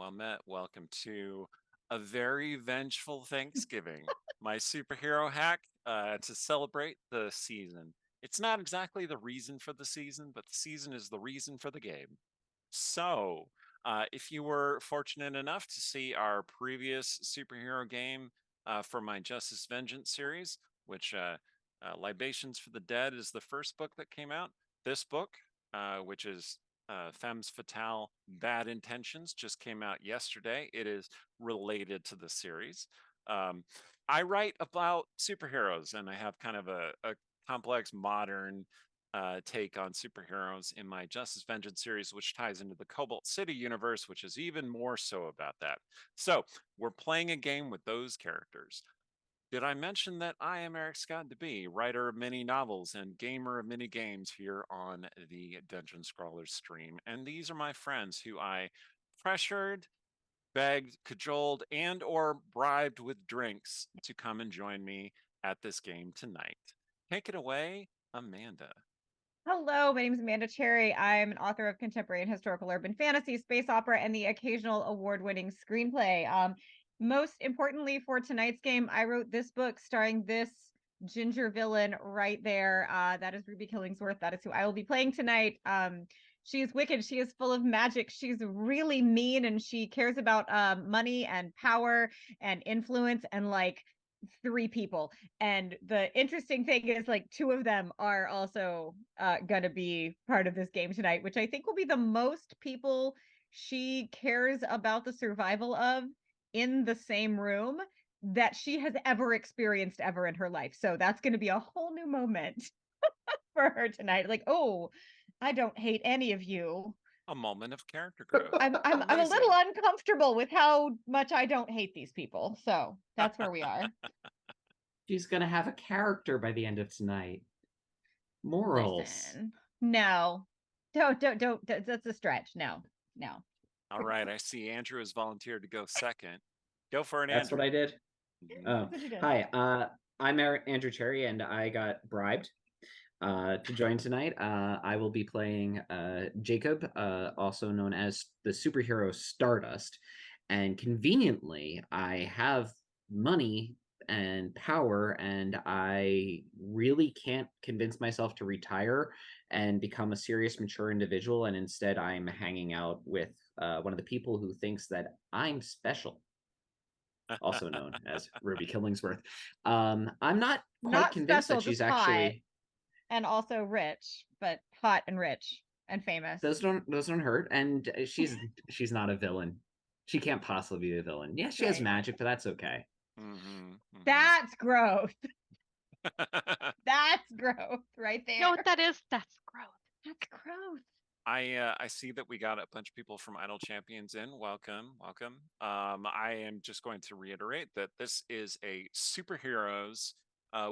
well met. Welcome to a very vengeful Thanksgiving, my superhero hack to celebrate the season. It's not exactly the reason for the season, but the season is the reason for the game. So, if you were fortunate enough to see our previous superhero game for my Justice Vengeance series, which Libations for the Dead is the first book that came out. This book, which is Femmes Fatale Bad Intentions, just came out yesterday. It is related to the series. I write about superheroes, and I have kind of a complex modern take on superheroes in my Justice Vengeance series, which ties into the Cobalt City universe, which is even more so about that. So we're playing a game with those characters. Did I mention that I am Eric Scott DeBee, writer of many novels and gamer of many games here on the Dungeon Scrawlers stream? And these are my friends who I pressured, begged, cajoled, and or bribed with drinks to come and join me at this game tonight. Take it away, Amanda. Hello, my name is Amanda Cherry. I'm an author of contemporary and historical urban fantasy, space opera, and the occasional award-winning screenplay. Most importantly for tonight's game, I wrote this book starring this ginger villain right there. That is Ruby Killingsworth. That is who I will be playing tonight. She is wicked. She is full of magic. She's really mean, and she cares about money and power and influence and like three people. And the interesting thing is like two of them are also gonna be part of this game tonight, which I think will be the most people she cares about the survival of in the same room that she has ever experienced ever in her life. So that's going to be a whole new moment for her tonight. Like, oh, I don't hate any of you. A moment of character growth. I'm a little uncomfortable with how much I don't hate these people. So that's where we are. She's gonna have a character by the end of tonight. Morals. Listen, no, don't. That's a stretch. No. All right, I see Andrew has volunteered to go second. Go for it, That's Andrew. what I did. Mhm. Oh, hi. I'm Andrew Cherry, and I got bribed to join tonight. I will be playing Jacob, also known as the superhero Stardust. And conveniently, I have money and power, and I really can't convince myself to retire and become a serious, mature individual. And instead, I'm hanging out with one of the people who thinks that I'm special, also known as Ruby Killingsworth. I'm not quite Not convinced special, that she's just hot actually. and also rich, but hot and rich and famous. Those don't hurt, and she's not a villain. She can't possibly be a villain. Yeah, she has magic, but that's okay. That's growth. That's growth right there. You know what that is? That's growth. That's growth. I see that we got a bunch of people from Idle Champions in. Welcome. I am just going to reiterate that this is a superheroes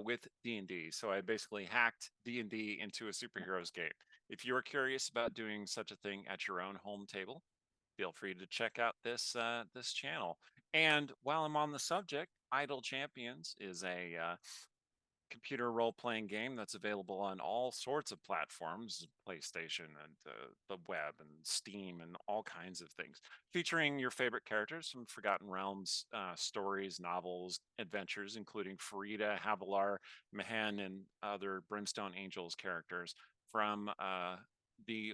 with D&D. So I basically hacked D&D into a superheroes game. If you're curious about doing such a thing at your own home table, feel free to check out this channel. And while I'm on the subject, Idle Champions is a computer role-playing game that's available on all sorts of platforms, PlayStation and the web and Steam and all kinds of things, featuring your favorite characters from Forgotten Realms, stories, novels, adventures, including Farida, Havilar, Mahan, and other Brimstone Angels characters from the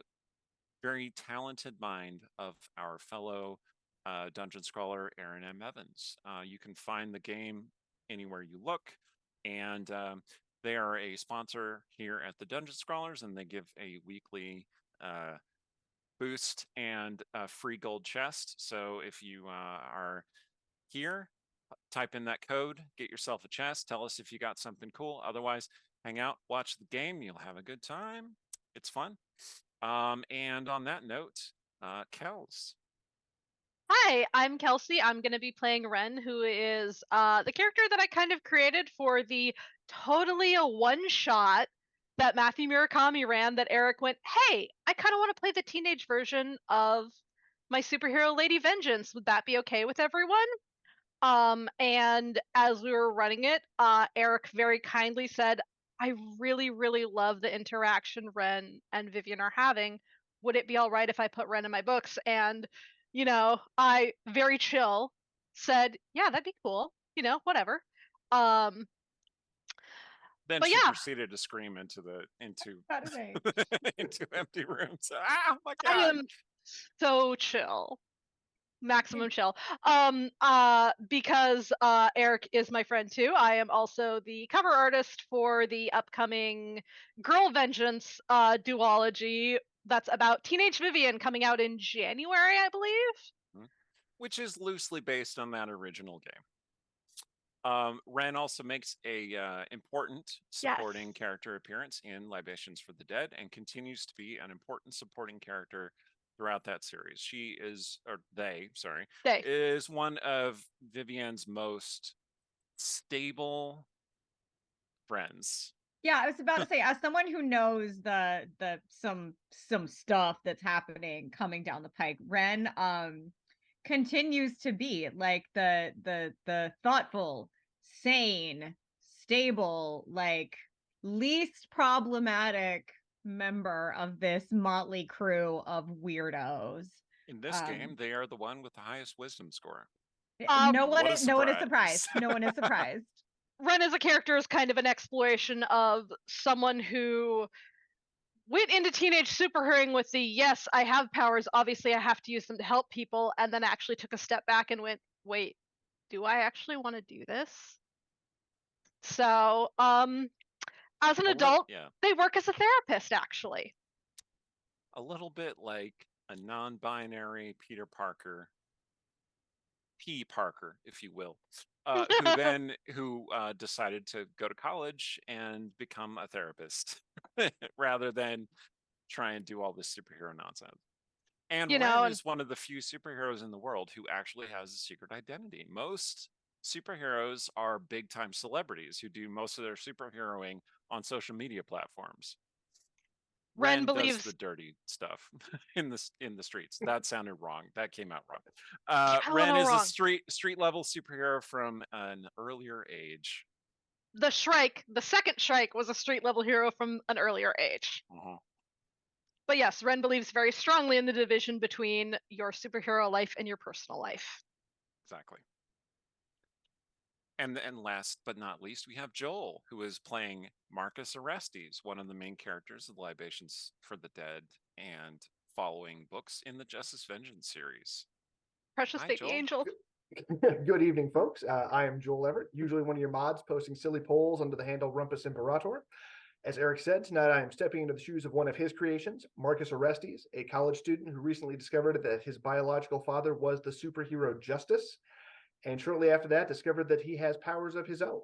very talented mind of our fellow dungeon scroller, Aaron M. Evans. You can find the game anywhere you look. And they are a sponsor here at the Dungeon Scrollers, and they give a weekly boost and a free gold chest. So if you are here, type in that code, get yourself a chest, tell us if you got something cool. Otherwise, hang out, watch the game, you'll have a good time. It's fun. And on that note, Kels. Hi, I'm Kelsey. I'm going to be playing Ren, who is the character that I kind of created for the totally a one-shot that Matthew Murakami ran that Eric went, hey, I kind of want to play the teenage version of my superhero Lady Vengeance. Would that be okay with everyone? And as we were running it, Eric very kindly said, I really, really love the interaction Ren and Vivian are having. Would it be all right if I put Ren in my books? And I very chill said, yeah, that'd be cool. Whatever. Um, Then but she yeah, proceeded to scream into Got it right. into empty rooms. Ah, my I God. am so chill. Maximum chill. Because Eric is my friend too. I am also the cover artist for the upcoming Girl Vengeance duology that's about Teenage Vivian coming out in January, I believe. Which is loosely based on that original game. Ren also makes a important supporting Yes. character appearance in Libations for the Dead and continues to be an important supporting character throughout that series. She is, or they, sorry, They. is one of Vivian's most stable friends. Yeah, I was about to say, as someone who knows some stuff that's happening coming down the pike, Ren continues to be like the thoughtful, sane, stable, like least problematic member of this motley crew of weirdos. In this game, they are the one with the highest wisdom score. No one What a no one is surprised. surprise. No one is surprised. Ren as a character is kind of an exploration of someone who went into teenage superheroing with the yes, I have powers, obviously I have to use them to help people, and then actually took a step back and went, wait, do I actually want to do this? So, as an adult, Yeah. they work as a therapist actually. A little bit like a non-binary Peter Parker, P. Parker, if you will, who decided to go to college and become a therapist rather than try and do all this superhero nonsense. And Ren is one of the few superheroes in the world who actually has a secret identity. Most superheroes are big time celebrities who do most of their superheroing on social media platforms. Ren does the dirty stuff in the streets. That sounded wrong. That came out wrong. Ren is a street level superhero from an earlier age. The second Shrike was a street level hero from an earlier age. But yes, Ren believes very strongly in the division between your superhero life and your personal life. Exactly. And last but not least, we have Joel, who is playing Marcus Orestes, one of the main characters of the Libations for the Dead and following books in the Justice Vengeance series. Precious Hi, baby Joel. angel. Good evening, folks. I am Joel Everett, usually one of your mods posting silly polls under the handle Rumpus Imperator. As Eric said, tonight I am stepping into the shoes of one of his creations, Marcus Orestes, a college student who recently discovered that his biological father was the superhero Justice, and shortly after that discovered that he has powers of his own.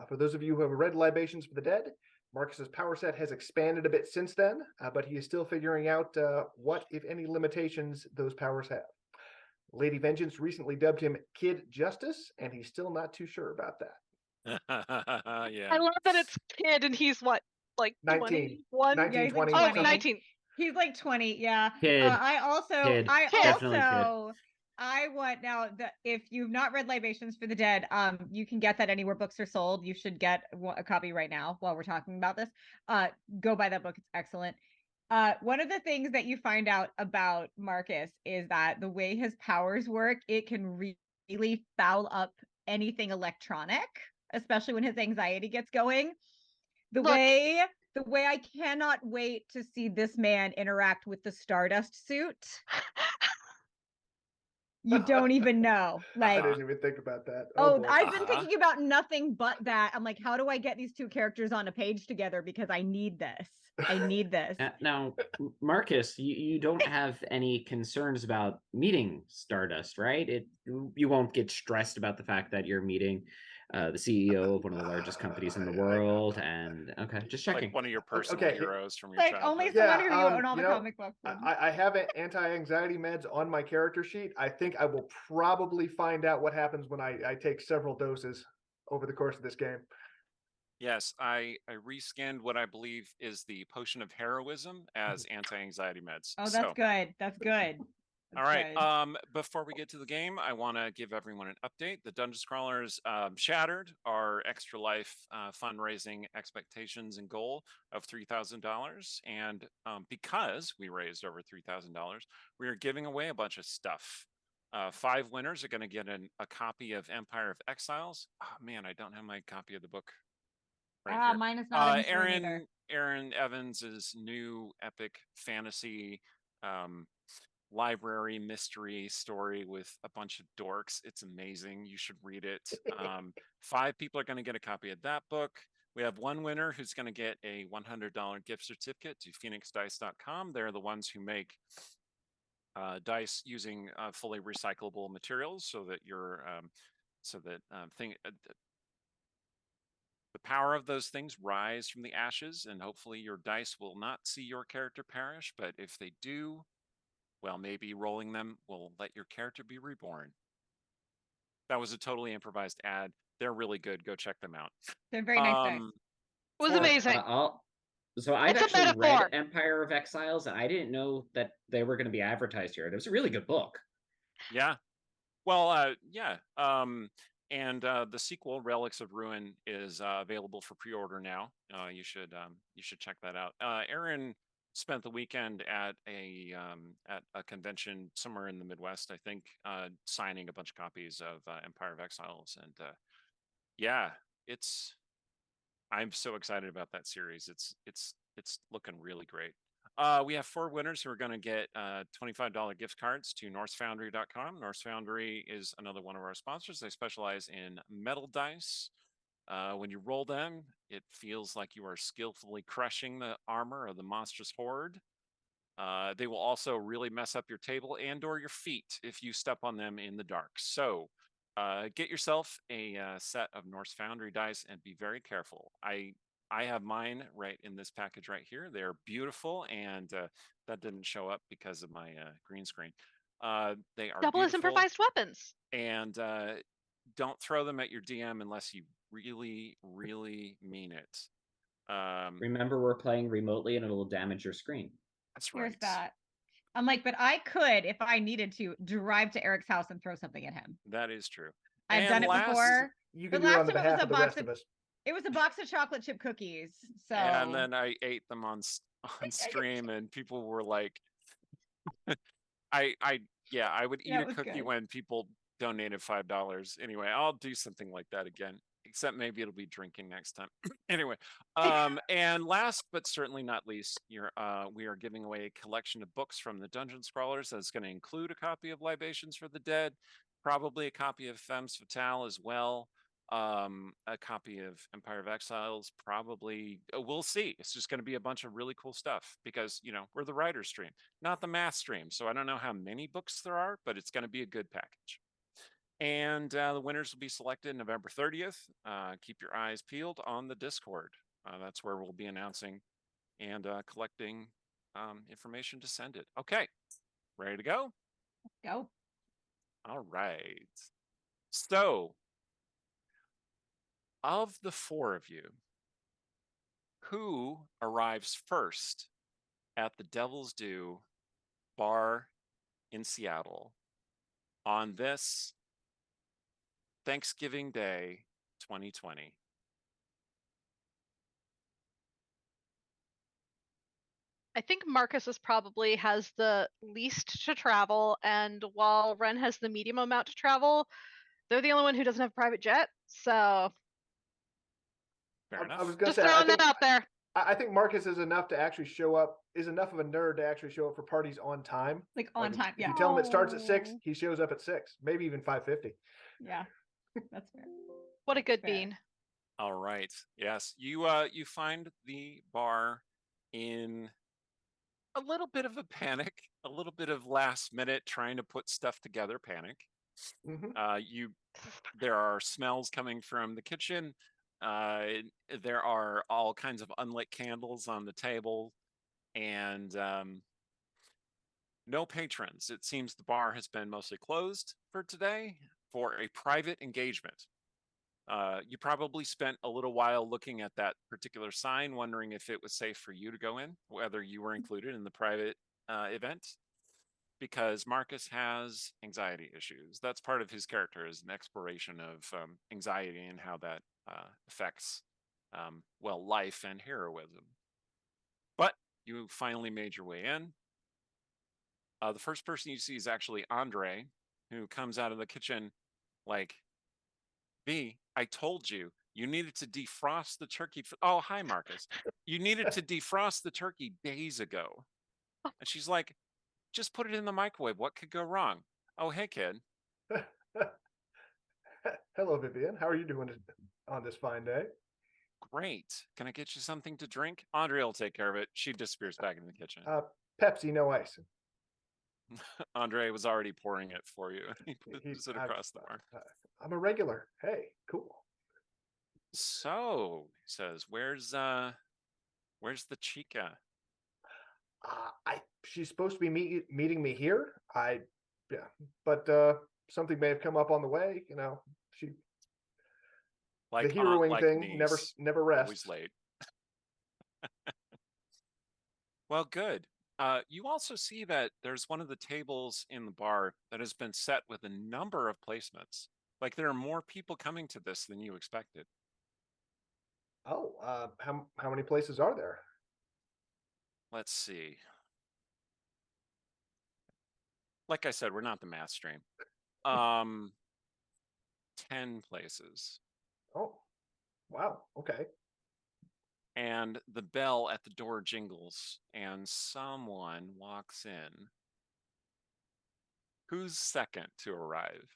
For those of you who have read Libations for the Dead, Marcus's power set has expanded a bit since then, but he is still figuring out what, if any, limitations those powers have. Lady Vengeance recently dubbed him Kid Justice, and he's still not too sure about that. Yeah. I love that it's Kid and he's what, like 19. 21? 19, Yeah, he's like 20. 20. Oh, 19. He's like 20, yeah. Kid. I want now that if you've not read Libations for the Dead, you can get that anywhere books are sold. You should get a copy right now while we're talking about this. Go buy that book. It's excellent. One of the things that you find out about Marcus is that the way his powers work, it can really foul up anything electronic, especially when his anxiety gets going. The way I cannot wait to see this man interact with the Stardust suit. You don't even know. Like, I didn't even think about that. I've been thinking about nothing but that. I'm like, how do I get these two characters on a page together? Because I need this. I need this. Now, Marcus, you don't have any concerns about meeting Stardust, right? You won't get stressed about the fact that you're meeting the CEO of one of the largest companies in the world. And okay, just checking. Like one of your personal heroes from your like childhood. only someone who you own all the comic books. I have anti-anxiety meds on my character sheet. I think I will probably find out what happens when I take several doses over the course of this game. Yes, I rescanned what I believe is the potion of heroism as anti-anxiety meds. Oh, that's good. That's good. All right. good. Before we get to the game, I want to give everyone an update. The Dungeon Crawlers shattered our Extra Life fundraising expectations and goal of $3,000. And because we raised over $3,000, we are giving away a bunch of stuff. 5 winners are going to get a copy of Empire of Exiles. Oh, man, I don't have my copy of the book right here. Mine is not in the screen Aaron either. Aaron Evans's new epic fantasy library mystery story with a bunch of dorks. It's amazing. You should read it. 5 people are going to get a copy of that book. We have 1 winner who's going to get a $100 gift certificate to phoenixdice.com. They're the ones who make dice using fully recyclable materials, so that the power of those things rise from the ashes, and hopefully your dice will not see your character perish. But if they do, well, maybe rolling them will let your character be reborn. That was a totally improvised ad. They're really good. Go check them out. They're very nice dice. It was for- amazing. So I've It's a actually read metaphor. Empire of Exiles, and I didn't know that they were going to be advertised here. It was a really good book. Yeah. Well, yeah. And the sequel, Relics of Ruin, is available for pre-order now. You should check that out. Aaron spent the weekend at a convention somewhere in the Midwest, I think, signing a bunch of copies of Empire of Exiles, and yeah, I'm so excited about that series. It's looking really great. We have 4 winners who are going to get $25 gift cards to norsefoundry.com. Norse Foundry is another one of our sponsors. They specialize in metal dice. When you roll them, it feels like you are skillfully crushing the armor of the monstrous horde. They will also really mess up your table and or your feet if you step on them in the dark. So get yourself a set of Norse Foundry dice and be very careful. I have mine right in this package right here. They're beautiful, and that didn't show up because of my green screen. They are Double as beautiful, improvised weapons. and don't throw them at your DM unless you really, really mean it. Remember, we're playing remotely, and it'll damage your screen. That's right. Here's that. I'm like, but I could, if I needed to, drive to Eric's house and throw something at him. That is true. I've done it before. You But can do it last on the time it was behalf a of the box rest of- of us. It was a box of chocolate chip cookies. So And then I ate them on stream, and people were like, I would eat That a was cookie good. when people donated $5. Anyway, I'll do something like that again, except maybe it'll be drinking next time. Anyway, and last but certainly not least, we are giving away a collection of books from the Dungeon Scrawlers that's going to include a copy of Libations for the Dead, probably a copy of Femme Fatale as well, a copy of Empire of Exiles, probably. We'll see. It's just going to be a bunch of really cool stuff because, we're the writer stream, not the math stream. So I don't know how many books there are, but it's going to be a good package. And the winners will be selected November 30th. Keep your eyes peeled on the Discord. That's where we'll be announcing and collecting information to send it. Okay, ready to go? go. All right. So, of the 4 of you, who arrives first at the Devil's Due bar in Seattle on this Thanksgiving Day 2020? I think Marcus probably has the least to travel, and while Ren has the medium amount to travel, they're the only one who doesn't have a private jet. So Fair enough. I was gonna just say, throwing that out there. I think Marcus is enough to actually show up. Is enough of a nerd to actually show up for parties on time. Like on Like, time. If Yeah. you tell him it starts at 6, Oh. he shows up at 6, maybe even 5:50. Yeah. That's fair. What a good Fair. bean. All right. Yes, you find the bar in a little bit of a panic, a little bit of last minute trying to put stuff together panic. There are smells coming from the kitchen. There are all kinds of unlit candles on the table, and no patrons. It seems the bar has been mostly closed for today for a private engagement. You probably spent a little while looking at that particular sign, wondering if it was safe for you to go in, whether you were included in the private event. because Marcus has anxiety issues. That's part of his character, is an exploration of anxiety and how that affects, life and heroism. But you finally made your way in. The first person you see is actually Andre, who comes out of the kitchen like, V, I told you, you needed to defrost the turkey. Oh, hi, Marcus. You needed to defrost the turkey days ago. And she's like, just put it in the microwave. What could go wrong? Oh, hey, kid. Hello, Vivian. How are you doing on this fine day? Great. Can I get you something to drink? Andre will take care of it. She disappears back in the kitchen. Pepsi, no ice. Andre was already pouring it for you. He puts it I'm, across the bar. I'm a regular. Hey, cool. So, he says, where's the chica? She's supposed to be meeting me here. But something may have come up on the way. You know, Like the heroing like thing niece, never rests. always late. Well, good. You also see that there's one of the tables in the bar that has been set with a number of placements. Like there are more people coming to this than you expected. Oh, how many places are there? Let's see. Like I said, we're not the math stream. 10 places. Oh, wow. Okay. And the bell at the door jingles and someone walks in. Who's second to arrive?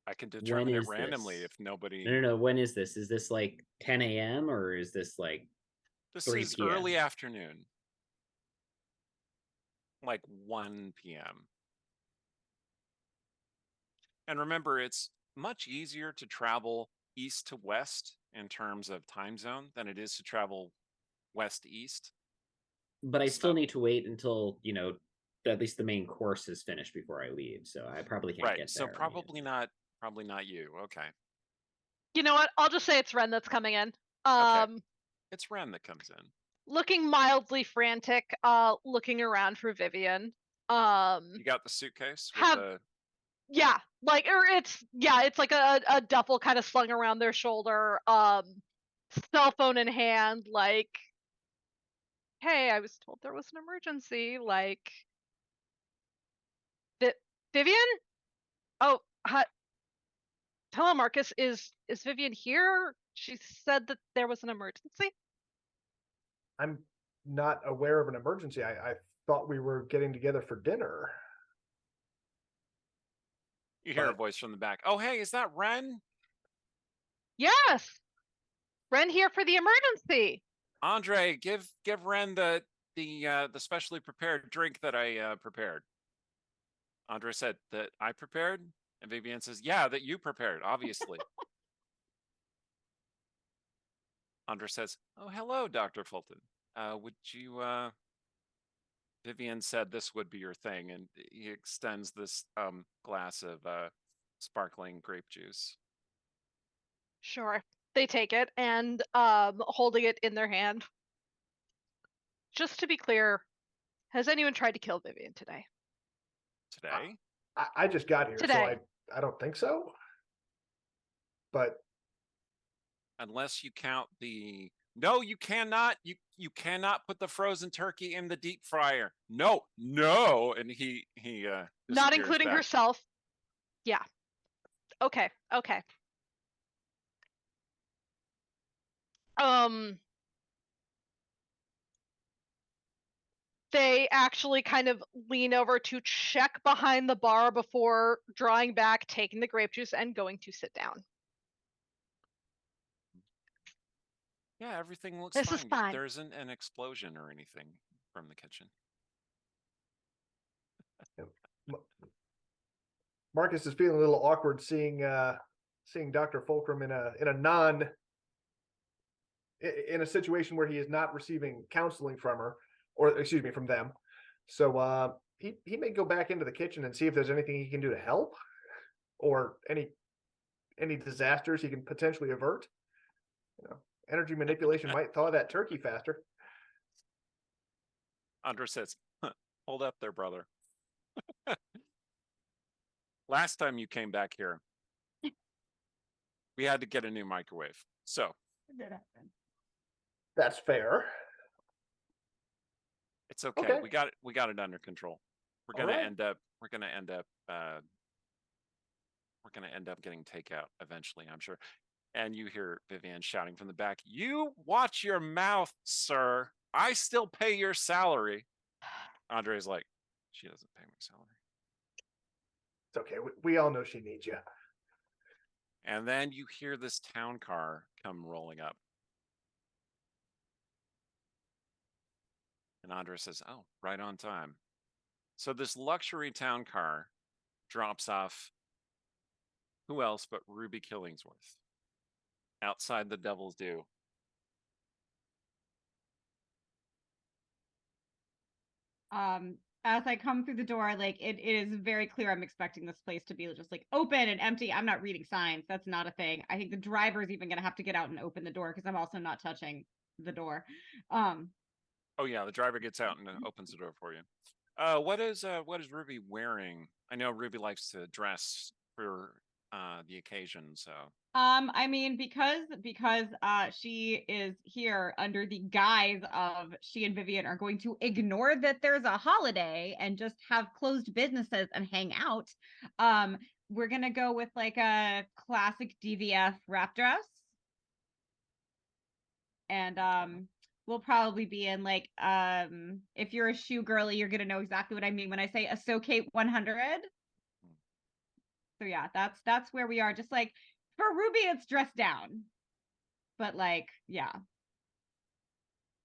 I can determine it randomly if nobody. No. When is this? Is this like 10 a.m. or is this like This 3 is p.m.? early afternoon, like 1 p.m. And remember, it's much easier to travel east to west in terms of time zone than it is to travel west to east. But I still need to wait until, at least the main course is finished before I leave. So I probably can't Right. get So there. probably not you. Okay. You know what? I'll just say it's Ren that's coming in. Okay. It's Ren that comes in. Looking mildly frantic, looking around for Vivian. You got the suitcase with the Yeah, like it's like a duffel kind of slung around their shoulder, cell phone in hand, like, hey, I was told there was an emergency, like, Vivian? Oh, hi. Hello, Marcus. Is Vivian here? She said that there was an emergency. I'm not aware of an emergency. I thought we were getting together for dinner. You hear a voice from the back. Oh, hey, is that Ren? Yes. Ren here for the emergency. Andre, give Ren the specially prepared drink that I prepared. Andre said that I prepared, and Vivian says, yeah, that you prepared, obviously. Andre says, oh, hello, Dr. Fulton. Would you, Vivian said this would be your thing, and he extends this glass of sparkling grape juice. Sure. They take it and holding it in their hand. Just to be clear, has anyone tried to kill Vivian today? Today? I just got here, today. So I don't think so. But unless you count the no, you cannot. You cannot put the frozen turkey in the deep fryer. No, and he not including back. herself. Yeah. Okay. They actually kind of lean over to check behind the bar before drawing back, taking the grape juice, and going to sit down. Yeah, everything looks This fine. is fine. There isn't an explosion or anything from the kitchen. Marcus is feeling a little awkward seeing Dr. Fulcrum in a situation where he is not receiving counseling from her, or excuse me, from them. So he may go back into the kitchen and see if there's anything he can do to help, or any disasters he can potentially avert. Energy manipulation might thaw that turkey faster. Andres says, hold up there, brother. Last time you came back here, we had to get a new microwave. So It did happen. That's fair. it's okay. Okay. We got it under control. We're All gonna right. end up getting takeout eventually, I'm sure. And you hear Vivian shouting from the back, "You watch your mouth, sir. I still pay your salary." Andre's like, she doesn't pay my salary. It's okay. We all know she needs you. And then you hear this town car come rolling up. And Andre says, "Oh, right on time." So this luxury town car drops off who else but Ruby Killingsworth outside the Devil's Due. As I come through the door, like it is very clear I'm expecting this place to be just like open and empty. I'm not reading signs. That's not a thing. I think the driver's even gonna have to get out and open the door because I'm also not touching the door. Oh yeah, the driver gets out and opens the door for you. What is Ruby wearing? I know Ruby likes to dress for the occasion, so I mean, because she is here under the guise of she and Vivian are going to ignore that there's a holiday and just have closed businesses and hang out. We're gonna go with like a classic DVF wrap dress. And we'll probably be in like if you're a shoe girly, you're gonna know exactly what I mean when I say a SoCate 100. So yeah, that's where we are. Just like for Ruby, it's dressed down. But like, yeah.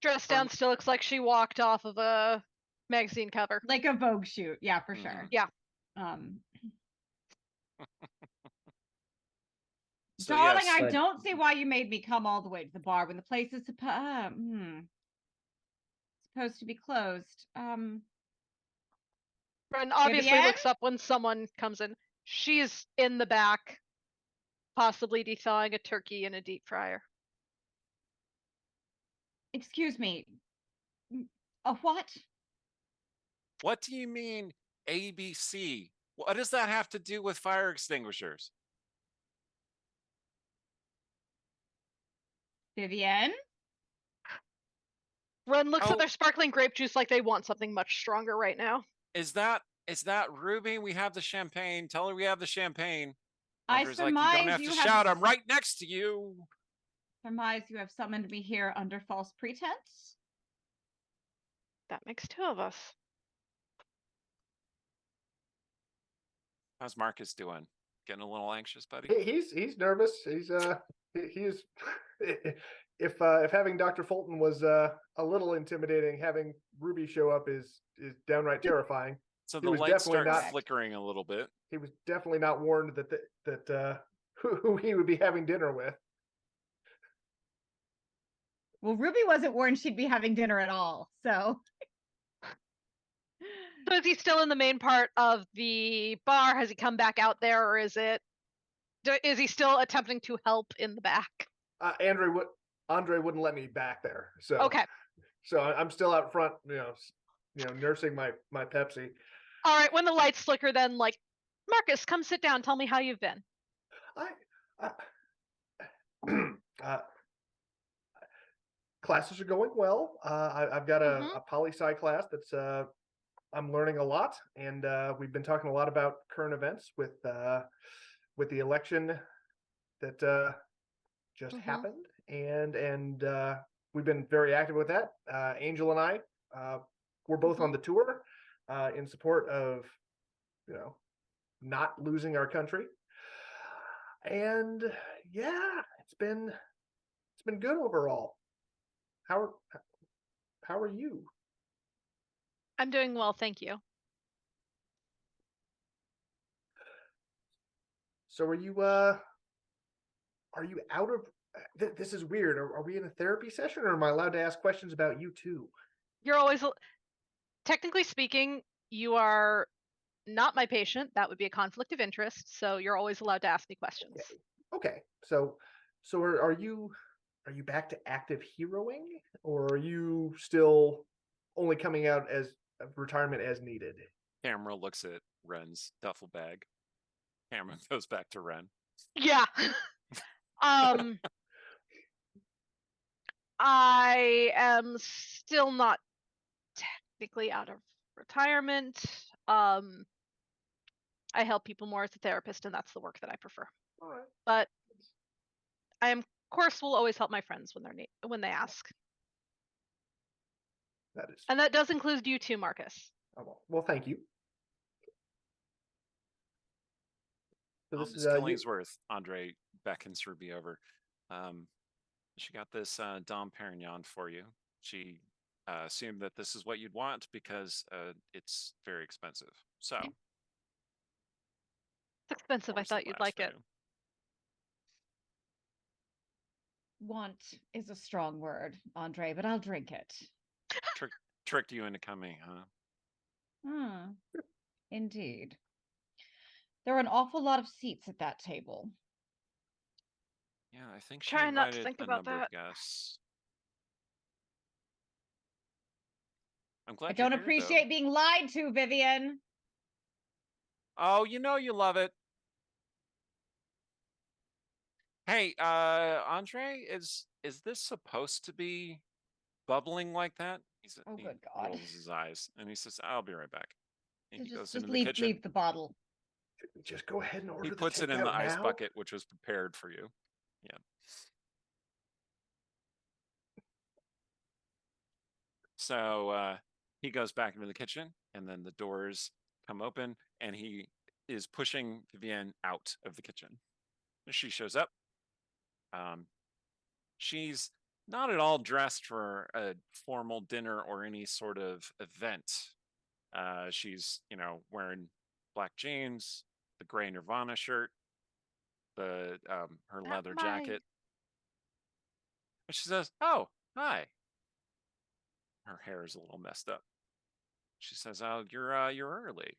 Dressed down still looks like she walked off of a magazine cover. Like a Vogue shoot, yeah, for sure. Yeah. So Darling, yes, I don't see why you made me come all the way to the bar when the place is supposed to be closed. Ren obviously Vivian? looks up when someone comes in. She's in the back, possibly thawing a turkey in a deep fryer. Excuse me. A what? what do you mean ABC? What does that have to do with fire extinguishers? Vivian? Ren looks Oh. at their sparkling grape juice like they want something much stronger right now. Is that Ruby? We have the champagne. Tell her we have the champagne. I Andre's like, you surmise don't have you to have shout. I'm right next to you. surmise you have summoned me here under false pretense. That makes two of us. How's Marcus doing? Getting a little anxious, buddy? He's nervous. He's if having Dr. Fulton was a little intimidating, having Ruby show up is downright terrifying. So He the was lights definitely start not- flickering a little bit. He was definitely not warned that who he would be having dinner with. Well, Ruby wasn't warned she'd be having dinner at all, so. So is he still in the main part of the bar? Has he come back out there, or is he still attempting to help in the back? Andre wouldn't let me back there, so Okay. So I'm still out front, nursing my Pepsi. All right. When the lights flicker, then like, Marcus, come sit down. Tell me how you've been. Classes are going well. I've got a poli-sci class that's I'm learning a lot, and we've been talking a lot about current events with the election that just happened, and we've been very active with that. Angel and I, we're both on the tour in support of not losing our country, and yeah, it's been good overall. How are you? I'm doing well, thank you. So are you out of this is weird. Are we in a therapy session, or am I allowed to ask questions about you too? You're always, technically speaking, you are not my patient. That would be a conflict of interest. So you're always allowed to ask me questions. Okay. So are you are you back to active heroing, or are you still only coming out as retirement as needed? Camera looks at Ren's duffel bag. Camera goes back to Ren. Yeah. I am still not technically out of retirement. I help people more as a therapist, and that's the work that I prefer. All right. But I am, of course, will always help my friends when they ask. That is. And that does include you too, Marcus. Oh, well, thank you. So this Miss is Killingsworth, Andre beckons Ruby over. She got this Dom Perignon for you. She assumed that this is what you'd want because it's very expensive. So it's expensive. I thought you'd like it. Want is a strong word, Andre, but I'll drink it. Tricked you into coming, huh? Indeed. There are an awful lot of seats at that table. Yeah, I think she Try not to invited think a about number that. of guests. I'm I glad don't you're here, appreciate though. being lied to, Vivian. Oh, you know you love it. Hey, Andre, is this supposed to be bubbling like that? Oh, He good God. rolls his eyes and he says, "I'll be right back." And he goes Just into the leave kitchen. the bottle. Should we just go ahead and order He the puts it in the takeout ice now? bucket, which was prepared for you. Yeah. So he goes back into the kitchen, and then the doors come open, and he is pushing Vivienne out of the kitchen. She shows up. She's not at all dressed for a formal dinner or any sort of event. She's, wearing black jeans, the gray Nirvana shirt, the her leather jacket. And she says, "Oh, hi." Her hair is a little messed up. She says, "Oh, you're early."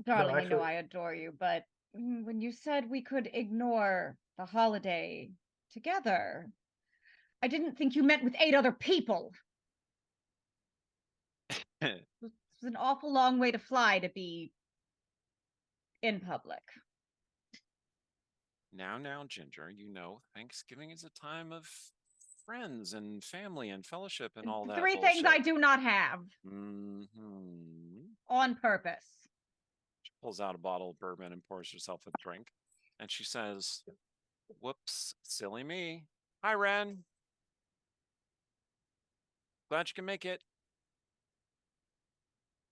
Darling, you know actually- I adore you, but when you said we could ignore the holiday together, I didn't think you meant with 8 other people. It's an awful long way to fly to be in public. Now, Ginger, Thanksgiving is a time of friends and family and fellowship and all that 3 things I bullshit. do not have Mm-hmm. on purpose. She pulls out a bottle of bourbon and pours herself a drink. And she says, "Whoops, silly me. Hi, Ren. Glad you can make it."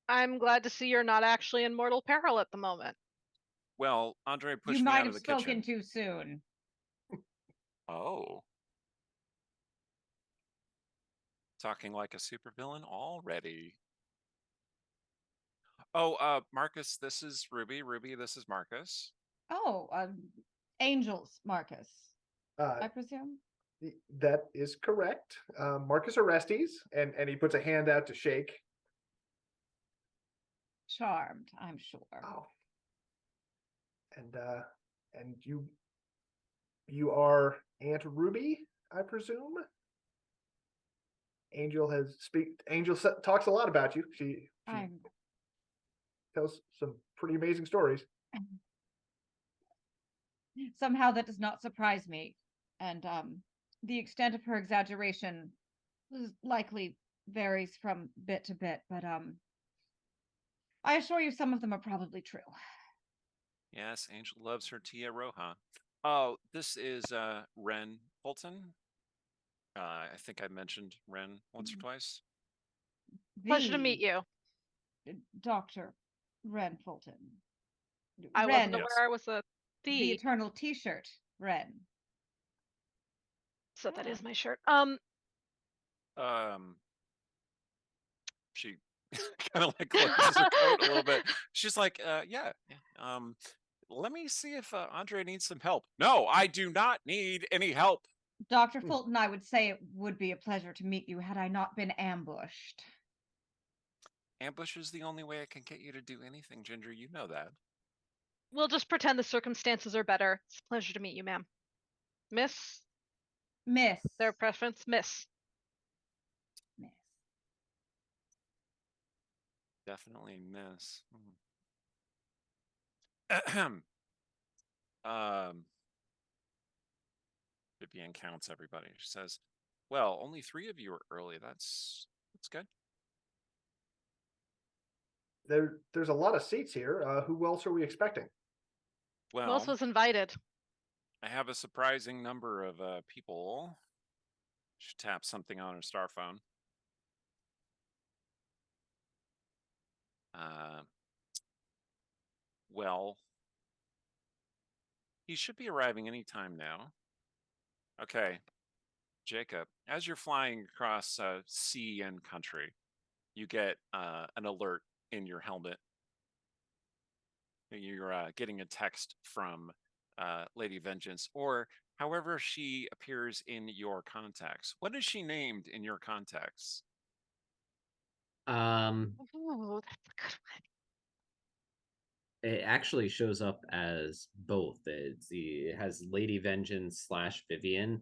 I'm glad to see you're not actually in mortal peril at the moment. Well, Andre You pushed me might out of have the spoken kitchen. too soon. Oh. Talking like a supervillain already. Oh, Marcus, this is Ruby. Ruby, this is Marcus. Oh, angels, Marcus, I presume. That is correct. Marcus Orestes, and he puts a hand out to shake. Charmed, I'm sure. Oh. And you are Aunt Ruby, I presume. Angel talks a lot about you. She tells some pretty amazing stories. Somehow that does not surprise me. And the extent of her exaggeration likely varies from bit to bit, but I assure you some of them are probably true. Yes, Angel loves her Tia Roja. Oh, this is Ren Fulton. I think I mentioned Ren once or twice. Pleasure to meet you. Dr. Ren Fulton. I Ren, wasn't aware I was a the eternal t-shirt, Ren. So that is my shirt. She kind of like closes her coat a little bit. She's like, yeah. Let me see if Andre needs some help. No, I do not need any help. Dr. Fulton, I would say it would be a pleasure to meet you had I not been ambushed. Ambush is the only way I can get you to do anything, Ginger. You know that. We'll just pretend the circumstances are better. It's a pleasure to meet you, ma'am. Miss? Miss. Their preference? Miss. Miss. Definitely miss. Ahem. Vivian counts everybody. She says, "Well, only 3 of you are early. That's good." There's a lot of seats here. Who else are we expecting? Who else Well, was invited? I have a surprising number of people. She taps something on her star phone. Well, he should be arriving any time now. Okay, Jacob, as you're flying across sea and country, you get an alert in your helmet. You're getting a text from Lady Vengeance, or however she appears in your contacts. What is she named in your contacts? Ooh, that's a good one. It actually shows up as both. It has Lady Vengeance / Vivian,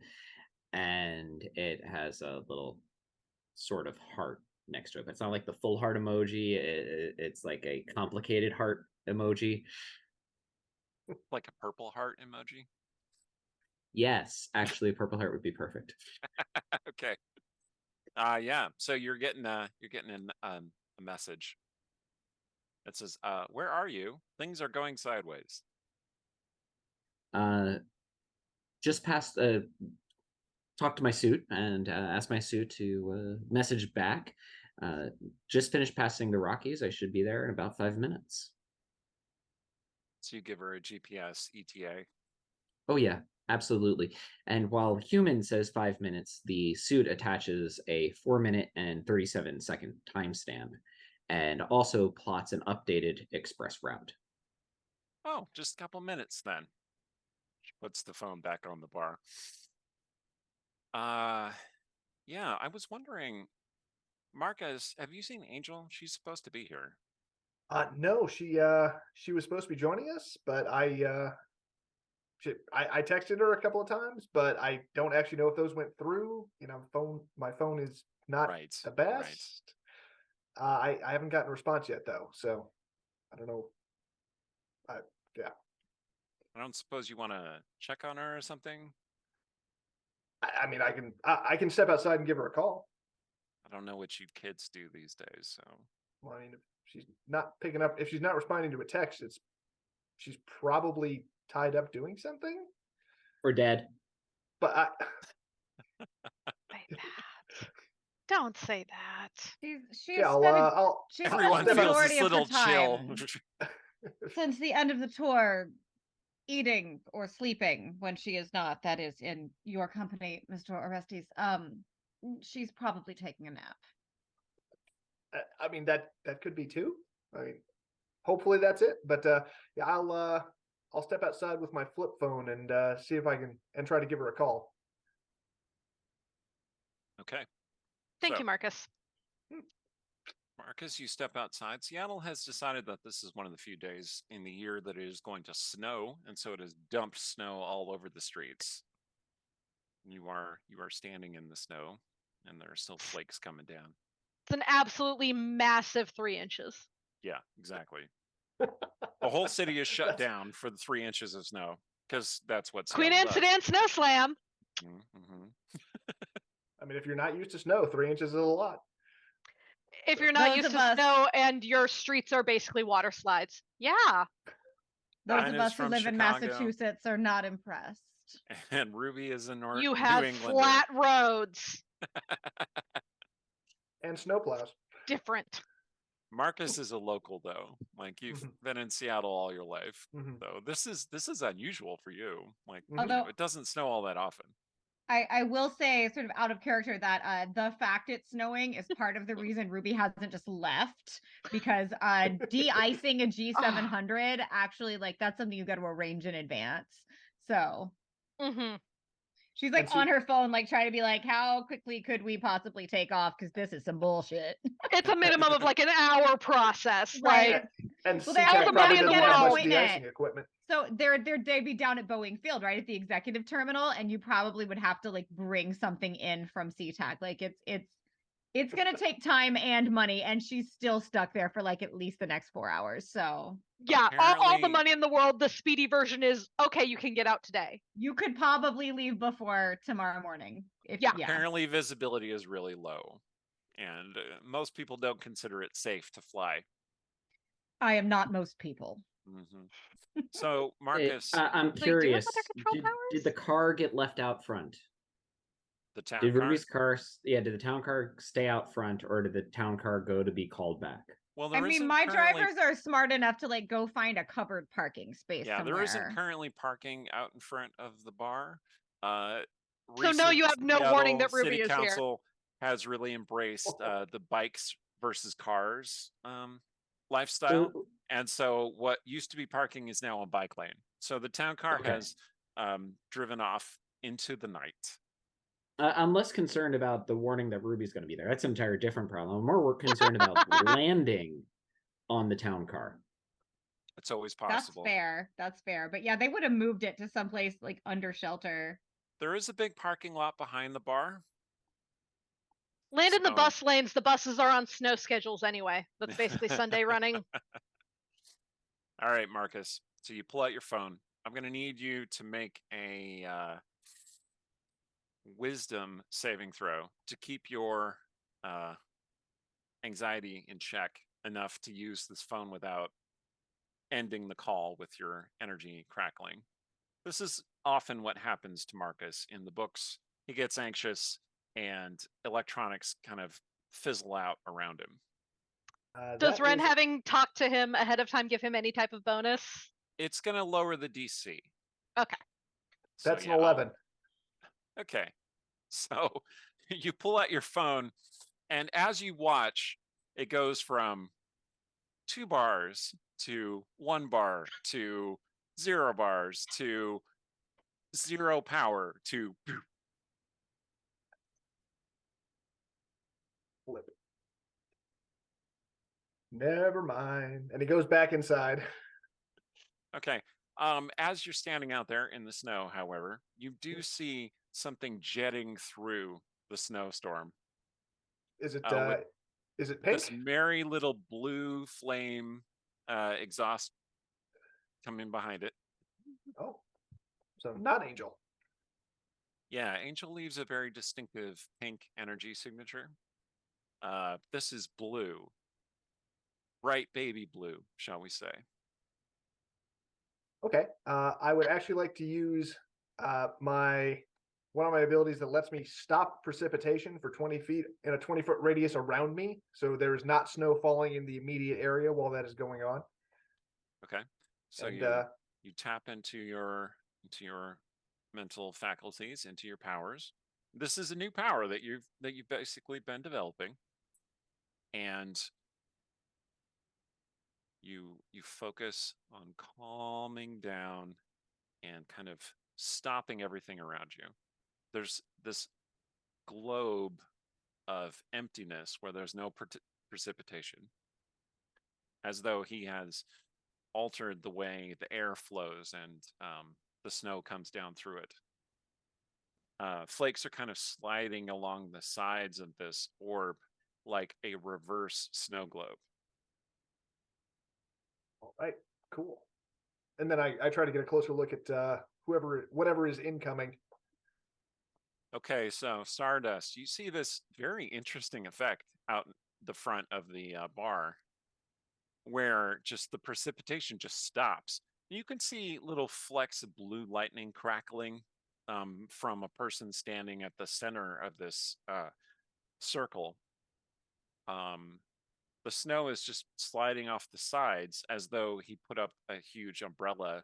and it has a little sort of heart next to it. But it's not like the full heart emoji. It's like a complicated heart emoji. Like a purple heart emoji? Yes, actually, a purple heart would be perfect. Okay. Yeah. So you're getting a message that says, "Where are you? Things are going sideways." Just past talk to my suit and ask my suit to message back. Just finished passing the Rockies. I should be there in about 5 minutes. So you give her a GPS ETA. Oh yeah, absolutely. And while human says 5 minutes, the suit attaches a 4-minute and 37-second timestamp, and also plots an updated express route. Oh, just a couple minutes then. She puts the phone back on the bar. Yeah, I was wondering, Marcus, have you seen Angel? She's supposed to be here. No, she was supposed to be joining us, but I texted her a couple of times, but I don't actually know if those went through. My phone is not Right, the right. best. I haven't gotten a response yet though, so I don't know. Yeah, I don't suppose you want to check on her or something? I mean, I can step outside and give her a call. I don't know what you kids do these days, so. Well, I mean, if she's not picking up, if she's not responding to a text, she's probably tied up doing something. Or dead. But Say that. Don't say that. She yeah, has spent I'll she has Everyone spent the feels majority this of her little chill. time since the end of the tour eating or sleeping when she is not, that is, in your company, Mr. Orestes. She's probably taking a nap. I mean, that could be too. I mean, hopefully that's it. But yeah, I'll step outside with my flip phone and see if I can and try to give her a call. Okay. Thank So, you, Marcus. Marcus, you step outside. Seattle has decided that this is one of the few days in the year that it is going to snow, and so it has dumped snow all over the streets. You are standing in the snow, and there are still flakes coming down. It's an absolutely massive 3 inches. Yeah, exactly. The whole city is shut down for the 3 inches of snow because that's what Queen Seattle does. Incident Snow Slam. Mm-hmm. I mean, if you're not used to snow, 3 inches is a lot. If you're not Those used of to us- snow and your streets are basically water slides. Yeah. Those Mine of is us who from live in Chicago. Massachusetts are not impressed. And Ruby is a You New have Englander. flat roads. And snowplows. Different. Marcus is a local though. Like you've been in Seattle all your life. So this is unusual for you. Like Although it doesn't snow all that often. I will say, sort of out of character, that the fact it's snowing is part of the reason Ruby hasn't just left, because de-icing a G700 actually, like, that's something you got to arrange in advance. So she's like on her phone, like trying to be like, how quickly could we possibly take off? Because this is some bullshit. It's a minimum of like an hour process. Right. Like, And Well, they SeaTac also probably money in the doesn't have much world. de-icing equipment. So they'd be down at Boeing Field, right, at the executive terminal, and you probably would have to like bring something in from SeaTac. Like it's gonna take time and money, and she's still stuck there for like at least the next 4 hours. So Yeah, all the Apparently- money in the world. The speedy version is okay. You can get out today. you could probably leave before tomorrow morning. Yeah. Apparently, visibility is really low, and most people don't consider it safe to fly. I am not most people. So, Marcus, I'm So you do have curious. other control Did the powers? car get left out front? the town Did car. Ruby's car? Yeah. Did the town car stay out front, or did the town car go to be called back? Well, I there mean, isn't my currently- drivers are smart enough to like go find a covered parking space Yeah, somewhere. there isn't currently parking out in front of the bar. So no, you have no warning that Ruby City is here. Council has really embraced the bikes versus cars lifestyle, and so what used to be parking is now a bike lane. So the town car has driven off into the night. I'm less concerned about the warning that Ruby's going to be there. That's an entire different problem. I'm more concerned about landing on the town car. It's always That's possible. fair. That's fair. But yeah, they would have moved it to someplace like under shelter. There is a big parking lot behind the bar. Land in the So- bus lanes. The buses are on snow schedules anyway. That's basically Sunday running. All right, Marcus. So you pull out your phone. I'm going to need you to make a wisdom saving throw to keep your anxiety in check enough to use this phone without ending the call with your energy crackling. This is often what happens to Marcus in the books. He gets anxious and electronics kind of fizzle out around him. Does That Ren is- having talked to him ahead of time give him any type of bonus? It's going to lower the DC. Okay. So, That's yeah, an 11. Okay. So you pull out your phone, and as you watch, it goes from 2 bars to 1 bar to 0 bars to 0 power to Flip it. Never mind. And he goes back inside. okay. As you're standing out there in the snow, however, you do see something jetting through the snowstorm. Is it With is it pink? this merry little blue flame exhaust coming behind it. Oh. So not Angel. Yeah, Angel leaves a very distinctive pink energy signature. This is blue. Bright baby blue, shall we say. Okay. I would actually like to use one of my abilities that lets me stop precipitation for 20 feet in a 20-foot radius around me. So there is not snow falling in the immediate area while that is going on. Okay. So And, you tap into your mental faculties, into your powers. This is a new power that you've basically been developing. And you focus on calming down and kind of stopping everything around you. There's this globe of emptiness where there's no precipitation, as though he has altered the way the air flows and the snow comes down through it. Flakes are kind of sliding along the sides of this orb like a reverse snow globe. all right, cool. And then I try to get a closer look at whatever is incoming. Okay, so Stardust, you see this very interesting effect out the front of the bar where just the precipitation just stops. You can see little flecks of blue lightning crackling from a person standing at the center of this circle. The snow is just sliding off the sides as though he put up a huge umbrella,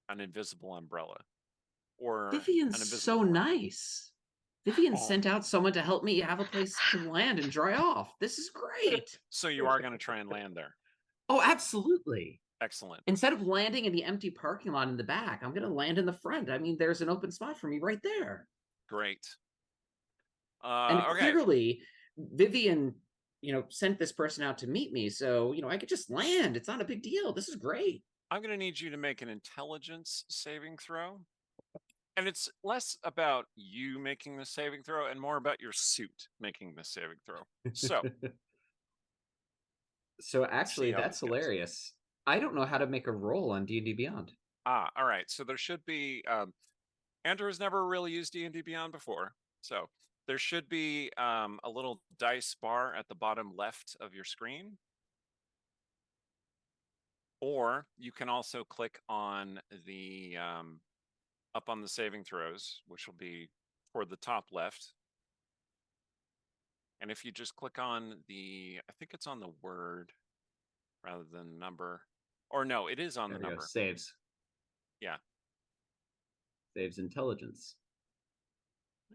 an invisible umbrella. Or Vivian's an invisible so umbrella. nice. Vivian Oh. sent out someone to help me have a place to land and dry off. This is great. So you are going to try and land there. Oh, absolutely. Excellent. Instead of landing in the empty parking lot in the back, I'm going to land in the front. I mean, there's an open spot for me right there. Great. And Okay. clearly, Vivian sent this person out to meet me, so I could just land. It's not a big deal. This is great. I'm going to need you to make an intelligence saving throw. And it's less about you making the saving throw and more about your suit making the saving throw. So, So actually, how that's this goes. hilarious. I don't know how to make a roll on D&D Beyond. All right. So there should be. Andrew has never really used D&D Beyond before, so there should be a little dice bar at the bottom left of your screen. Or you can also click on the up on the saving throws, which will be toward the top left. And if you just click on I think it's on the word rather than number. Or no, it is on There the we go. number. Saves. Yeah. Saves intelligence.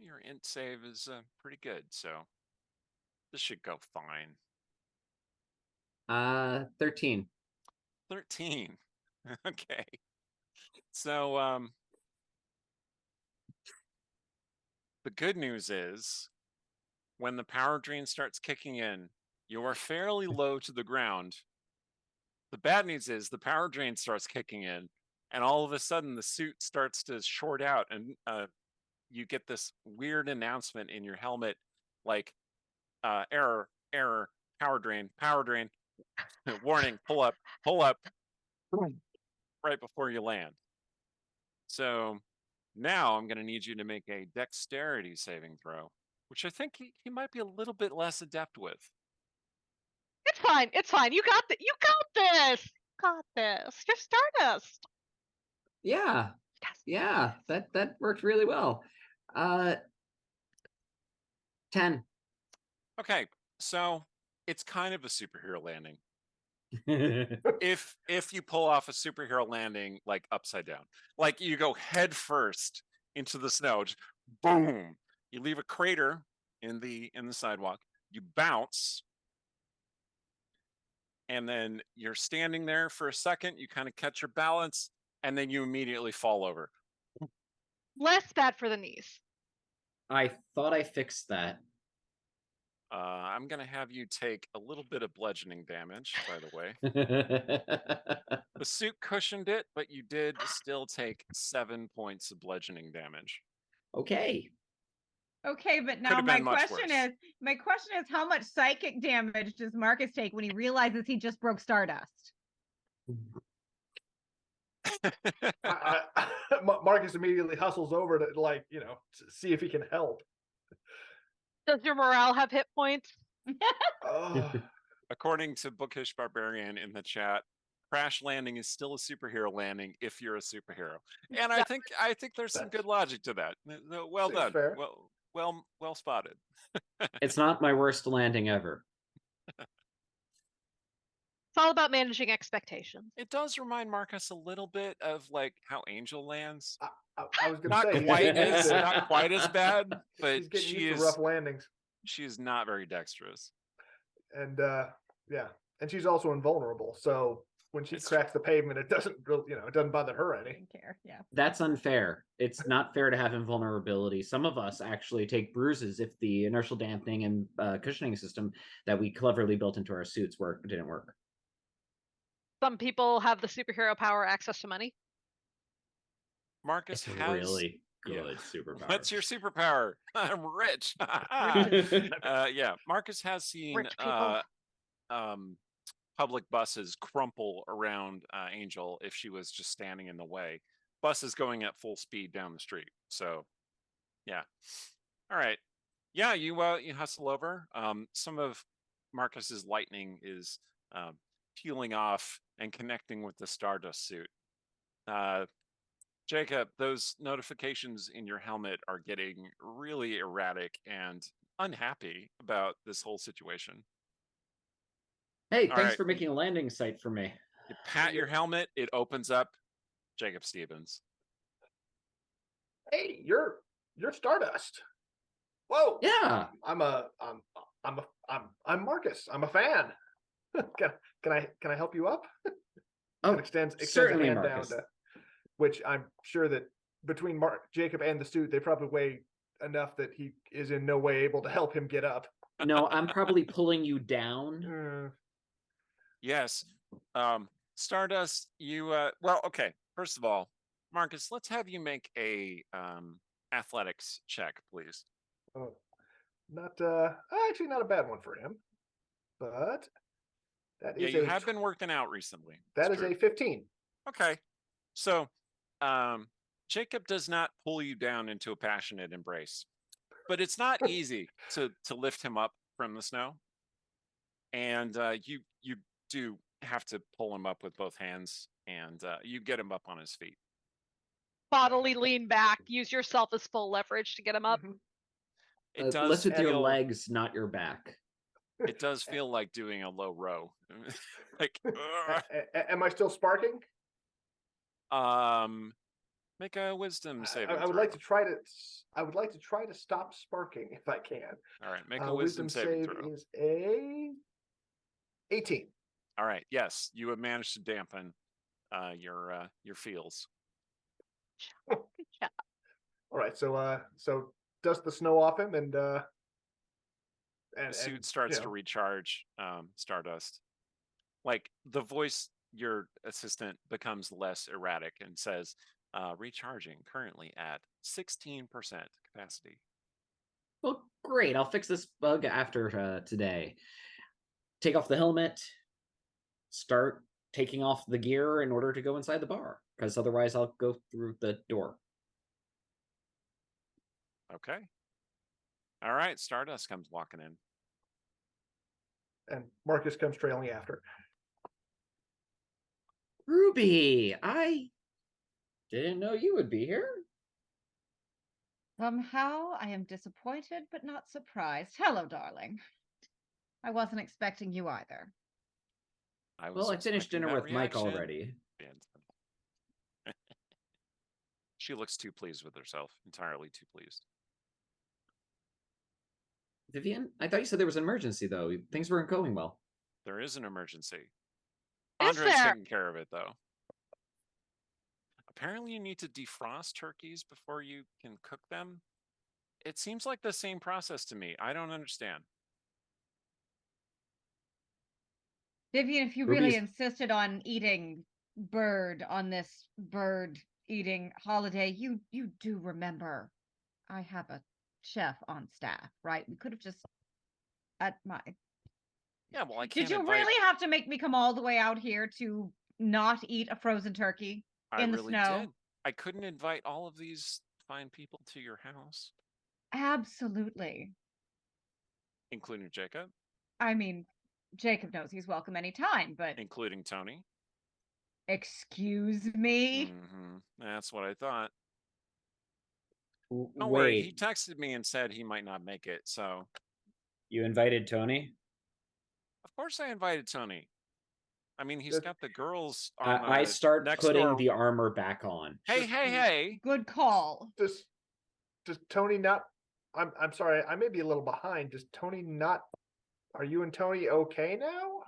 Your int save is pretty good, so this should go fine. 13. 13. Okay. So the good news is when the power drain starts kicking in, you are fairly low to the ground. The bad news is the power drain starts kicking in, and all of a sudden the suit starts to short out, and you get this weird announcement in your helmet like error, power drain, warning, pull up, right before you land. So now I'm going to need you to make a dexterity saving throw, which I think he might be a little bit less adept with. It's fine. It's fine. You got this. You got this. Got this. You're Stardust. Yeah. Yeah, that worked really well. 10. Okay, so it's kind of a superhero landing. if you pull off a superhero landing like upside down, like you go head first into the snow, just boom, you leave a crater in the sidewalk, you bounce, and then you're standing there for a second, you kind of catch your balance, and then you immediately fall over. Less bad for the knees. I thought I fixed that. I'm going to have you take a little bit of bludgeoning damage, by the way. The suit cushioned it, but you did still take 7 points of bludgeoning damage. Okay. Okay, but now Could've my been much question worse. is how much psychic damage does Marcus take when he realizes he just broke Stardust? Marcus immediately hustles over to see if he can help. Does your morale have hit points? According to Bookish Barbarian in the chat, crash landing is still a superhero landing if you're a superhero, and I think there's some good logic to that. Well done. Fair. Well spotted. It's not my worst landing ever. It's all about managing expectations. It does remind Marcus a little bit of like how Angel lands. I was going to Not say not quite as bad, but he's getting she used is to rough landings. She is not very dexterous. And and she's also invulnerable. So when she cracks the pavement, it doesn't it doesn't bother her any. I don't care. Yeah. That's unfair. It's not fair to have invulnerability. Some of us actually take bruises if the inertial dampening and cushioning system that we cleverly built into our suits didn't work. Some people have the superhero power access to money. Marcus It's has really good superpower. What's your superpower? I'm rich. Marcus has seen Rich people. Public buses crumple around Angel if she was just standing in the way. Buses going at full speed down the street. So, yeah. All right. Yeah, you hustle over. Some of Marcus's lightning is peeling off and connecting with the Stardust suit. Jacob, those notifications in your helmet are getting really erratic and unhappy about this whole situation. Hey, thanks for making a landing site for me. You pat your helmet, it opens up. Jacob Stevens. Hey, you're Stardust. Whoa. Yeah. I'm Marcus. I'm a fan. Can I help you up? Oh, extends certainly, a hand Marcus. down to, which I'm sure that between Jacob and the suit, they probably weigh enough that he is in no way able to help him get up. No, I'm probably pulling you down. Mm, Yes. Stardust, you well, okay. First of all, Marcus, let's have you make a athletics check, please. oh, not actually not a bad one for him, but that Yeah, is you have been working out recently. that It's is true. a 15. Okay. So, Jacob does not pull you down into a passionate embrace, but it's not easy to lift him up from the snow, and you do have to pull him up with both hands, and you get him up on his feet. Bodily lean back. Use yourself as full leverage to get him up. Mhm. It does Lift with your feel legs, not your back. it does feel like doing a low row. Like, Am I still sparking? make a wisdom saving I would throw. like to try to. I would like to try to stop sparking if I can. All right, make a wisdom saving save throw. is a 18. All right, yes, you have managed to dampen your feels. Good job. All right, so dust the snow off him and The suit starts you to know, recharge, Stardust. Like the voice, your assistant becomes less erratic and says, recharging currently at 16% capacity. Well, great. I'll fix this bug after today. Take off the helmet. Start taking off the gear in order to go inside the bar, because otherwise I'll go through the door. Okay. All right, Stardust comes walking in. and Marcus comes trailing after. Ruby, I didn't know you would be here. Somehow I am disappointed but not surprised. Hello, darling. I wasn't expecting you either. I was Well, I finished expecting dinner that with Mike reaction. already. She looks too pleased with herself, entirely too pleased. Vivian, I thought you said there was an emergency, though. Things weren't going well. There is an emergency. Is Andre's there? taking care of it, though. Apparently, you need to defrost turkeys before you can cook them. It seems like the same process to me. I don't understand. Vivian, if you Ruby's- really insisted on eating bird on this bird eating holiday, you do remember I have a chef on staff, right? We could have just at my Yeah, well, I Did can't you invite. really have to make me come all the way out here to not eat a frozen turkey I in the really snow? did. I couldn't invite all of these fine people to your house, Absolutely. including Jacob, I mean, Jacob knows he's welcome anytime, but including Tony. excuse me? That's what I thought. Don't worry, he Wait, texted me and said he might not make it. So, you invited Tony? of course, I invited Tony. I mean, he's That- got the girls on I start next putting door. the armor back on. Hey! Good call. Does Tony not? I'm sorry. I may be a little behind. Does Tony not? Are you and Tony okay now?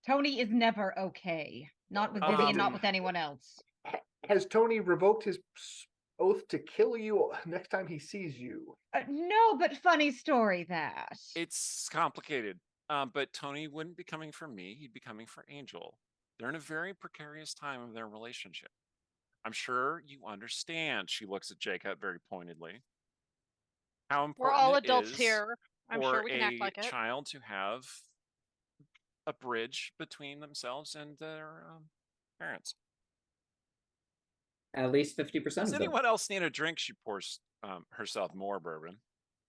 Tony is never okay. Not with Um, Vivian, not with anyone else. Has Tony revoked his oath to kill you next time he sees you? No, but funny story that. It's complicated. But Tony wouldn't be coming for me. He'd be coming for Angel. They're in a very precarious time of their relationship. I'm sure you understand. She looks at Jacob very pointedly. How We're important all it adults is here. I'm for sure we can act a like it. child to have a bridge between themselves and their parents. At least 50% Does of them. anyone else need a drink? She pours herself more bourbon.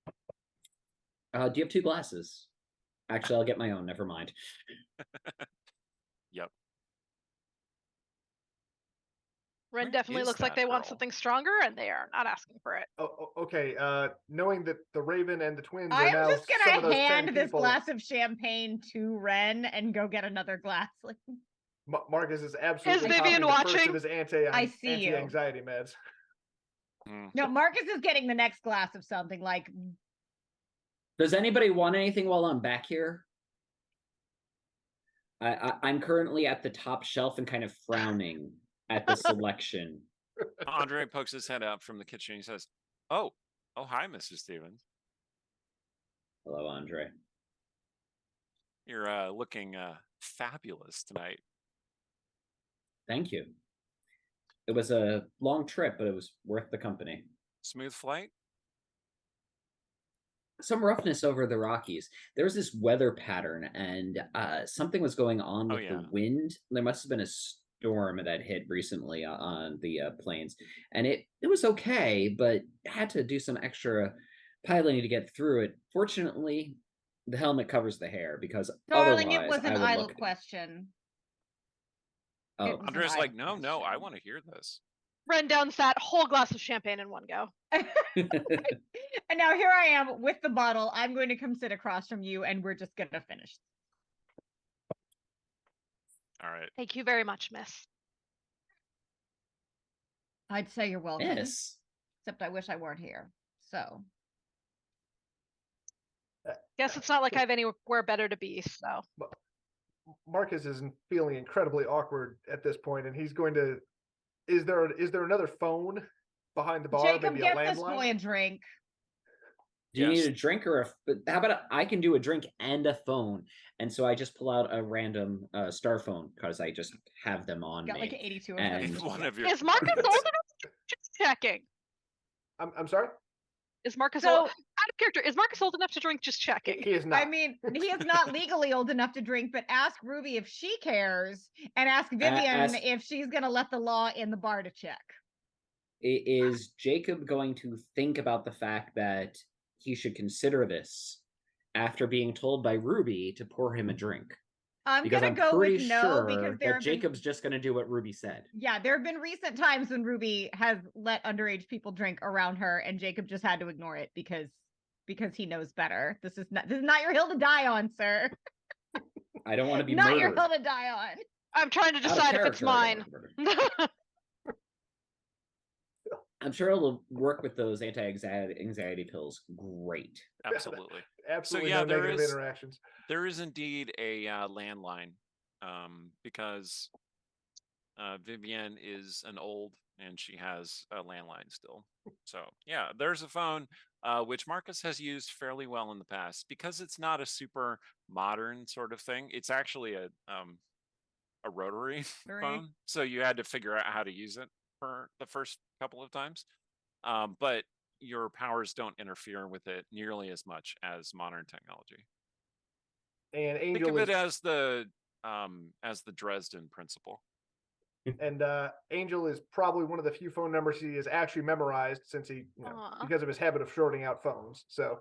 Do you have 2 glasses? Actually, I'll get my own. Never mind. Yep. Ren Where definitely is looks like that they want girl? something stronger, and they are not asking for it. Oh, okay. Knowing that the Raven and the twins I are am now just some of gonna those 10 hand this people, glass of champagne to Ren and go get another glass. Marcus is absolutely Vivian popping the first watching? of his I see you. anti-anxiety meds. No, Marcus is getting the next glass of something like Does anybody want anything while I'm back here? I'm currently at the top shelf and kind of frowning at the selection. Andre pokes his head out from the kitchen. He says, "Oh, hi, Mr. Stevens." Hello, Andre. You're looking fabulous tonight. Thank you. It was a long trip, but it was worth the company. Smooth flight? Some roughness over the Rockies. There was this weather pattern, and something was going on Oh, with yeah. the wind. There must have been a storm that hit recently on the plains, and it was okay, but had to do some extra piloting to get through it. Fortunately, the helmet covers the hair because Darling, it otherwise was an I would idle look. question. Oh, It was an Andre's like, idle no, I question. want to hear this. Ren downs that whole glass of champagne in one go. And now here I am with the bottle. I'm going to come sit across from you, and we're just gonna finish. All right. Thank you very much, miss. I'd say you're welcome. yes. Except I wish I weren't here. So Guess it's not like I have anywhere better to be, so. Marcus is feeling incredibly awkward at this point, and he's going to. Is there another phone behind the bar? Jacob, Maybe a get this landline. boy a drink. Do you Yes. need a drink or but how about I can do a drink and a phone? And so I just pull out a random star phone because I just have them on Got me. like 82 of And them. One of your Is Marcus old enough? Just checking. I'm sorry. Is Marcus So- old? Out of character. Is Marcus old enough to drink? Just checking. He is not. I mean, he is not legally old enough to drink, but ask Ruby if she cares, and ask Vivian if she's gonna let the law in the bar to check. is Jacob going to think about the fact that he should consider this after being told by Ruby to pour him a drink? I'm Because gonna I'm go pretty with no sure because there that have Jacob's just going to do what Ruby said. yeah, there have been recent times when Ruby has let underage people drink around her, and Jacob just had to ignore it because he knows better. This is not your hill to die on, sir. I don't want to be Not murdered. your hill to die on. I'm trying to Out of decide if it's character, I don't mine. wanna be murdered. I'm sure it'll work with those anti-anxiety pills. Great. absolutely. Absolutely yeah, no there negative is- interactions. There is indeed a landline, because Vivienne is an old and she has a landline still. So yeah, there's a phone which Marcus has used fairly well in the past because it's not a super modern sort of thing. It's actually a rotary phone, so you had to figure out how to use it for the first couple of times. But your powers don't interfere with it nearly as much as modern technology. And Think Angel of it is as the Dresden principle. Angel is probably one of the few phone numbers he has actually memorized since he, Aw. because of his habit of shorting out phones. So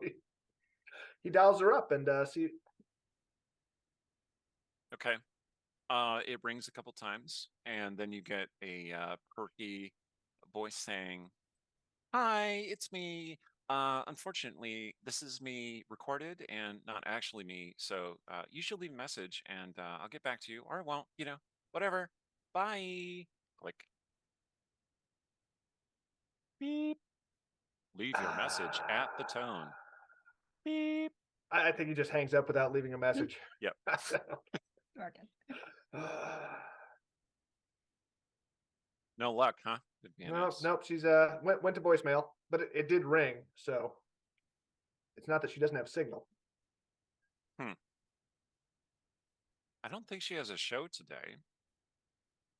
he dials her up and see. Okay. It rings a couple times, and then you get a perky voice saying, "Hi, it's me. Unfortunately, this is me recorded and not actually me. So you should leave a message, and I'll get back to you, or I won't. Whatever. Bye." Click. Beep. Leave your message at the tone. Beep. I think he just hangs up without leaving a message. Yep. Marcus. No luck, huh? Nope. She's went to voicemail, but it did ring, so it's not that she doesn't have signal. I don't think she has a show today.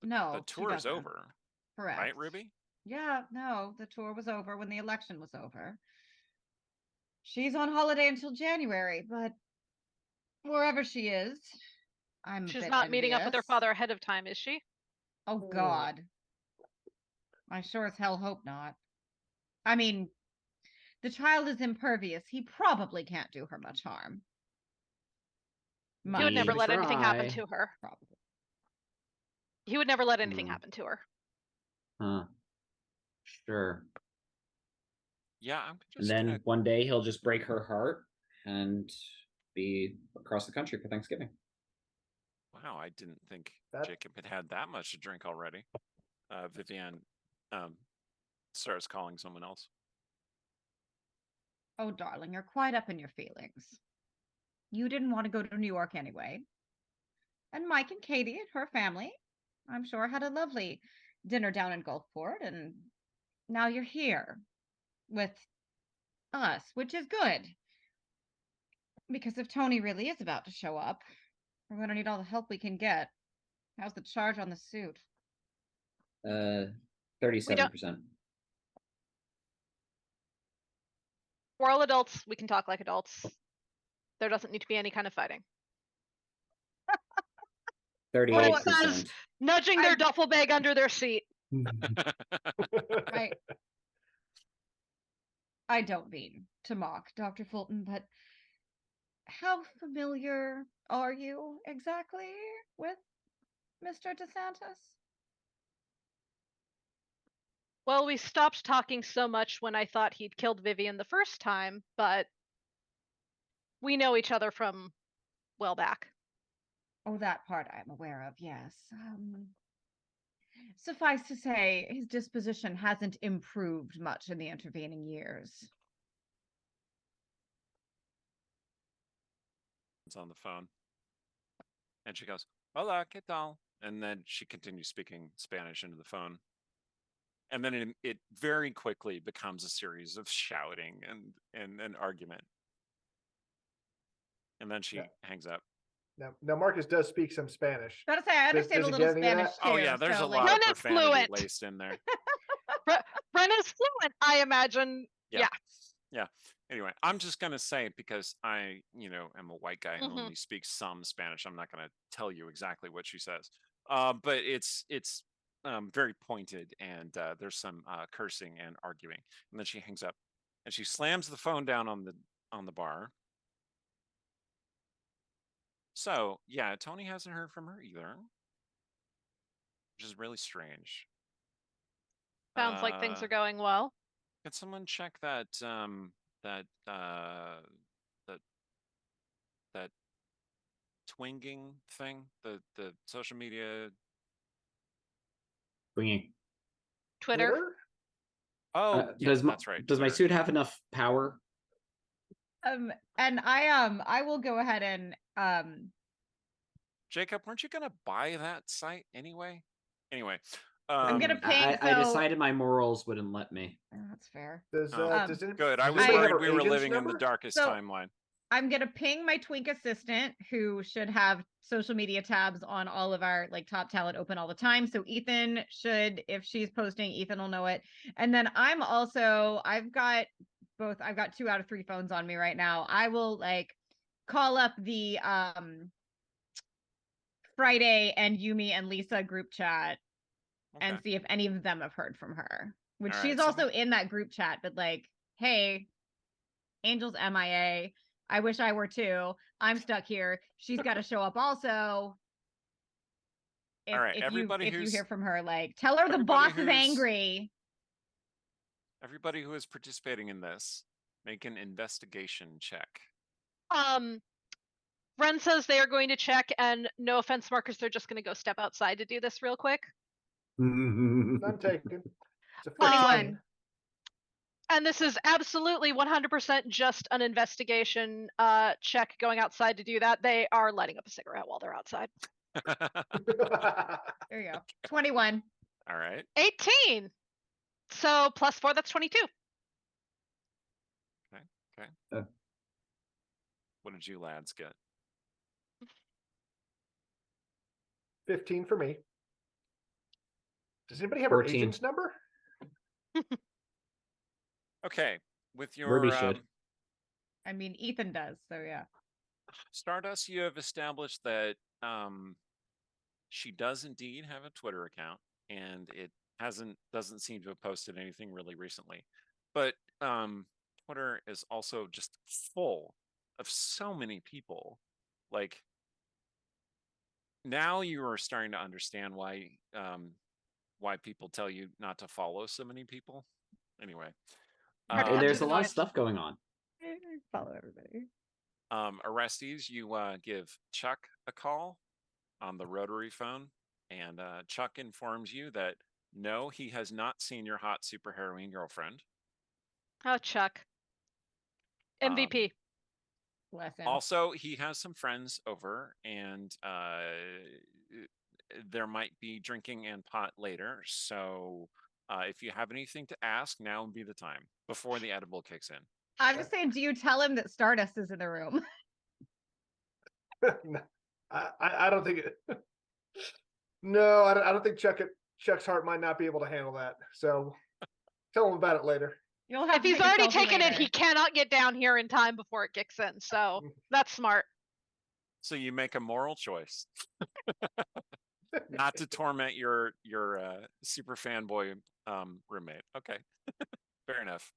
No, The she tour is doesn't. over, Correct. right, Ruby? Yeah, no, the tour was over when the election was over. She's on holiday until January, but wherever she is, I'm a She's bit not meeting up with her envious. father ahead of time, is she? Oh God. I sure as hell hope not. I mean, the child is impervious. He probably can't do her much harm. He would never We let anything happen try. to her. Probably. He would never let anything Hmm. happen to her. Huh. Sure. Yeah, I'm just And then gonna. one day he'll just break her heart and be across the country for Thanksgiving. Wow, I didn't think That- Jacob had that much to drink already. Vivienne starts calling someone else. Oh, darling, you're quite up in your feelings. You didn't want to go to New York anyway. And Mike and Katie and her family, I'm sure, had a lovely dinner down in Gulfport. And now you're here with us, which is good. Because if Tony really is about to show up, we're going to need all the help we can get. How's the charge on the suit? 37%. We're all adults. We can talk like adults. There doesn't need to be any kind of fighting. 38%. Nudging their duffel bag under their seat. I don't mean to mock Dr. Fulton, but how familiar are you exactly with Mr. DeSantis? Well, we stopped talking so much when I thought he'd killed Vivian the first time, but we know each other from well back. Oh, that part I'm aware of, yes. Suffice to say, his disposition hasn't improved much in the intervening years. It's on the phone. And she goes, "Hola, ¿qué tal?" And then she continues speaking Spanish into the phone. And then it very quickly becomes a series of shouting and an argument. And then she hangs up. Now Marcus does speak some Spanish. Gotta say, I understand does a he little get any of Spanish that? too. Oh yeah, there's so, a like, lot of Bren is profanity fluent. laced in there. Brenna's fluent, I imagine. Yeah. Anyway, I'm just gonna say, because I, am a white guy who Mhm. only speaks some Spanish, I'm not gonna tell you exactly what she says. But it's very pointed, and there's some cursing and arguing. And then she hangs up, and she slams the phone down on the bar. So yeah, Tony hasn't heard from her either, which is really strange. Sounds like things are going well. Can someone check that that twinging thing, the social media? Swinging. Twitter? Oh, yeah, that's right. Does my Twitter. suit have enough power? and I will go ahead and Jacob, weren't you gonna buy that site anyway? Anyway, I'm gonna ping. I decided my morals wouldn't let me. That's fair. Does good. I was anybody have worried her we were agent's living in number? the darkest So- timeline. I'm gonna ping my Twink assistant, who should have social media tabs on all of our top talent open all the time. So Ethan should, if she's posting, Ethan will know it. And then I've got 2 out of 3 phones on me right now. I will call up the Friday and Yumi and Lisa group chat and see if any of them have heard from her. Which she's also in that group chat, but hey, Angel's MIA. I wish I were too. I'm stuck here. She's got to show up also. All right, if everybody you who's hear from her, tell her the boss is who's- angry. Everybody who is participating in this, make an investigation check. Ren says they are going to check, and no offense, Marcus, they're just going to go step outside to do this real quick. None taken. It's a 21. And this is absolutely 100% just an investigation check going outside to do that. They are lighting up a cigarette while they're outside. There you go. 21. All right. 18. So +4, that's 22. Okay. What did you lads get? 15 for me. Does anybody have 14. her agent's number? Okay, with your Ruby should. I mean, Ethan does, so yeah. Stardust, you have established that she does indeed have a Twitter account, and it doesn't seem to have posted anything really recently. But Twitter is also just full of so many people. Now you are starting to understand why people tell you not to follow so many people. Anyway. There's a lot of stuff going on. Follow everybody. Orestes, you give Chuck a call on the rotary phone, and Chuck informs you that no, he has not seen your hot superheroine girlfriend. Oh, Chuck. MVP. Bless him. Also, he has some friends over, and there might be drinking and pot later. So if you have anything to ask, now would be the time before the edible kicks in. I'm just saying, do you tell him that Stardust is in the room? No, I don't think it. No, I don't think Chuck's heart might not be able to handle that. So tell him about it later. You'll have If to he's take a already selfie taken it, later. he cannot get down here in time before it kicks in. So that's smart. So you make a moral choice not to torment your super fanboy roommate. Okay, fair enough.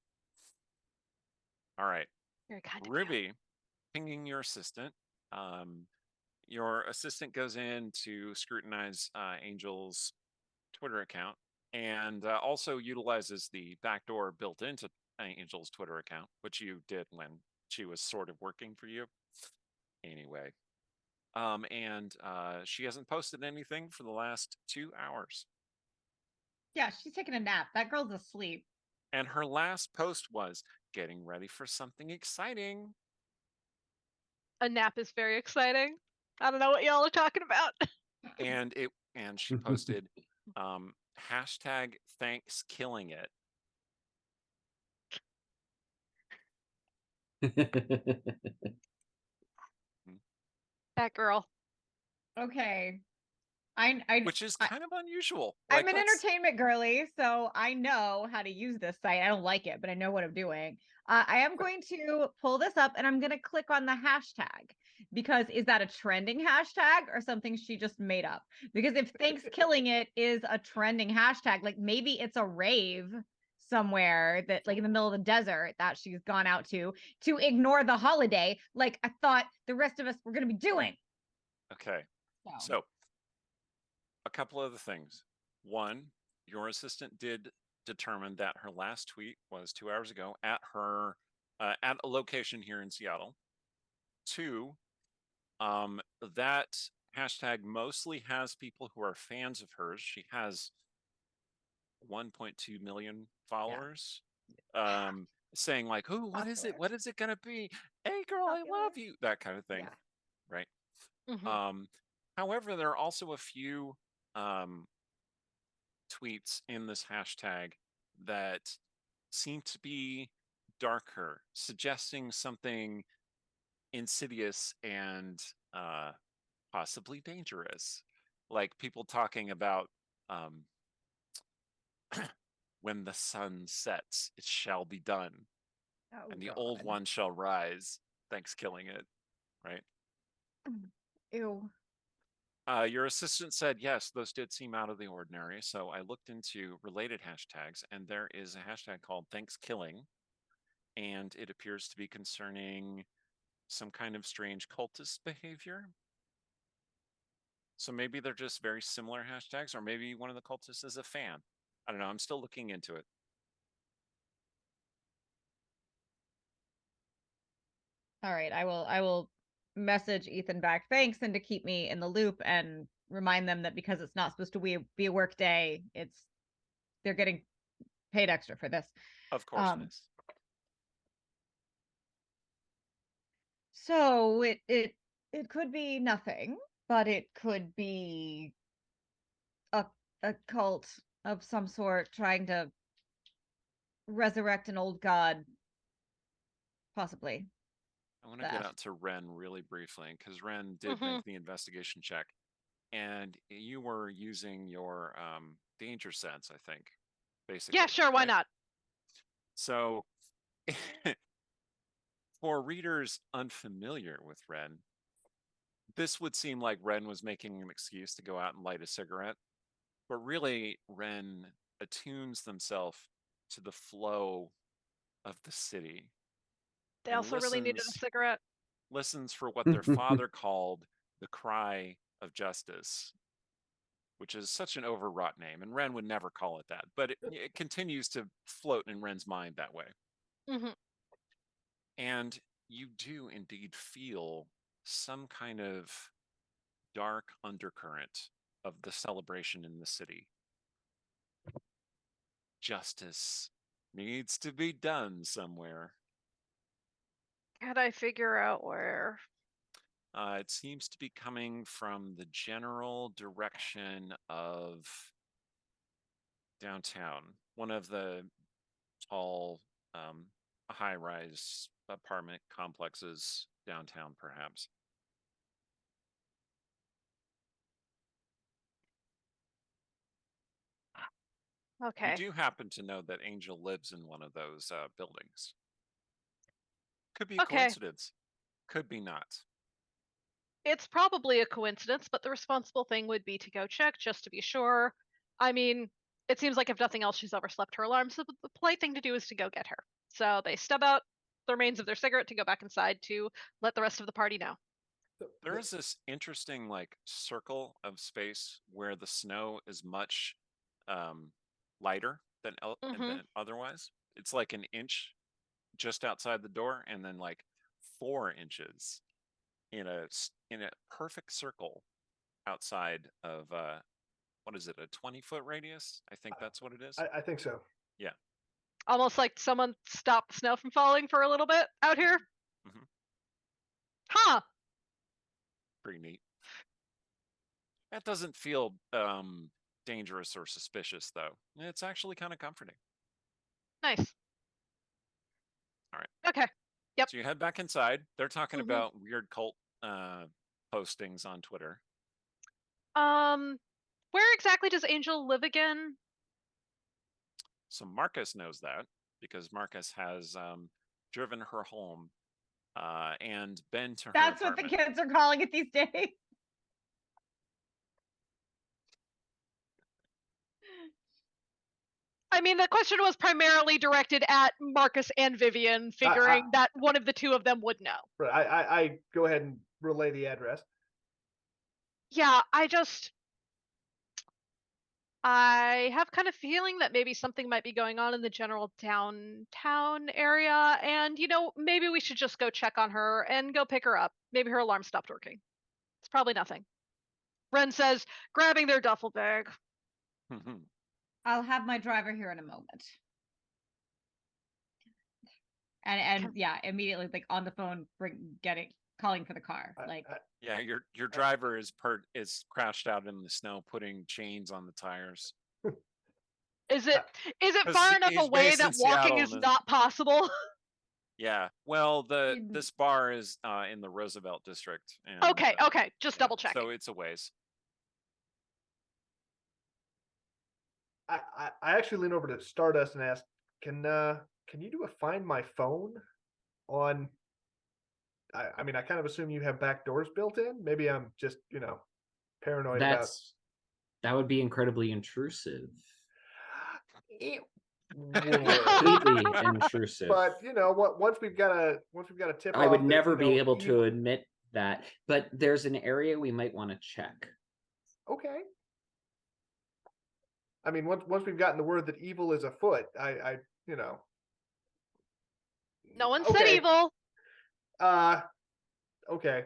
All right, Very kind of you. Ruby, pinging your assistant. Your assistant goes in to scrutinize Angel's Twitter account and also utilizes the backdoor built into Angel's Twitter account, which you did when she was sort of working for you. Anyway, and she hasn't posted anything for the last 2 hours. Yeah, she's taking a nap. That girl's asleep. And her last post was getting ready for something exciting. A nap is very exciting. I don't know what y'all are talking about. And she posted hashtag thanks killing it. That girl. Okay. Which is kind of unusual. I'm Like, an entertainment girly, so I know how to use this site. I don't like it, but I know what I'm doing. I am going to pull this up and I'm going to click on the hashtag because is that a trending hashtag or something she just made up? Because if thanks killing it is a trending hashtag, like maybe it's a rave somewhere that like in the middle of the desert that she's gone out to ignore the holiday like I thought the rest of us were going to be doing. Okay. So a couple other things. One, your assistant did determine that her last tweet was 2 hours ago at her at a location here in Seattle. Two, that hashtag mostly has people who are fans of hers. She has 1.2 million followers. Yeah. Saying like, "Oh, what is it? What is it gonna be? Hey, girl, I love you." That kind of thing, yeah. Right? Mm-hmm. However, there are also a few tweets in this hashtag that seem to be darker, suggesting something insidious and possibly dangerous, like people talking about when the sun sets, it shall be done, and the old one shall rise. Thanks, killing it, right? Ew. Your assistant said, yes, those did seem out of the ordinary. So I looked into related hashtags, and there is a hashtag called Thanks-Killing, and it appears to be concerning some kind of strange cultist behavior. So maybe they're just very similar hashtags, or maybe one of the cultists is a fan. I don't know. I'm still looking into it. All right, I will message Ethan back. Thanks, and to keep me in the loop and remind them that because it's not supposed to be a work day, they're getting paid extra for this. Of course, miss. So it could be nothing, but it could be a cult of some sort trying to resurrect an old god, possibly. I want to get out to Ren really briefly because Ren did make the investigation check, and you were using your danger sense, I think, basically. Yeah, sure. Why not? So, for readers unfamiliar with Ren, this would seem like Ren was making an excuse to go out and light a cigarette, but really, Ren attunes themselves to the flow of the city. They also really needed a cigarette. Listens for what their father called the cry of justice, which is such an overwrought name, and Ren would never call it that, but it continues to float in Ren's mind that way. Mm-hmm. And you do indeed feel some kind of dark undercurrent of the celebration in the city. Justice needs to be done somewhere. Can I figure out where? It seems to be coming from the general direction of downtown. One of the tall, high-rise apartment complexes downtown, perhaps. You Okay. do happen to know that Angel lives in one of those buildings. Could be a Okay. coincidence. Could be not. It's probably a coincidence, but the responsible thing would be to go check just to be sure. I mean, it seems like if nothing else, she's overslept her alarm, so the polite thing to do is to go get her. So they stub out the remains of their cigarette to go back inside to let the rest of the party know. There is this interesting like circle of space where the snow is much lighter than Mhm. otherwise. It's like an inch just outside the door, and then like 4 inches in a perfect circle outside of what is it, a 20-foot radius? I think that's what it is. I think so. Yeah. Almost like someone stopped the snow from falling for a little bit out here. Mhm. Huh. Pretty neat. That doesn't feel dangerous or suspicious though. It's actually kind of comforting. Nice. All right. Okay. Yep. So you head back inside. They're talking Mhm. about weird cult postings on Twitter. Where exactly does Angel live again? So Marcus knows that because Marcus has driven her home and been to her That's what the apartment. kids are calling it these days. I mean, the question was primarily directed at Marcus and Vivian, figuring that one of the two of them would know. Right. I go ahead and relay the address. Yeah, I have kind of feeling that maybe something might be going on in the general downtown area, and maybe we should just go check on her and go pick her up. Maybe her alarm stopped working. It's probably nothing. Ren says, grabbing their duffel bag. I'll have my driver here in a moment. And yeah, immediately like on the phone, calling for the car. Yeah, your driver is crouched out in the snow, putting chains on the tires. Is it far enough away that walking is not possible? Yeah. Well, this bar is in the Roosevelt district. And, okay. Just double checking. So it's a ways. I actually lean over to Stardust and ask, can you do a find my phone on? I mean, I kind of assume you have back doors built in. Maybe I'm just paranoid about. That would be incredibly intrusive. It Completely intrusive. But once we've got a tip. I would never be able to admit that. But there's an area we might want to check. Okay. I mean, once we've gotten the word that evil is afoot, I No one said evil. Okay.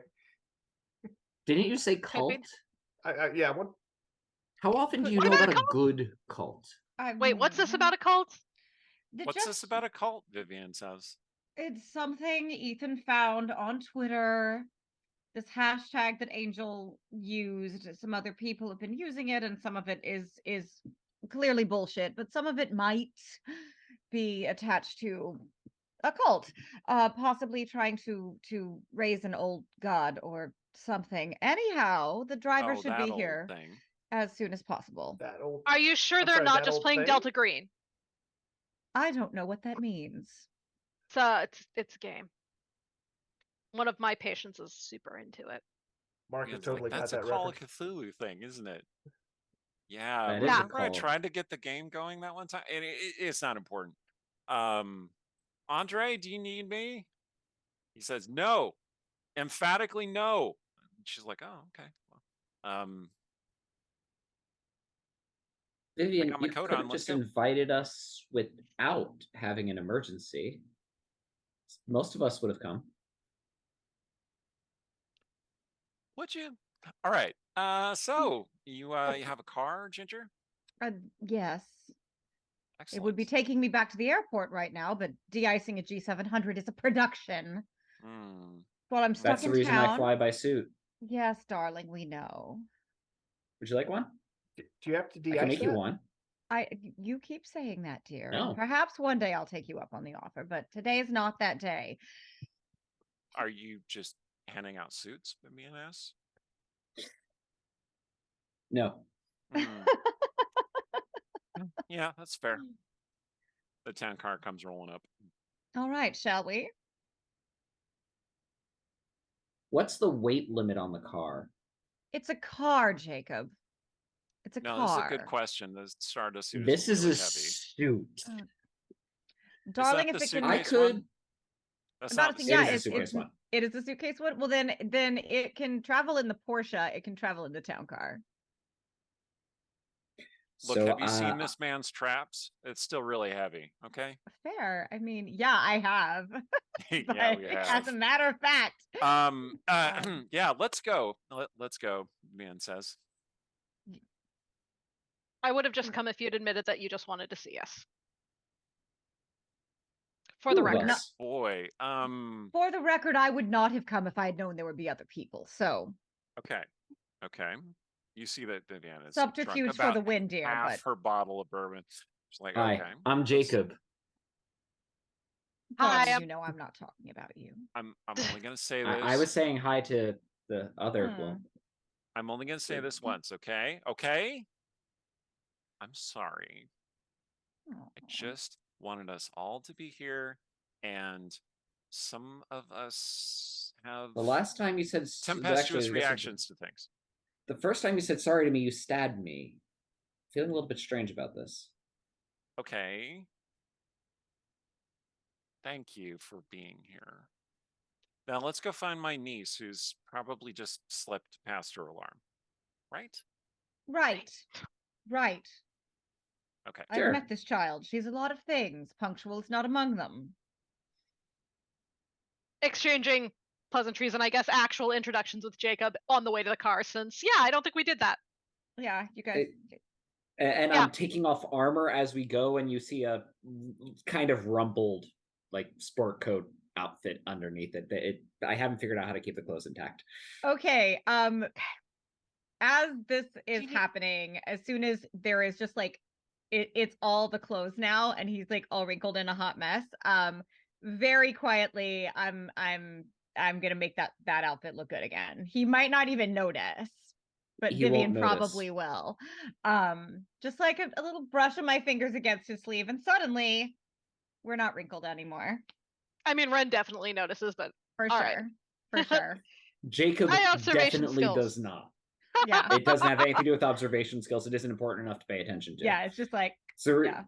Didn't you say cult? Yeah. How often do you know about a good cult? Wait, what's this about a cult? What's this about a cult? Vivian says. It's something Ethan found on Twitter. This hashtag that Angel used. Some other people have been using it, and some of it is clearly bullshit, but some of it might be attached to a cult, possibly trying to raise an old god or something. Anyhow, the driver should be here as soon as possible. Are you sure they're not just playing Delta Green? I don't know what that means. It's a game. One of my patients is super into it. Mark has totally got that reference. That's a Call of Cthulhu thing, isn't it? Yeah, I tried to get the game going that one time, and it's not important. Andre, do you need me? He says no, emphatically no. She's like, oh, okay. Well, Vivian, you could have just invited us without having an emergency. Most of us would have come. Would you? All right. So you have a car, Ginger? Yes. Excellent. It would be taking me back to the airport right now, but de-icing a G700 is a production. Well, I'm stuck in town. That's the reason I fly by suit. Yes, darling, we know. Would you like one? Do you have to de-ice? I can make you one. You keep saying that, dear. No. Perhaps one day I'll take you up on the offer, but today is not that day. Are you just handing out suits, being asked? No. Yeah, that's fair. The town car comes rolling up. All right, shall we? What's the weight limit on the car? It's a car, Jacob. It's a No, car. this is a good question. The Stardust suit This is is really a heavy. suit. Darling, is that if the it can, I suitcase could. one? That's not not a, the yeah, It is a it's suitcase one. it is the suitcase one. Well, then it can travel in the Porsche. It can travel in the town car. Look, So, have you seen this man's traps? It's still really heavy. Okay. Fair. I mean, yeah, I have. Yeah, we But as have. a matter of fact, Yeah, let's go. Let's go, man says. I would have just come if you'd admitted that you just wanted to see us. For Two the of record. us. Boy. for the record, I would not have come if I had known there would be other people. So Okay. Okay. You see that Viviana's subterfuge drunk for about the win, dear. half But her bottle of bourbon. She's like, Hi, okay. I'm Jacob. Hi, darling, I'm- you know I'm not talking about you. I'm only gonna say this. I was saying hi to the other Hmm. one. I'm only gonna say this once, okay? Okay? I'm sorry. I Aw. just wanted us all to be here, and some of us have The last time you said tempestuous actually, reactions to things. the first time you said sorry to me, you stabbed me. Feeling a little bit strange about this. Okay. Thank you for being here. Now let's go find my niece, who's probably just slipped past her alarm. Right? Right. Right. Okay. I've Sure. met this child. She's a lot of things. Punctual is not among them. exchanging pleasantries and I guess actual introductions with Jacob on the way to the car since, yeah, I don't think we did that. Yeah, you guys. And Yeah. I'm taking off armor as we go, and you see a kind of rumpled, like, sport coat outfit underneath it. I haven't figured out how to keep the clothes intact. Okay. As this is you need- happening, as soon as there is just like it's all the clothes now, and he's like all wrinkled in a hot mess. Very quietly, I'm gonna make that outfit look good again. He might not even notice, but He won't Vivian notice. probably will. Just like a little brush of my fingers against his sleeve, and suddenly we're not wrinkled anymore. I mean, Ren definitely notices, but For All sure. right. For sure. Jacob High observation definitely skills. does not. Yeah. It doesn't have anything to do with observation skills. It isn't important enough to pay attention to. Yeah, it's just like So yeah.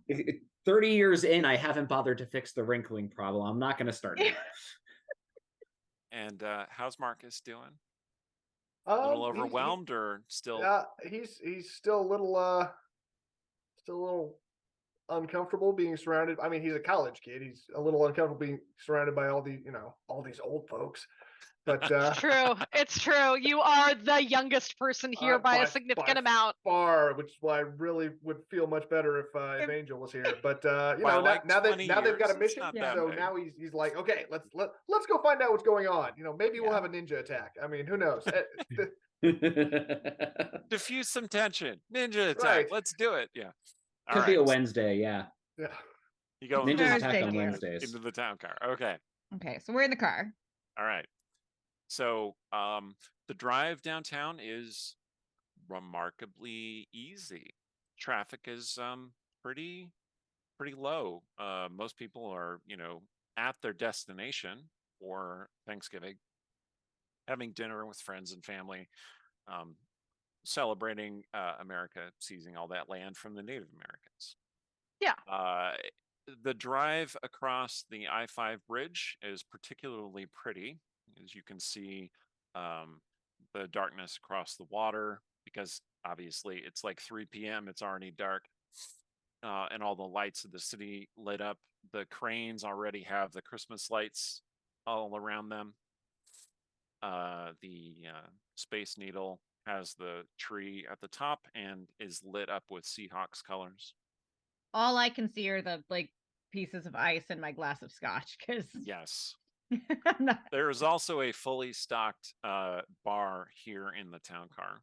30 years in, I haven't bothered to fix the wrinkling problem. I'm not going to start now. And how's Marcus doing? A little overwhelmed, or still? He's still a little uncomfortable being surrounded. I mean, he's a college kid. He's a little uncomfortable being surrounded by all these old folks. But true. It's true. You are the youngest person here by a significant amount. far, which is why I really would feel much better if Angel was here. But you By know, like now 20 they've got a years, it's mission, not that so big. now he's like, okay, let's go find out what's going on. You know, maybe we'll have a ninja attack. I mean, who knows? Diffuse some tension. Ninja attack. Right. Let's do it. Yeah. All Could be right. a Wednesday, yeah. Yeah. You go Ninjas Thursday, attack on dear. Wednesdays. into the town car. Okay. Okay, so we're in the car. All right. So the drive downtown is remarkably easy. Traffic is pretty low. Most people are, at their destination for Thanksgiving, having dinner with friends and family, celebrating America seizing all that land from the Native Americans. Yeah. The drive across the I-5 bridge is particularly pretty, as you can see the darkness across the water, because obviously it's like 3 p.m. It's already dark, and all the lights of the city lit up. The cranes already have the Christmas lights all around them. The Space Needle has the tree at the top and is lit up with Seahawks colors. All I can see are the like pieces of ice in my glass of scotch because Yes. I'm not. There is also a fully stocked bar here in the town car.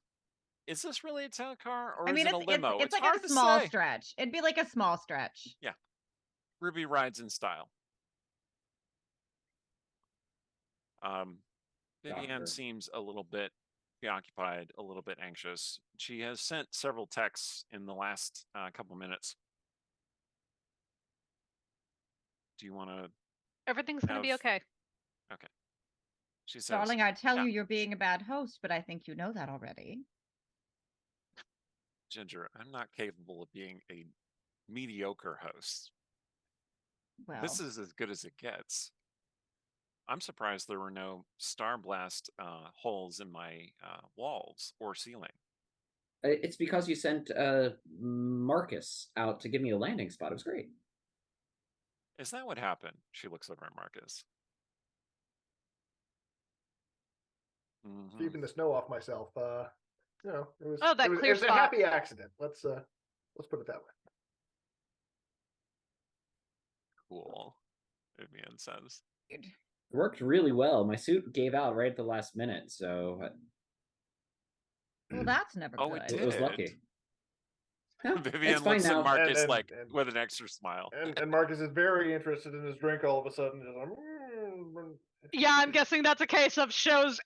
Is this really a town car, or I mean, is it a limo? it's like hard a to small say. stretch. It'd be like a small stretch. Ruby rides in style. Vivian Doctor. seems a little bit preoccupied, a little bit anxious. She has sent several texts in the last couple minutes. Do you want to? Everything's gonna be okay. Okay. She says, Darling, I tell "Yeah, you, you're being a bad host, but I think you know that already. Ginger, I'm not capable of being a mediocre host. Well, This is as good as it gets. I'm surprised there were no star blast holes in my walls or ceiling. It's because you sent Marcus out to give me a landing spot. It was great. Is that what happened? She looks over at Marcus. Mhm. Keeping the snow off myself. You know, it was Oh, that it was, clear it was a spot. happy accident. Let's put it that way. Cool, Vivian says. It worked really well. My suit gave out right at the last minute, so well, that's never Oh, good. it it was did. lucky. No, it's Vivian fine looks now. at Marcus And- like and- with an extra smile. And Marcus is very interested in his drink all of a sudden. Just like, Yeah, I'm guessing that's a case of shows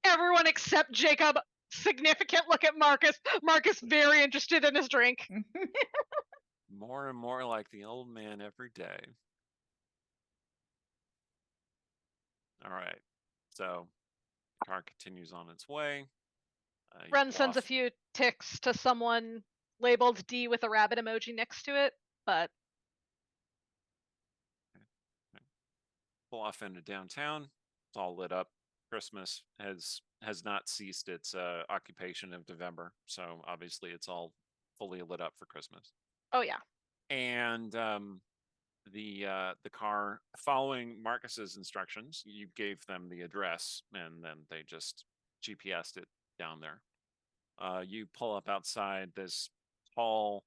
everyone except Jacob significant look at Marcus. Marcus very interested in his drink. More and more like the old man every day. All right. So the car continues on its way. You Ren pull sends a off- few ticks to someone labeled D with a rabbit emoji next to it, but pull off into downtown. It's all lit up. Christmas has not ceased its occupation of November, so obviously it's all fully lit up for Christmas. oh yeah. And the car, following Marcus's instructions, you gave them the address, and then they just GPSed it down there. You pull up outside this tall.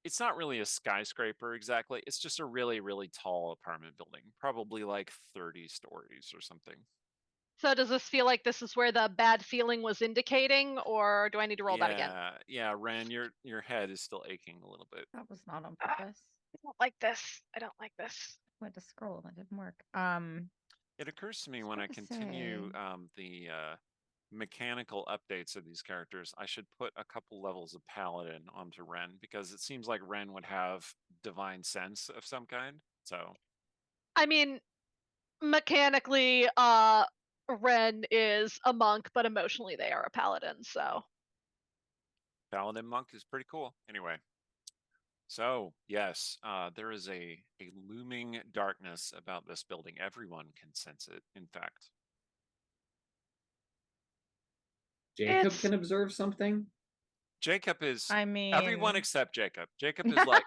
It's not really a skyscraper exactly. It's just a really, really tall apartment building, probably like 30 stories or something. So does this feel like this is where the bad feeling was indicating, or do I need to roll that again? Yeah, Ren, your head is still aching a little bit. That was not on purpose. I don't like this. I don't like this. Went to scroll, that didn't work. It occurs to me was when I about to continue say- the mechanical updates of these characters, I should put a couple levels of Paladin onto Ren, because it seems like Ren would have divine sense of some kind. So I mean, mechanically, Ren is a monk, but emotionally they are a paladin, so. Paladin monk is pretty cool. Anyway, so yes, there is a looming darkness about this building. Everyone can sense it, in fact. Jacob It's- can observe something. Jacob is I mean, everyone except Jacob. Jacob is like,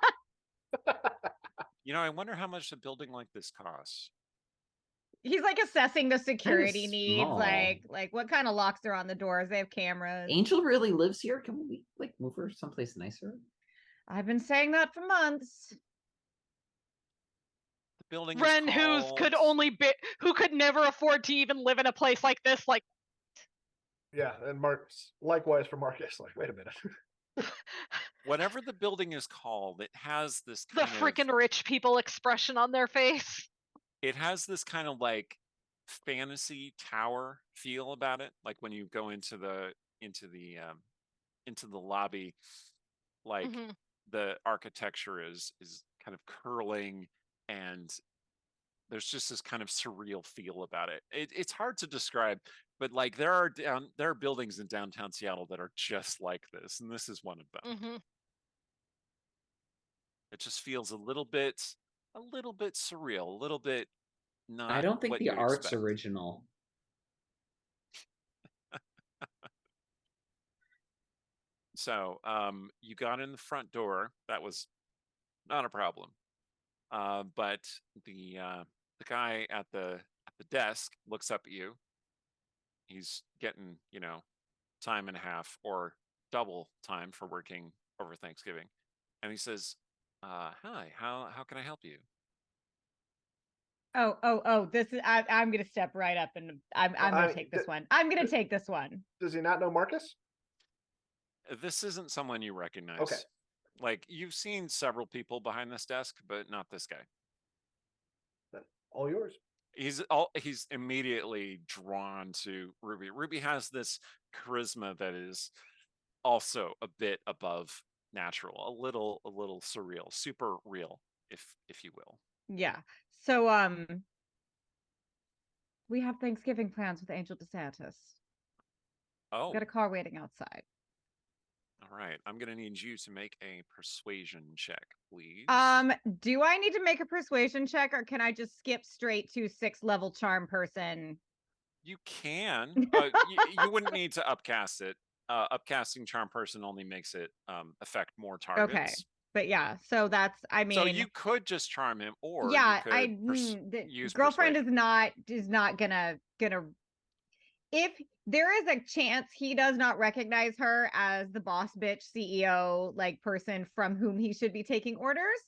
I wonder how much a building like this costs. he's like assessing the security needs, small. like what kind of locks are on the doors. They have cameras. Angel really lives here. Can we like move her someplace nicer? I've been saying that for months. The building Ren, is who could never afford to even live in a place like this, like yeah, and Marcus, likewise for Marcus. Like, wait a minute. whatever the building is called, it has this the kind of freaking rich people expression on their face. it has this kind of like fantasy tower feel about it. Like when you go into the lobby, like Mhm. the architecture is kind of curling, and there's just this kind of surreal feel about it. It's hard to describe, but like there are buildings in downtown Seattle that are just like this, and this is one of them. Mhm. It just feels a little bit surreal, a little bit not. I don't think what the you art's expect. original. So you got in the front door. That was not a problem. But the guy at the desk looks up at you. He's getting, time and a half or double time for working over Thanksgiving. And he says, hi, how can I help you? Oh, this is I'm gonna step right up and I'm gonna take this one. I'm gonna take this one. Does he not know Marcus? This isn't someone you recognize. Okay. Like you've seen several people behind this desk, but not this guy. Then all yours. he's immediately drawn to Ruby. Ruby has this charisma that is also a bit above natural, a little surreal, super real, if you will. Yeah. So we have Thanksgiving plans with Angel DeSantis. Oh, Got a car waiting outside. all right. I'm gonna need you to make a persuasion check, please. Do I need to make a persuasion check, or can I just skip straight to 6th-level charm person? You can. You wouldn't need to upcast it. Upcasting charm person only makes it affect more Okay. targets. But yeah, so that's, I mean, So you could just charm him, or yeah, you could the use girlfriend persuasion. is not gonna if there is a chance he does not recognize her as the boss bitch CEO like person from whom he should be taking orders,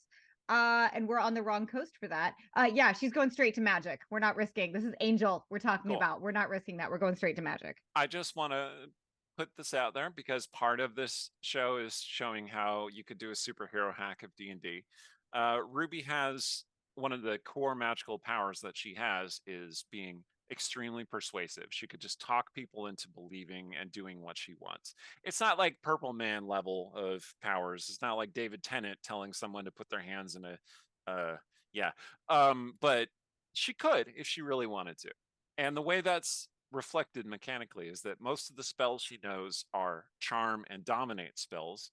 and we're on the wrong coast for that. Yeah, she's going straight to magic. We're not risking. This is Angel we're talking Cool. about. We're not risking that. We're going straight to magic. I just want to put this out there because part of this show is showing how you could do a superhero hack of D&D. Ruby has one of the core magical powers that she has is being extremely persuasive. She could just talk people into believing and doing what she wants. It's not like Purple Man level of powers. It's not like David Tennant telling someone to put their hands in a yeah. But she could if she really wanted to. And the way that's reflected mechanically is that most of the spells she knows are charm and dominate spells,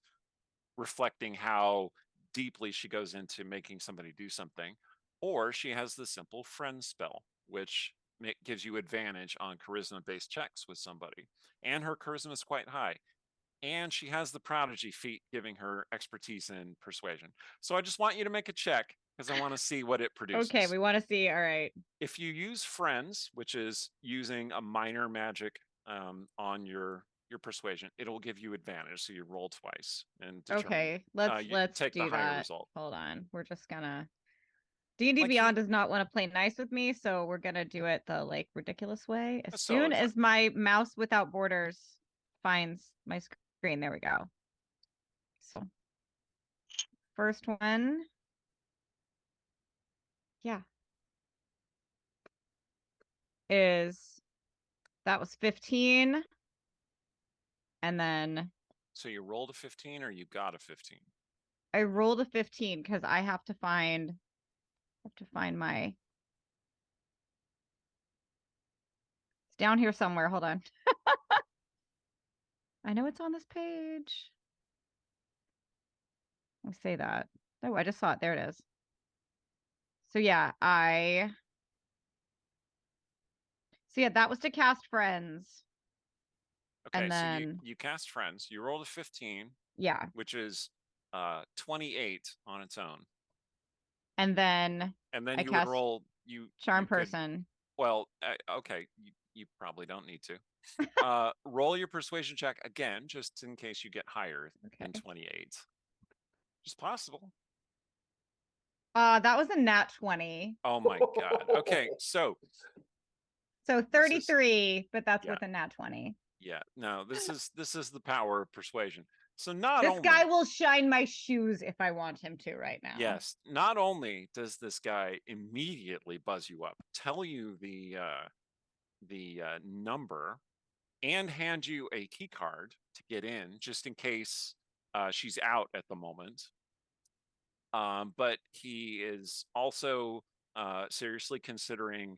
reflecting how deeply she goes into making somebody do something. Or she has the simple friend spell, which gives you advantage on charisma based checks with somebody. And her charisma is quite high. And she has the prodigy feat giving her expertise in persuasion. So I just want you to make a check because I want to see what it produces. Okay, we want to see. All right. If you use friends, which is using a minor magic on your persuasion, it'll give you advantage. So you roll twice and determine. Okay, You let's take the do higher that. result. Hold on. We're just gonna D&D Like Beyond does not want to play nice with me, so we're gonna do it the like ridiculous way. As That's soon totally as my mouse without borders finds my screen, there we go. So first one, yeah, is that was 15, and then So you rolled a 15 or you got a 15? I rolled a 15 because I have to find my. It's down here somewhere. Hold on. I know it's on this page. I say that. Oh, I just saw it. There it is. So yeah, that was to cast friends. Okay, And so then you cast friends. You rolled a 15, yeah, which is 28 on its own. and then And I you would cast roll charm you could, person. well, okay, you probably don't need to. Roll your persuasion check again, just in case you get higher than Okay. 28. Just possible. That was a nat 20. Oh my god. Okay, so 33, but that's yeah. with a nat 20. Yeah, no, this is the power of persuasion. So not This only guy will shine my shoes if I want him to right now. yes, not only does this guy immediately buzz you up, tell you the number, and hand you a key card to get in, just in case she's out at the moment. But he is also seriously considering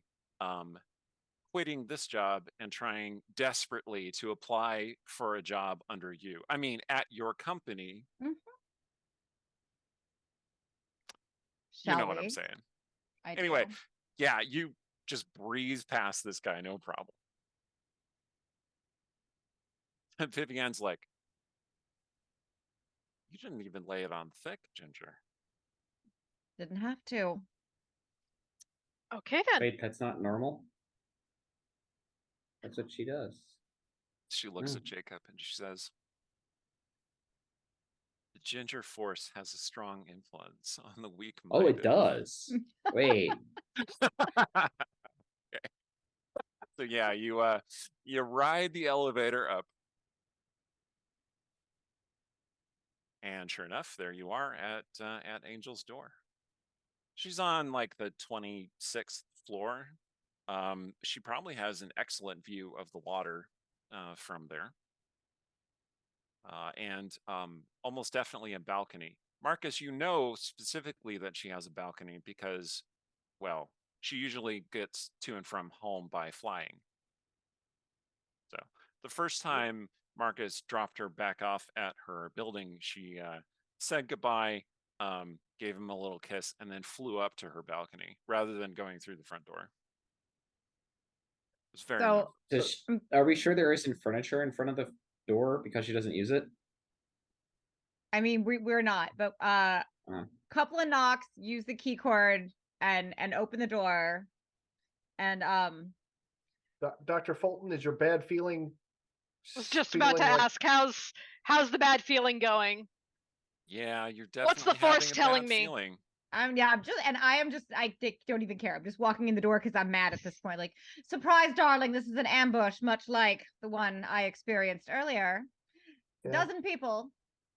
quitting this job and trying desperately to apply for a job under you. I mean, at your company. Mhm. You know Shall what I'm we? saying. I Anyway, do. yeah, you just breeze past this guy, no problem. And Vivian's like, you didn't even lay it on thick, Ginger. Didn't have to. Okay then. Wait, that's not normal. That's what she does. She looks at Jacob and she says, the Ginger Force has a strong influence on the weak minded. Oh, it does. Wait. Okay. So yeah, you ride the elevator up. And sure enough, there you are at Angel's door. She's on like the 26th floor. She probably has an excellent view of the water from there. And almost definitely a balcony. Marcus, you know specifically that she has a balcony because, well, she usually gets to and from home by flying. So the first time Marcus dropped her back off at her building, she said goodbye, gave him a little kiss, and then flew up to her balcony rather than going through the front door. It was very nice. Are we sure there isn't furniture in front of the door because she doesn't use it? I mean, we're not, but couple of knocks, use the key cord and open the door. And Dr. Fulton, is your bad feeling? I was just about to ask, how's the bad feeling going? Yeah, you're definitely What's the force having a telling bad me? feeling. I don't even care. I'm just walking in the door because I'm mad at this point. Like, surprise, darling, this is an ambush, much like the one I experienced earlier. Yeah. Dozen people.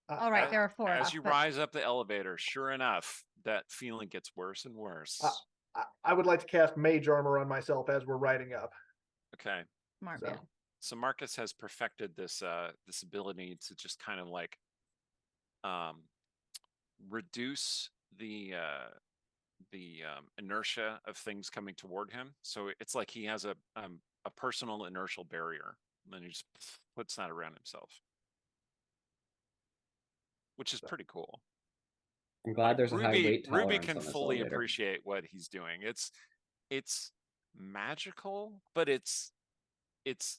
All right, there are 4 of us. As you rise up the elevator, sure enough, that feeling gets worse and worse. I would like to cast mage armor on myself as we're riding up. Okay. Smart So. man. So Marcus has perfected this this ability to just kind of like reduce the inertia of things coming toward him. So it's like he has a personal inertial barrier, and then he just puts that around himself, which is pretty cool. I'm glad there's a high weight tolerance Ruby can on this fully elevator. appreciate what he's doing. It's magical, but it's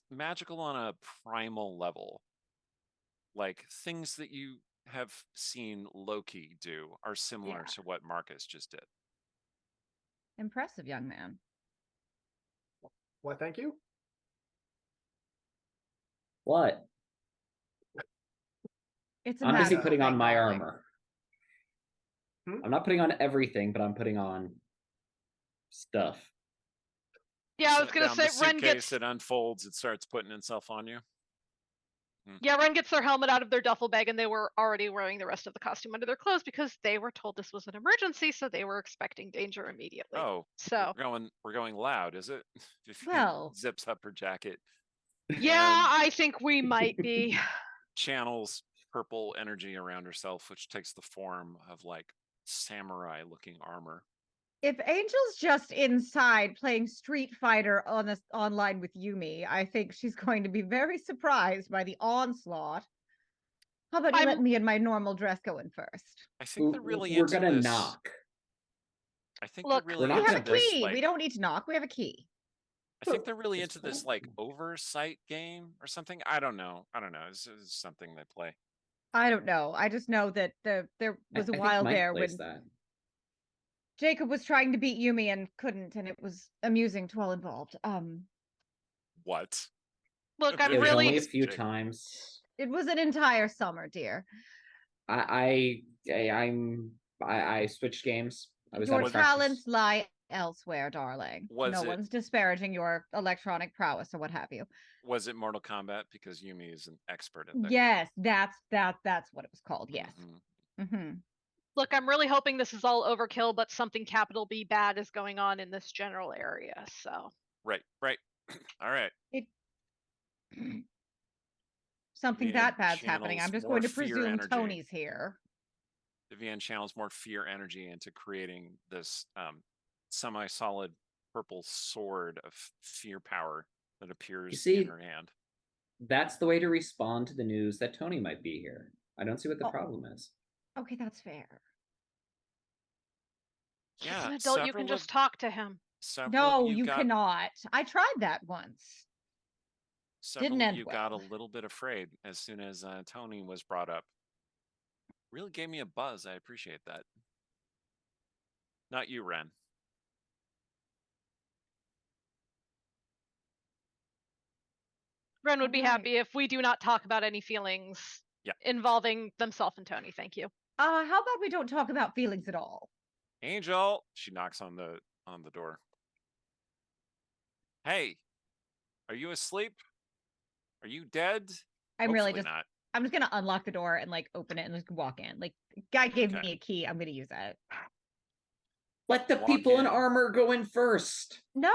magical on a primal level. Like things that you have seen Loki do are similar to what Marcus just did. Impressive young man. Why, thank you. What? I'm busy putting on my armor. I'm not putting on everything, but I'm putting on stuff. Yeah, I was gonna say Ren gets it unfolds, it starts putting itself on you. Yeah, Ren gets their helmet out of their duffel bag, and they were already wearing the rest of the costume under their clothes because they were told this was an emergency, so they were expecting danger immediately. Oh, so we're going loud, is it? Well, zips up her jacket. Yeah, I think we might be. Channels purple energy around herself, which takes the form of like samurai-looking armor. If Angel's just inside playing Street Fighter on this online with Yumi, I think she's going to be very surprised by the onslaught. How about you let me in my normal dress go in first? I think they're really we're into gonna this. knock. I think Look, they're really we into have a this, key. like, We don't need to knock. We have a key. I think they're really into this like oversight game or something. I don't know. This is something they play. I don't know. I just know that there was a while there when Jacob was trying to beat Yumi and couldn't, and it was amusing to all involved. What? Look, I'm it was really only a few times. It was an entire summer, dear. I switched games. I was Your talents lie elsewhere, darling. No one's disparaging your electronic prowess or what have you. Was it Mortal Kombat? Because Yumi is an expert at that. Yes, that's what it was called. Yes. Look, I'm really hoping this is all overkill, but something capital B bad is going on in this general area. So. Right. All right. Something that bad's happening. I'm just going to presume Tony's here. Vivian channels more fear energy into creating this semi-solid purple sword of fear power that appears in her hand. That's the way to respond to the news that Tony might be here. I don't see what the problem is. Okay, that's fair. Yeah, he's an adult. You can just talk to him. No, you cannot. I tried that once. Several of you got a little bit afraid as soon as Tony was brought up. Really gave me a buzz. I appreciate that. Not you, Ren. Ren would be happy if we do not talk about any feelings involving themselves and Tony. Thank you. How about we don't talk about feelings at all? Angel, she knocks on the door. Hey, are you asleep? Are you dead? I'm Hopefully really just not. I'm just gonna unlock the door and like open it and just walk in. Like, guy gave me a key. I'm gonna use it. Let the Walk people in in. armor go in first. No.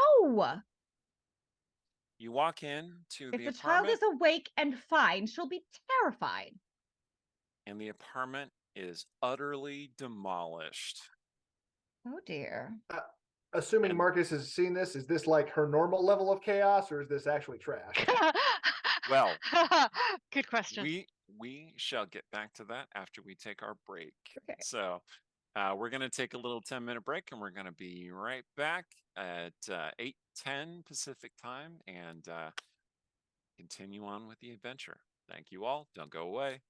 You walk in to If the the child apartment, is awake and fine, she'll be terrified. and the apartment is utterly demolished. Oh dear. Assuming And- Marcus has seen this, is this like her normal level of chaos, or is this actually trash? Well, good question. we shall get back to that after we take our break. Okay. So we're going to take a little 10-minute break, and we're going to be right back at 8:10 Pacific time and continue on with the adventure. Thank you all. Don't go away.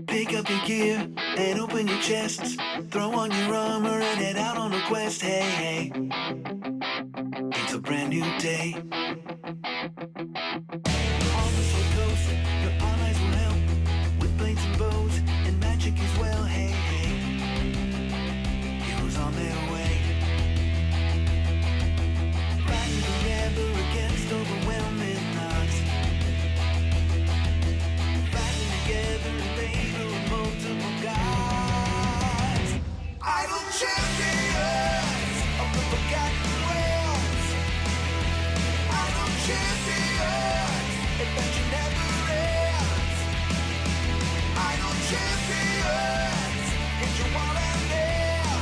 Pick up your gear and open your chests. Throw on your armor and head out on a quest. Hey, hey. It's a brand new day. On the Sword Coast, your allies will help with blades and bows and magic as well. Hey, hey. Heroes on their way. Fighting together against overwhelming odds. Fighting together in favor of multiple gods. Idle champions of the forgotten realms. Idle champions, adventure never ends. Idle champions, hit your wall and there.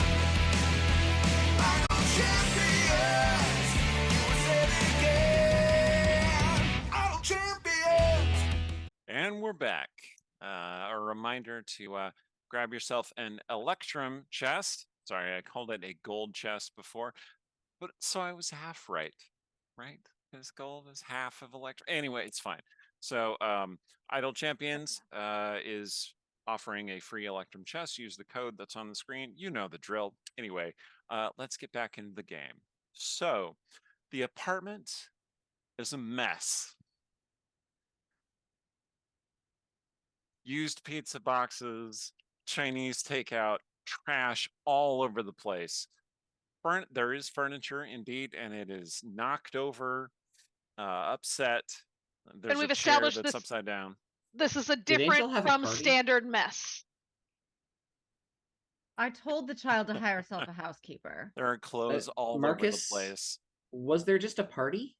Idle champions, you will say it again. Idle champions. And we're back. A reminder to grab yourself an Electrum chest. Sorry, I called it a gold chest before, but so I was half right, right? Because gold is half of Electrum. Anyway, it's fine. So Idle Champions is offering a free Electrum chest. Use the code that's on the screen. You know the drill. Anyway, let's get back into the game. So the apartment is a mess. Used pizza boxes, Chinese takeout, trash all over the place. There is furniture indeed, and it is knocked over, upset. There's we've a chair established that's this- upside down. This is a Did Angel different have a from party? standard mess. I told the child to hire herself a housekeeper. There are clothes all over the Marcus? place. Was there just a party?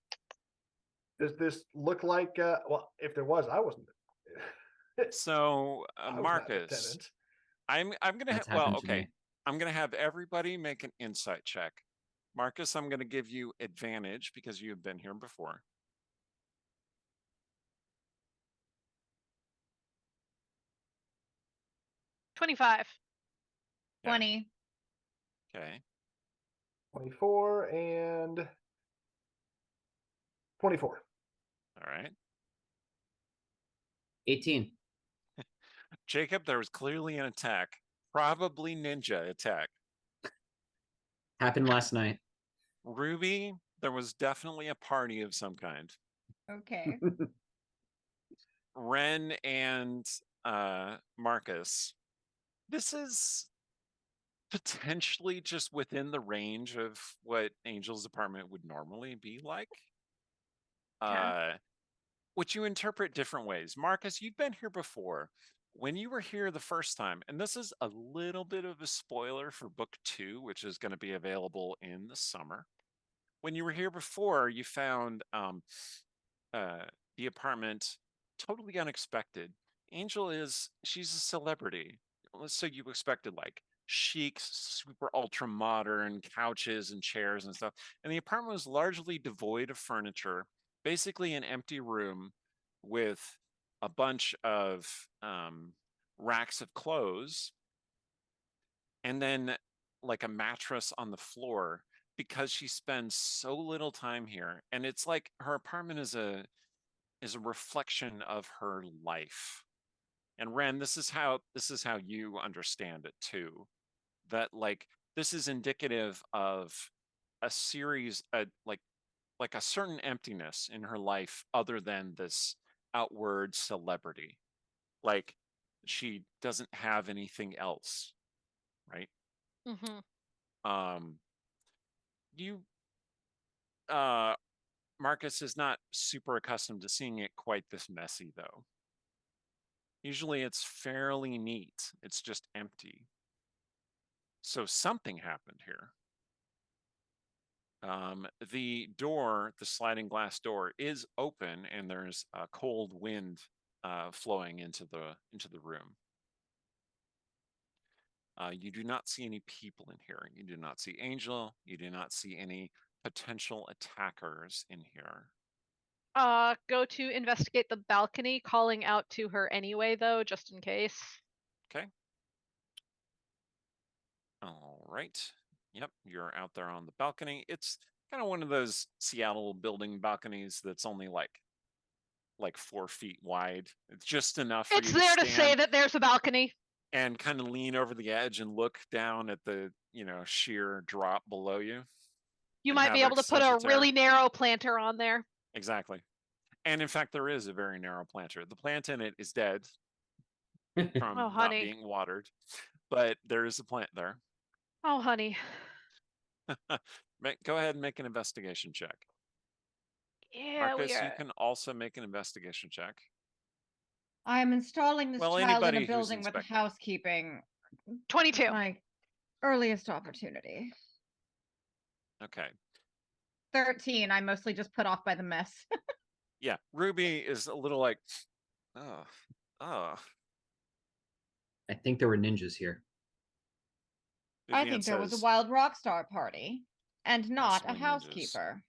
Does this look like? Well, if there was, I wasn't. So, I was not the Marcus, tenant. I'm gonna That's well, happened to okay. me. I'm gonna have everybody make an insight check. Marcus, I'm gonna give you advantage because you have been here before. $25. 20. Okay. 24 and 24. All right. 18. Jacob, there was clearly an attack. Probably ninja attack. Happened last night. Ruby, there was definitely a party of some kind. Okay. Ren and Marcus, this is potentially just within the range of what Angel's apartment would normally be like. Which you interpret different ways. Marcus, you've been here before. When you were here the first time, and this is a little bit of a spoiler for book 2, which is going to be available in the summer. When you were here before, you found the apartment totally unexpected. She's a celebrity. So you expected like chic, super ultra modern couches and chairs and stuff. And the apartment was largely devoid of furniture, basically an empty room with a bunch of racks of clothes and then like a mattress on the floor because she spends so little time here. And it's like her apartment is a reflection of her life. And Ren, this is how you understand it too. That like this is indicative of a series, like a certain emptiness in her life other than this outward celebrity. Like she doesn't have anything else, right? Mm-hmm. You Marcus is not super accustomed to seeing it quite this messy though. Usually it's fairly neat. It's just empty. So something happened here. The door, the sliding glass door, is open, and there's a cold wind flowing into the room. You do not see any people in here. You do not see Angel. You do not see any potential attackers in here. Go to investigate the balcony, calling out to her anyway, though, just in case. Okay. All right. Yep, you're out there on the balcony. It's kind of one of those Seattle building balconies that's only like 4 feet wide. It's just enough for It's you to there to say stand that there's a balcony. and kind of lean over the edge and look down at the, sheer drop below you. You and might have be able to put a extension really tear. narrow planter on there. Exactly. And in fact, there is a very narrow planter. The plant in it is dead from Oh, not honey. being watered, but there is a plant there. Oh, honey. Go ahead and make an investigation check. Yeah, Marcus, we you are. can also make an investigation check. I am installing this Well, child in anybody a who's building with inspecting. housekeeping. 22. My earliest opportunity. Okay. 13. I'm mostly just put off by the mess. Yeah, Ruby is a little like, oh. I think there were ninjas here. I Vivian think there was a says, wild rock star party and not a Possibly ninjas. housekeeper.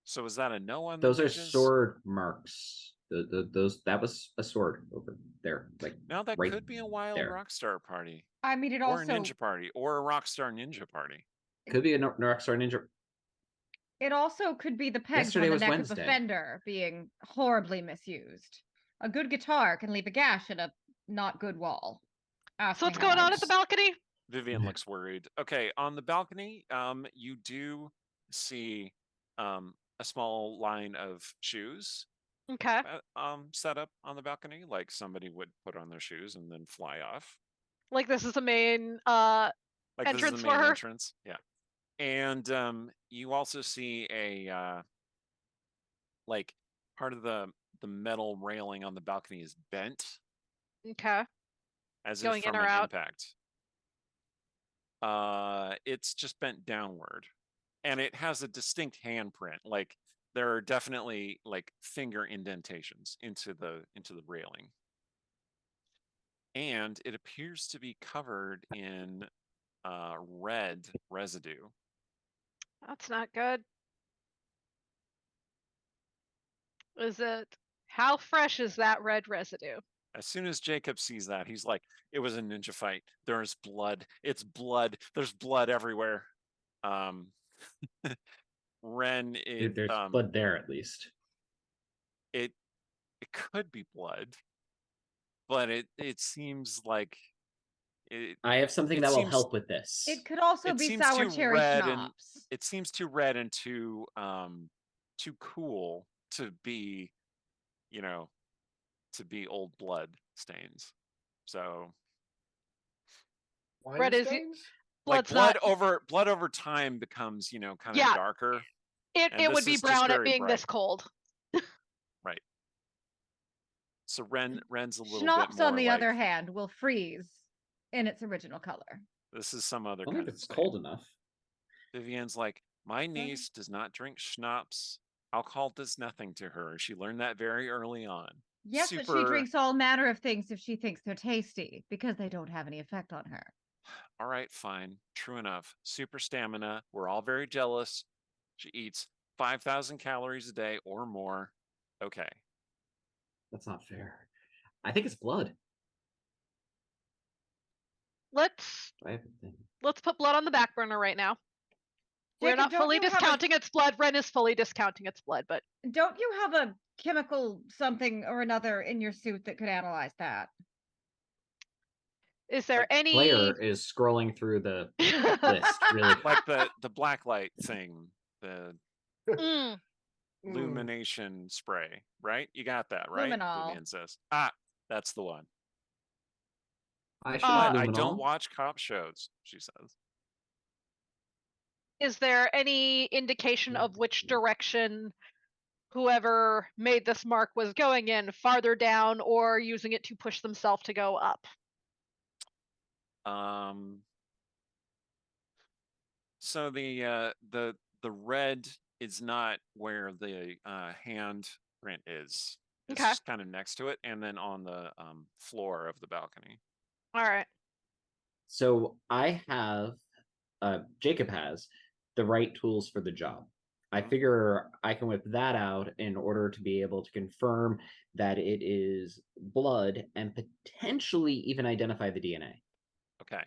So is that a no on the Those are ninjas? sword marks. Those that was a sword over there. Like No, that right could be a wild there. rock star party, I mean, it or a also ninja party, or a rock star ninja party. Could be a Rockstar Ninja. it also could be the pegs Yesterday on the was neck of Wednesday. the fender being horribly misused. A good guitar can leave a gash in a not good wall. Ask So me what's how going I on know. at the balcony? Vivian looks worried. Okay, on the balcony, you do see a small line of shoes Okay. set up on the balcony, like somebody would put on their shoes and then fly off. Like this is the main Like entrance this is the for main her? entrance. Yeah. And you also see a like part of the metal railing on the balcony is bent Okay. as Going if in from or an out? impact. It's just bent downward, and it has a distinct handprint. Like there are definitely like finger indentations into the railing, and it appears to be covered in red residue. That's not good. Is it? How fresh is that red residue? As soon as Jacob sees that, he's like, "It was a ninja fight. There's blood. It's blood. There's blood everywhere." Ren, There's blood there at least. it could be blood, but it seems like it. I have something It that will seems- help with this. It could also It be seems sour too cherry red and schnapps. it seems too red and too cool to be, to be old blood stains. So Wine Red is- stains? like Blood's blood over time becomes, kind of Yeah. darker. It and it this would be is just brown at very being bright. this cold. Right. So Ren's a little Schnapps, bit more on the like, other hand, will freeze in its original color. this is some other Only kind if of it's stain. cold enough. Vivian's like, my niece does not drink schnapps. Alcohol does nothing to her. She learned that very early on. Yes, but she Super- drinks all manner of things if she thinks they're tasty because they don't have any effect on her. All right, fine. True enough. Super stamina. We're all very jealous. She eats 5,000 calories a day or more. Okay. That's not fair. I think it's blood. Let's I have a thing. put blood on the back burner right now. We're Jacob, not don't fully you have a- discounting its blood. Ren is fully discounting its blood, but Don't you have a chemical something or another in your suit that could analyze that? is there Like any Blair is scrolling through the list really Like the black light thing, the Mm, illumination spray, right? You got that, right? Luminol. Vivian says. That's the one. I should But I luminol. don't watch cop shows, she says. Is there any indication of which direction whoever made this mark was going in, farther down or using it to push themselves to go up? So the red is not where the hand print is. It's Okay. just kind of next to it, and then on the floor of the balcony. All right. So I have, Jacob has the right tools for the job. I Mhm. figure I can whip that out in order to be able to confirm that it is blood and potentially even identify the DNA. Okay.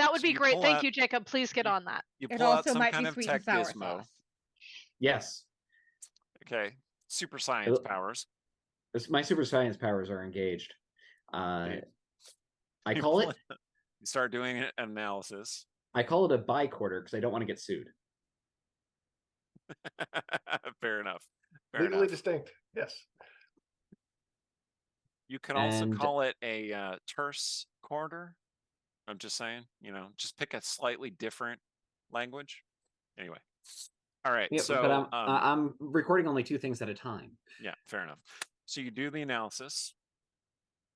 That would So be you great. pull Thank out- you, Jacob. Please get on that. You It pull out also some might kind be of sweet and tech sour gizmo. sauce. Yes, Okay. Super science Uh, powers. my super science powers are engaged. Indeed. I You call pull it. You start doing an analysis. I call it a bicorder because I don't want to get sued. Fair enough. Fair Legally enough. distinct. Yes. You can also And- call it a terse corridor. I'm just saying, just pick a slightly different language. Anyway. All right. Yeah, So but I'm recording only 2 things at a time. yeah, fair enough. So you do the analysis.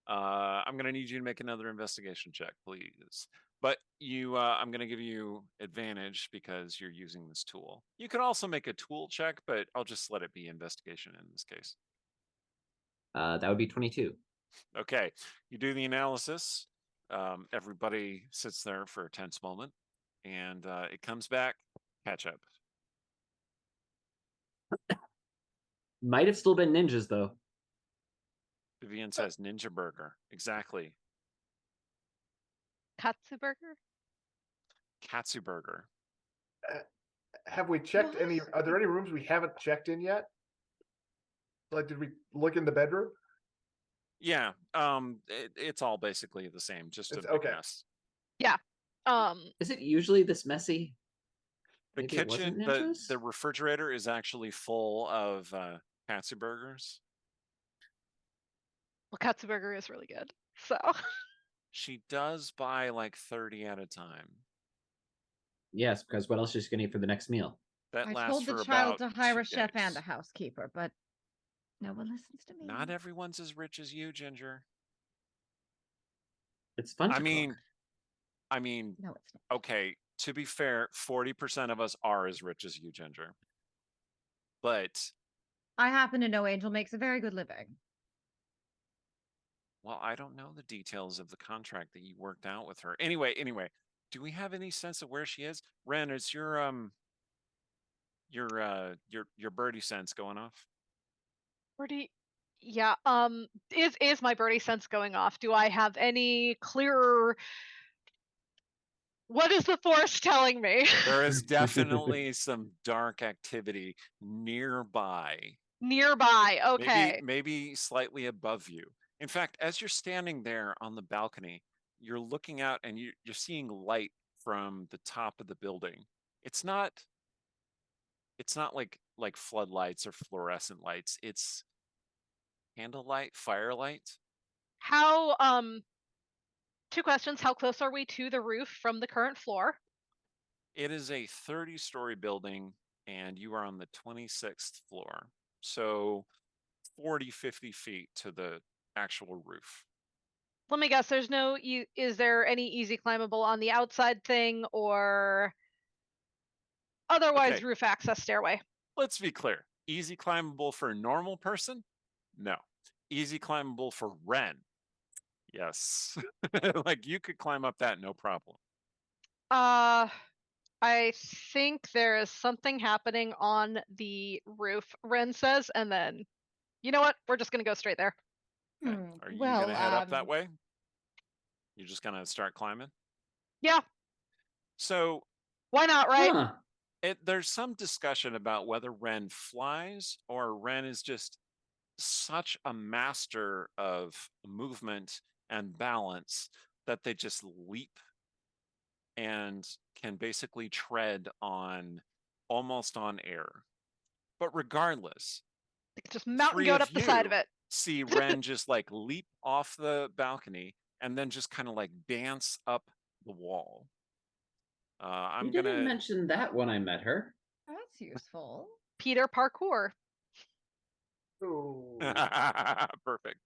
I'm gonna need you to make another investigation check, please. But I'm gonna give you advantage because you're using this tool. You could also make a tool check, but I'll just let it be investigation in this case. That would be 22. Okay, you do the analysis. Everybody sits there for a tense moment, and it comes back. Catch up. Might have still been ninjas though. Vivian says Ninja Burger. Exactly. Katsu burger? Katsu Burger. Have we checked What? any? Are there any rooms we haven't checked in yet? Like, did we look in the bedroom? Yeah. It's all basically the same, just a It's big okay. mess. Is it usually this messy? The Maybe it wasn't kitchen, ninjas? the refrigerator is actually full of katsu burgers. Well, katsu burger is really good. So She does buy like 30 at a time. Yes, because what else is she gonna eat for the next meal? That I lasts told for the about child to hire 2 a chef and a days. housekeeper, but no one listens to me. Not everyone's as rich as you, Ginger. It's fun to I cook. mean, No, it's not. okay, to be fair, 40% of us are as rich as you, Ginger. But, I happen to know Angel makes a very good living. well, I don't know the details of the contract that you worked out with her. Anyway, do we have any sense of where she is? Ren, is your birdie sense going off? birdie, yeah. Is my birdie sense going off? Do I have any clearer? What is the force telling me? There is definitely some dark activity nearby. Nearby. Okay. Maybe slightly above you. In fact, as you're standing there on the balcony, you're looking out and you're seeing light from the top of the building. It's not like floodlights or fluorescent lights. It's candlelight, firelight. How 2 questions. How close are we to the roof from the current floor? It is a 30-story building and you are on the 26th floor. So 40, 50 feet to the actual roof. Let me guess, there's no is there any easy climbable on the outside thing or otherwise Okay. roof access stairway? Let's be clear. Easy climbable for a normal person? No. Easy climbable for Ren? Yes. Like you could climb up that no problem. I think there is something happening on the roof, Ren says, and then you know what? We're just gonna go straight there. Okay. Are you gonna head up that um, way? You're just gonna start climbing? Yeah, So why not, right? Huh. there's some discussion about whether Ren flies or Ren is just such a master of movement and balance that they just leap and can basically tread on almost on air. But regardless, Just mountain three goat of up the side of you it. see Ren just like leap off the balcony and then just kind of like dance up the wall. I'm You didn't gonna mention that when I met her. That's useful. Peter parkour. Ooh. perfect.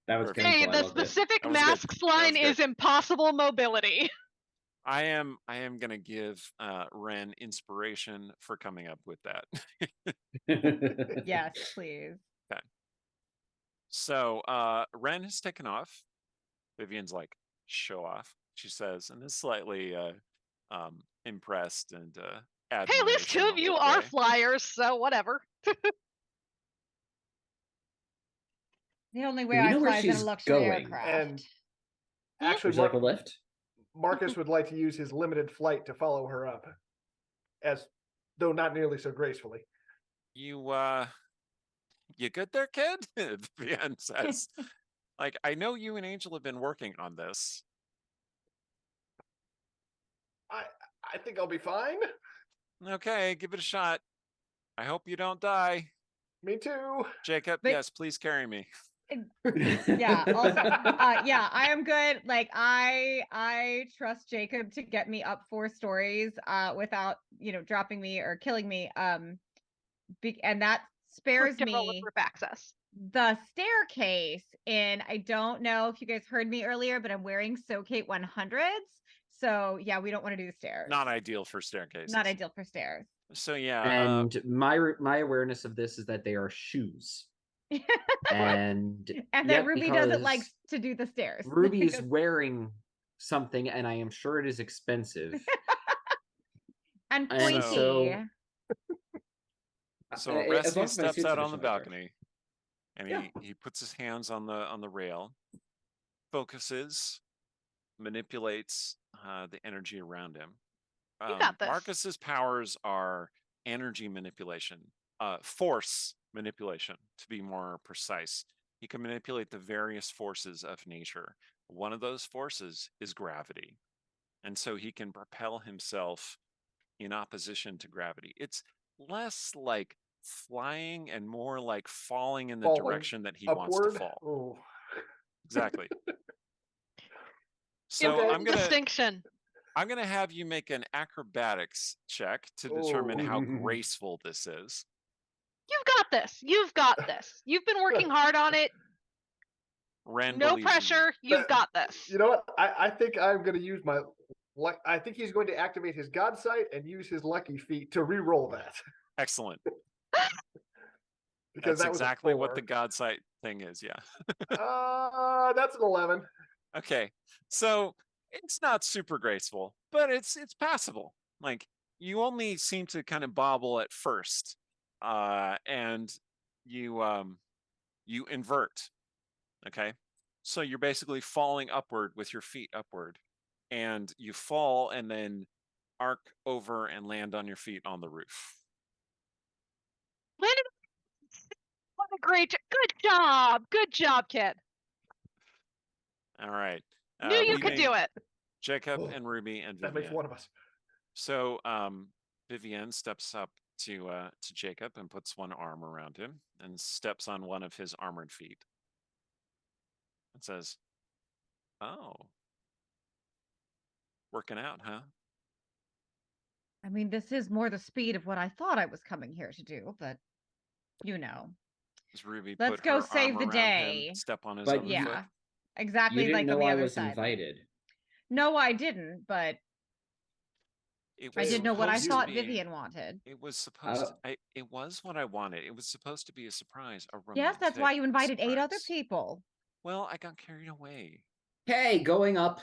That was Perfect. Hey, painful. I the loved it. specific That was good. masks That line was good. is impossible mobility. I am gonna give Ren inspiration for coming up with that. Yes, please. So Ren has taken off. Vivian's like, show off, she says, and is slightly impressed and Hey, at least two of you admirational are way. flyers, so whatever. The only way we I know where fly is in a she's luxury going. aircraft. And Hmm? actually, Would you like a lift? Marcus would like to use his limited flight to follow her up, as though not nearly so gracefully. You good there, kid? Vivian says. Like, I know you and Angel have been working on this. I think I'll be fine. Okay, give it a shot. I hope you don't die. Me too. Jacob, But- yes, please carry me. Yeah, also yeah, I am good. Like I trust Jacob to get me up 4 stories without, dropping me or killing me. And that spares For general me roof access. the staircase. And I don't know if you guys heard me earlier, but I'm wearing Soakate 100s. So yeah, we don't want to do the stairs. Not ideal for staircases. Not ideal for stairs. So yeah, And my awareness of this is that they are shoes. And And that Ruby doesn't like to do the stairs. Ruby is wearing something, and I am sure it is expensive. and And pointy. so- so as long Resty as my steps suit's out on the sufficiently dark. balcony, and Yeah. he puts his hands on the rail, focuses, manipulates the energy around him. You got this. Marcus's powers are energy manipulation, force manipulation, to be more precise. He can manipulate the various forces of nature. One of those forces is gravity. And so he can propel himself in opposition to gravity. It's less like flying and more like falling in the Falling direction that he Upward. wants to fall. Oh. Exactly. So Okay. I'm gonna Distinction. have you make an acrobatics check to determine Oh. how graceful this is. You've got this. You've got this. You've been working hard on it. Ren No believes in you. pressure. You've got this. You know what? I think I'm going to use my. I think he's going to activate his God sight and use his lucky feat to re-roll that. Excellent. Because That's that was a exactly what 4. the God sight thing is. Yeah. That's an 11. Okay. So it's not super graceful, but it's passable. Like, you only seem to kind of bobble at first, and you invert. Okay. So you're basically falling upward with your feet upward, and you fall and then arc over and land on your feet on the roof. Landon, what a great Good job. Good job, kid. All right. Knew you could do it. Jacob Oh, and Ruby and That makes Vivian. one of us. So Vivian steps up to Jacob and puts one arm around him and steps on one of his armored feet. And says, "Oh, working out, huh?" I mean, this is more the speed of what I thought I was coming here to do, but Does Ruby Let's put go her save arm the around day. him, step on his But other you- foot? yeah, You exactly didn't like on know the I other was side. invited. No, I didn't, but It I was did know what I supposed to thought be- Vivian wanted. It was supposed. It was what I wanted. It was supposed to be a surprise. A Yes, that's why romantic you invited 8 other surprise. people. Well, I got carried away. Hey, going up.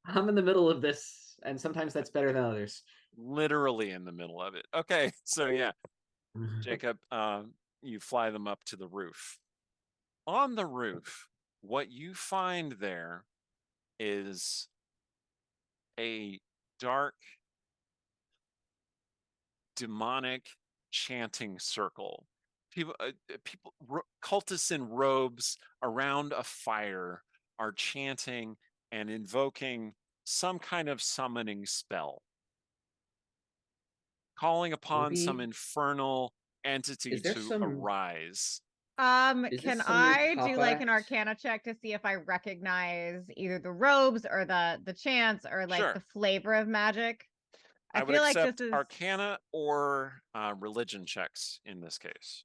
I'm in the middle of this, and sometimes that's better than others. Literally in the middle of it. Okay, so yeah, Jacob, you fly them up to the roof. On the roof, what you find there is a dark, demonic chanting circle. People, cultists in robes around a fire are chanting and invoking some kind of summoning spell, calling upon some Maybe- infernal entity Is there to some- arise. Is Can this some weird I do pop like an act? Arcana check to see if I recognize either the robes or the chants or like Sure. the flavor of magic? I would feel like accept this is Arcana or religion checks in this case.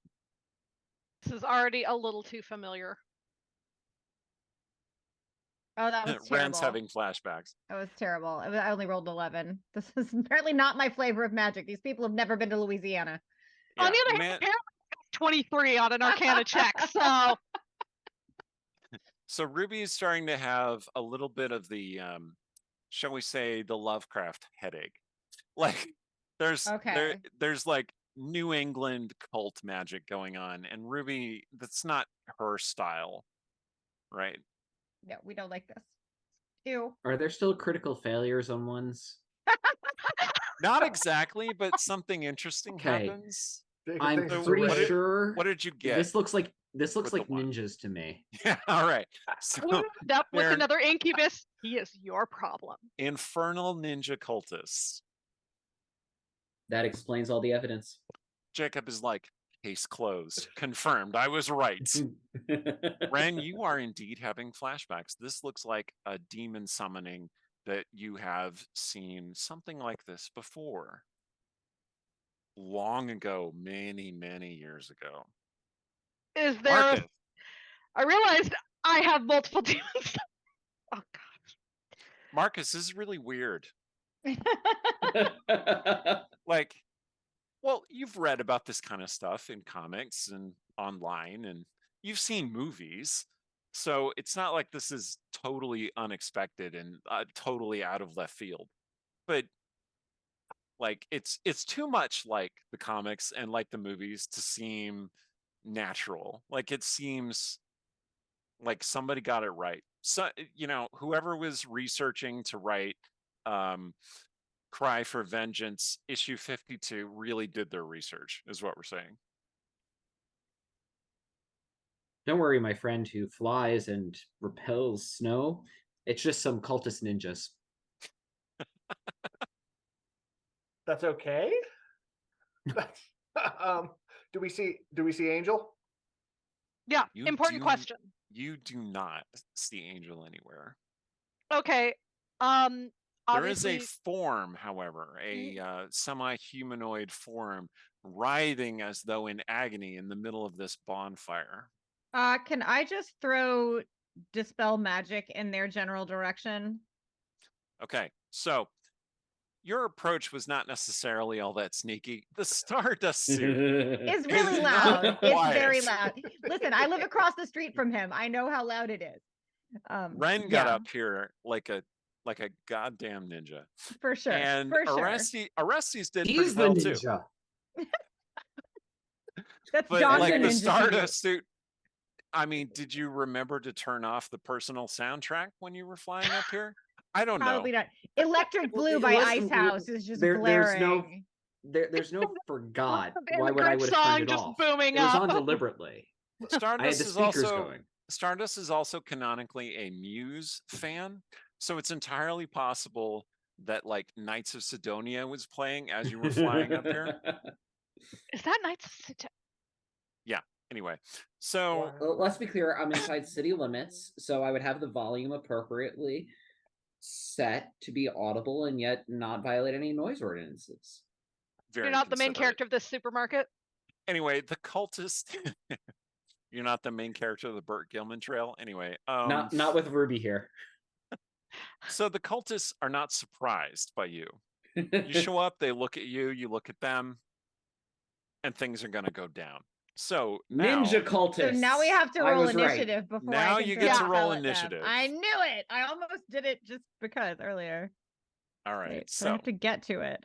This is already a little too familiar. Oh, that was Ren's terrible. having flashbacks. That was terrible. I only rolled 11. This is apparently not my flavor of magic. These people have never been to Louisiana. On the other man, hand, apparently I got 23 on an Arcana check, so so Ruby is starting to have a little bit of the, shall we say, the Lovecraft headache. Like, Okay. there's like New England cult magic going on, and Ruby, that's not her style, right? No, we don't like this. Ew. Are there still critical failures on ones? Not exactly, but something interesting Okay. happens. Jacob I'm thinks it's a pretty red. sure. What did you get? This looks like with the one? ninjas to me. Yeah, all right. So we end up with they're another incubus. He is your problem. infernal ninja cultists. That explains all the evidence. Jacob is like, case closed. Confirmed. I was right. Ren, you are indeed having flashbacks. This looks like a demon summoning that you have seen something like this before. Long ago, many, many years ago. Is there? Marcus, I realized I have multiple demons. Oh god. Marcus, this is really weird. Like, well, you've read about this kind of stuff in comics and online, and you've seen movies. So it's not like this is totally unexpected and totally out of left field. But like, it's too much like the comics and like the movies to seem natural. Like, it seems like somebody got it right. So, whoever was researching to write Cry for Vengeance issue 52 really did their research, is what we're saying. Don't worry, my friend who flies and repels snow. It's just some cultist ninjas. That's okay. Do we see Angel? Yeah, You important do- question. You do not see Angel anywhere. Okay. There is Obviously, a form, however, a semi-humanoid form, writhing as though in agony in the middle of this bonfire. Can I just throw dispel magic in their general direction? Okay, so your approach was not necessarily all that sneaky. The Stardust suit It's really is loud. not It's very quiet. loud. Listen, I live across the street from him. I know how loud it is. Ren got yeah, up here like a goddamn ninja. for sure. And for sure. Orestes did He's pretty the well too. ninja. That's But Johnson like the Ninja to you. Stardust suit, I mean, did you remember to turn off the personal soundtrack when you were flying up here? I don't Probably know. not. Electric Blue by Listen, Ice House is just there's blaring. there's no forgot. and Why the would I good would have song turned it just off? booming It was up. on deliberately. I had Stardust the is speakers also going. Stardust is also canonically a Muse fan, so it's entirely possible that like Knights of Sidonia was playing as you were flying up here. Is that Knights of Sidonia? Anyway, so Well, let's be clear. I'm inside city limits, so I would have the volume appropriately set to be audible and yet not violate any noise ordinances. very You're not the main considerate. character of this supermarket. Anyway, the cultist. You're not the main character of the Burt Gilman trail. Anyway, Not with Ruby here. so the cultists are not surprised by you. You show up, they look at you, you look at them, and things are going to go down. So now, Ninja cultists. So now we have to I roll was right. initiative before Now I can you throw get a to spell roll at them. initiative. I knew it. I almost did it just because earlier. all right. Wait, So so I have to get to it.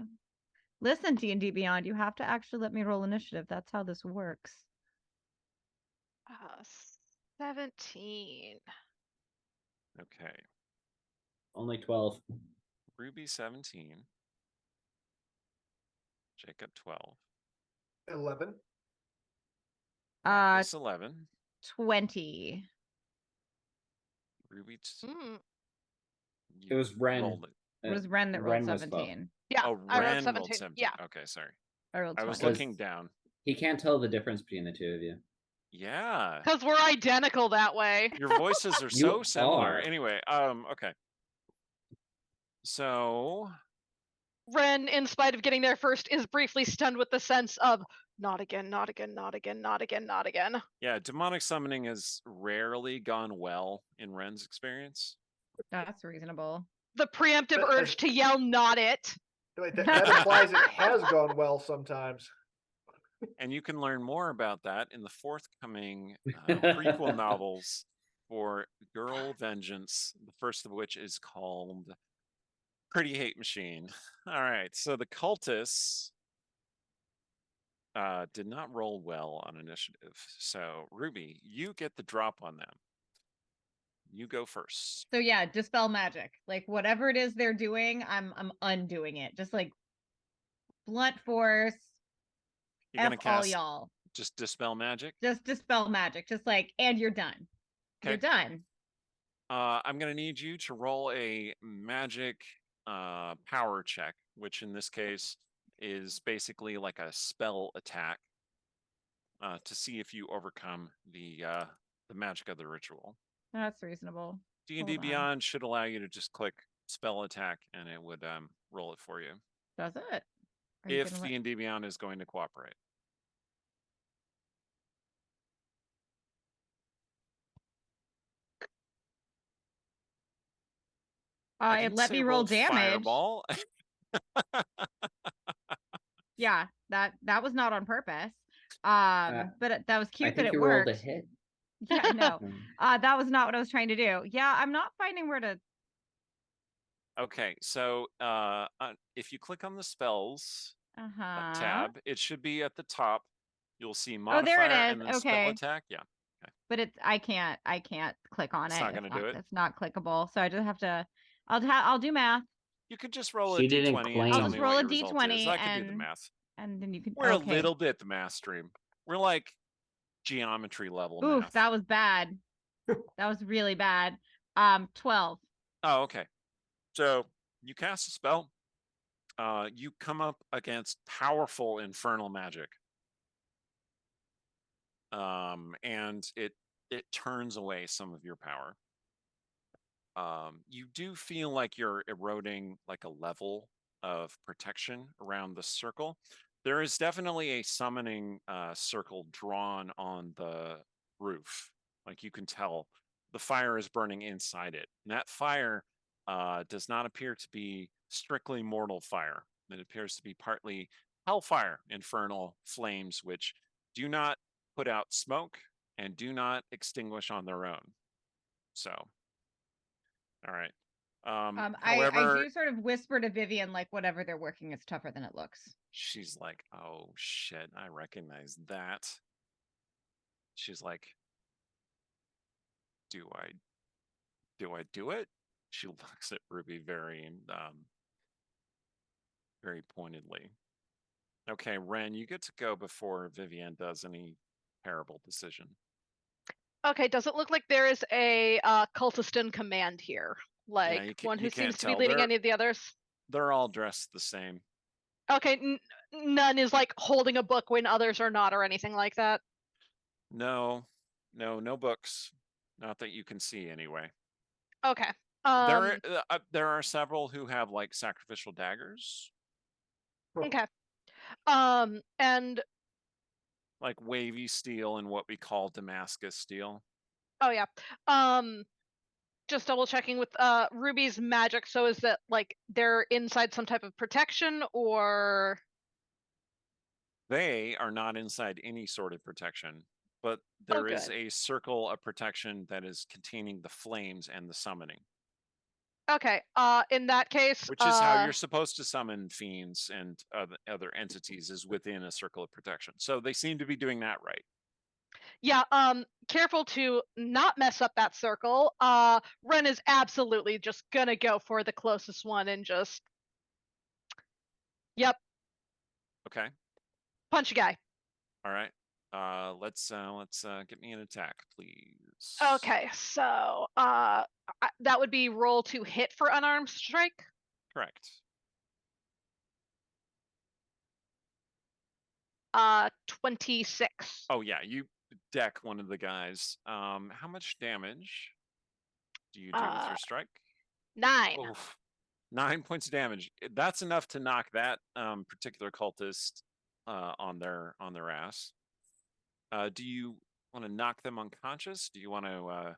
Listen, D&D Beyond, you have to actually let me roll initiative. That's how this works. 17. okay, Only 12. Ruby 17, Jacob 12, 11. Marcus 11, 20. Ruby. Mm. It was Ren. rolled it. It was Ren that rolled Ren was 17. Yeah, Oh, I rolled Ren 17. rolled 17. Yeah. Okay, sorry. I rolled I 20. was looking down. He can't tell the difference between the two of you. Yeah. Because we're identical that way. Your voices are so You similar. are. Anyway, okay. So Ren, in spite of getting there first, is briefly stunned with the sense of not again, not again, not again, not again, not again. yeah, demonic summoning has rarely gone well in Ren's experience. That's reasonable. The preemptive But urge to yell, "Not it!" Wait, that implies it has gone well sometimes. And you can learn more about that in the forthcoming prequel novels for Girl Vengeance, the first of which is called Pretty Hate Machine. All right, so the cultists did not roll well on initiative. So Ruby, you get the drop on them. You go first. So yeah, dispel magic. Like whatever it is they're doing, I'm undoing it. Just like blunt force. You're gonna F all cast y'all. just dispel magic. Just dispel magic. Just like, and you're done. You're Okay. done. I'm gonna need you to roll a magic power check, which in this case is basically like a spell attack, to see if you overcome the magic of the ritual. That's reasonable. D&D Hold on. Beyond should allow you to just click spell attack and it would roll it for you Does it? Are you if gonna let- D&D Beyond is going to cooperate. I it didn't let say me roll damage. Fireball. Yeah, that was not on purpose. But that was I cute that think it you worked. rolled a hit. Yeah, no. Mm. That was not what I was trying to do. Yeah, I'm not finding where to. Okay, so if you click on the spells Uh-huh. tab, it should be at the top. You'll see Oh, there modifier it and is. then spell Okay. attack. Yeah, But I can't click on It's it. not gonna do it. It's not clickable. So I just have to. I'll do math. you could just roll She a didn't d20 and claim- tell I'll just me roll what a your result is. d20 I can do the math. and then you can. We're Okay. a little bit the math stream. We're like geometry level Oof, math. that was bad. That was really bad. 12. Oh, okay. So you cast a spell. You come up against powerful infernal magic. And it turns away some of your power. You do feel like you're eroding like a level of protection around the circle. There is definitely a summoning circle drawn on the roof. Like you can tell the fire is burning inside it. And that fire does not appear to be strictly mortal fire. It appears to be partly hellfire, infernal flames, which do not put out smoke and do not extinguish on their own. So, all right. I However, do sort of whisper to Vivian, like, whatever they're working is tougher than it looks. she's like, oh shit, I recognize that. She's like, do I do it? She looks at Ruby very very pointedly. Okay, Ren, you get to go before Vivian does any terrible decision. Okay, does it look like there is a cultist in command here? Like one who you can't seems to be tell. leading any of the others? They're all dressed the same. Okay, none is like holding a book when others are not or anything like that? No books. Not that you can see anyway. Okay. There are several who have like sacrificial daggers, Okay. And like wavy steel and what we call Damascus steel. oh yeah. Just double checking with Ruby's magic. So is that like they're inside some type of protection or? They are not inside any sort of protection, but there is good. a circle of protection that is containing the flames and the summoning, Okay. In that case, which is how you're supposed to summon fiends and other entities, is within a circle of protection. So they seem to be doing that right. yeah. Careful to not mess up that circle. Ren is absolutely just gonna go for the closest one and just. Yep. Okay. Punch a guy. All right. Let's get me an attack, please. Okay, so that would be roll to hit for unarmed strike. Correct. 26. Oh yeah, you deck one of the guys. How much damage do you do with your strike? 9. Oof. 9 points of damage. That's enough to knock that particular cultist on their ass. Do you want to knock them unconscious? Do you want to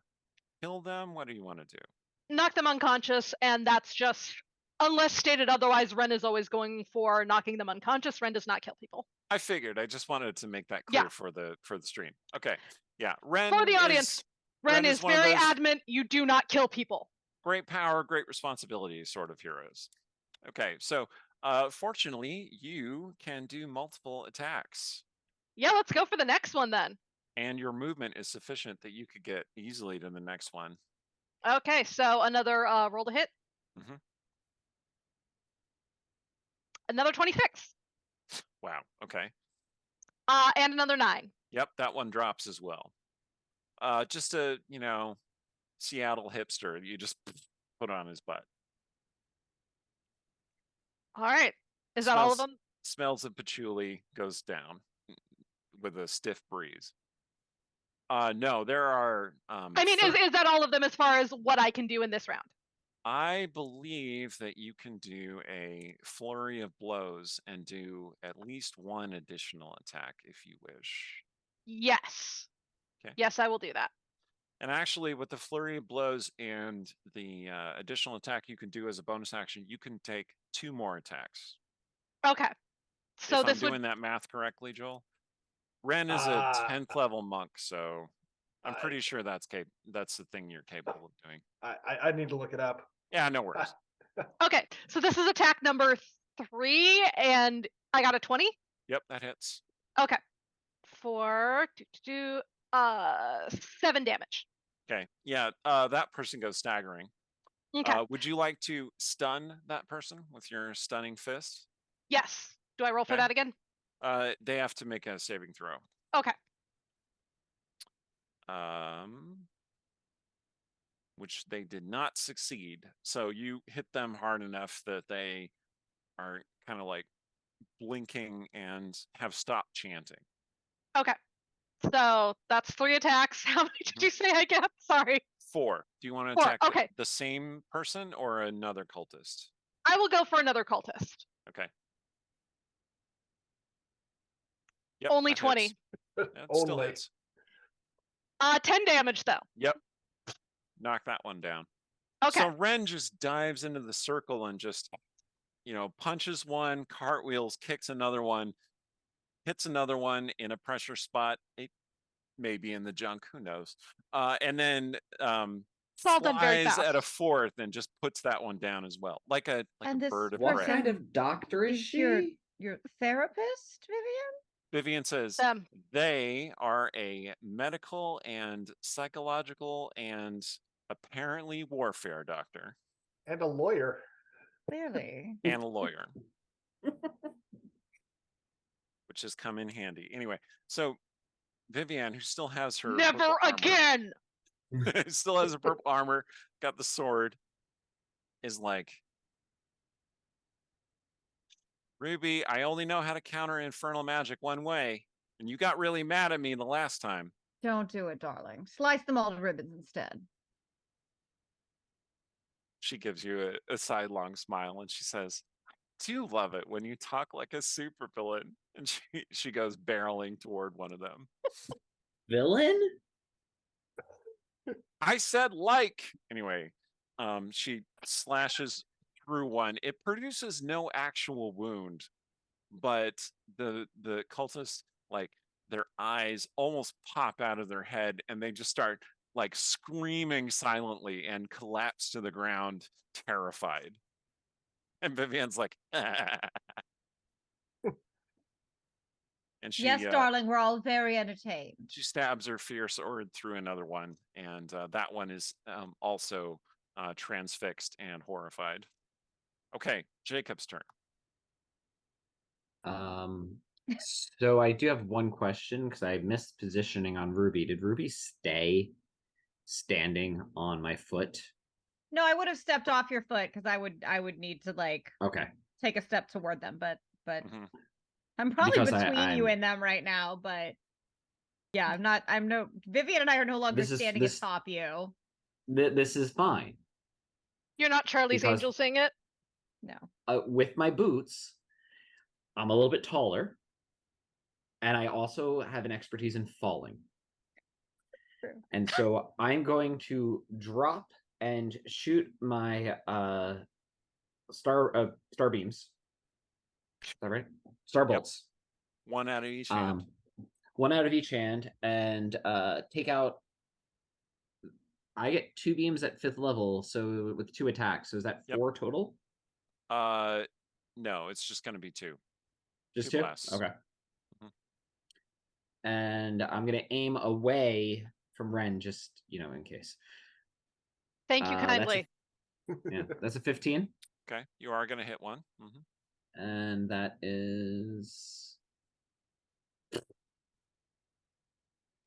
kill them? What do you want to do? knock them unconscious, and that's just, unless stated otherwise, Ren is always going for knocking them unconscious. Ren does not kill people. I figured. I just wanted to make that clear Yeah. for the stream. Okay. Yeah. Ren For the audience, Ren is one of very those adamant you do not kill people. great power, great responsibility sort of heroes. Okay. So fortunately, you can do multiple attacks. Yeah, let's go for the next one then. And your movement is sufficient that you could get easily to the next one. Okay, so another roll to hit. Mhm. Another 26. Wow. Okay. And another 9. Yep, that one drops as well. Just a, Seattle hipster. You just put on his butt. All right. Is that all of Smells- them? Smells of patchouli, goes down with a stiff breeze. No, there are. I mean, is that all of them as far as what I can do in this round? I believe that you can do a flurry of blows and do at least one additional attack if you wish. Yes. Okay. Yes, I will do that. And actually, with the flurry of blows and the additional attack you can do as a bonus action, you can take 2 more attacks. Okay. So if this I'm would doing that math correctly, Joel. Ren is a Ah. 10th level monk, so I'm I- pretty sure that's the thing you're capable of doing. I need to look it up. Yeah, no worries. Okay, so this is attack number 3, and I got a 20. Yep, that hits. Okay, for 7 damage. Okay, yeah, that person goes staggering. Okay, Would you like to stun that person with your stunning fist? yes. Do I roll for Okay. that again? They have to make a saving throw. Okay. Which they did not succeed. So you hit them hard enough that they are kind of like blinking and have stopped chanting. Okay. So that's 3 attacks. How many did you say I get? Sorry. 4. Do you want to 4, attack okay. the same person or another cultist? I will go for another cultist. Okay. Yep, Only that 20. hits. Yeah, it still Only. hits. 10 damage though. Yep. Knock that one down. Okay. So Ren just dives into the circle and just, punches one, cartwheels, kicks another one, hits another one in a pressure spot. It may be in the junk, who knows? And then It's all done very flies fast. at a 4th and just puts that one down as well, like a And this bird of What prey. kind of doctor is Is your she? your therapist, Vivian? Vivian says Them. they are a medical and psychological and apparently warfare doctor And a lawyer. Clearly. and a lawyer, which has come in handy. Anyway, so Vivian, who still has her Never purple armor- again. still has her purple armor, got the sword, is like, Ruby, I only know how to counter infernal magic one way, and you got really mad at me the last time. Don't do it, darling. Slice them all to ribbons instead. She gives you a sidelong smile and she says, I do love it when you talk like a supervillain. And she goes barreling toward one of them. Villain? I said like. Anyway, she slashes through one. It produces no actual wound, but the cultists, like, their eyes almost pop out of their head and they just start like screaming silently and collapse to the ground, terrified. And Vivian's like, and she, Yes, darling, we're all very entertained. she stabs her fierce sword through another one, and that one is also transfixed and horrified. Okay, Jacob's turn. So I do have one question because I missed positioning on Ruby. Did Ruby stay standing on my foot? No, I would have stepped off your foot because I would need to like Okay. take a step toward them, but Mhm. I'm probably Because between you I'm- and them right now, but yeah, Vivian and I are no longer This is- standing this- atop you. This is fine. You're not Charlie's Because- Angel saying it? No. With my boots, I'm a little bit taller, and I also have an expertise in falling. True. And so I'm going to drop and shoot my star beams. Is that right? Star bolts. One out of each hand. One out of each hand, and take out. I get 2 beams at 5th level, so with 2 attacks. So is that 4 total? No, it's just going to be 2. Just 2 2? blasts. Okay. Mhm. And I'm gonna aim away from Ren, just in case. Thank you kindly. That's a 15. Okay, you are going to hit one. And that is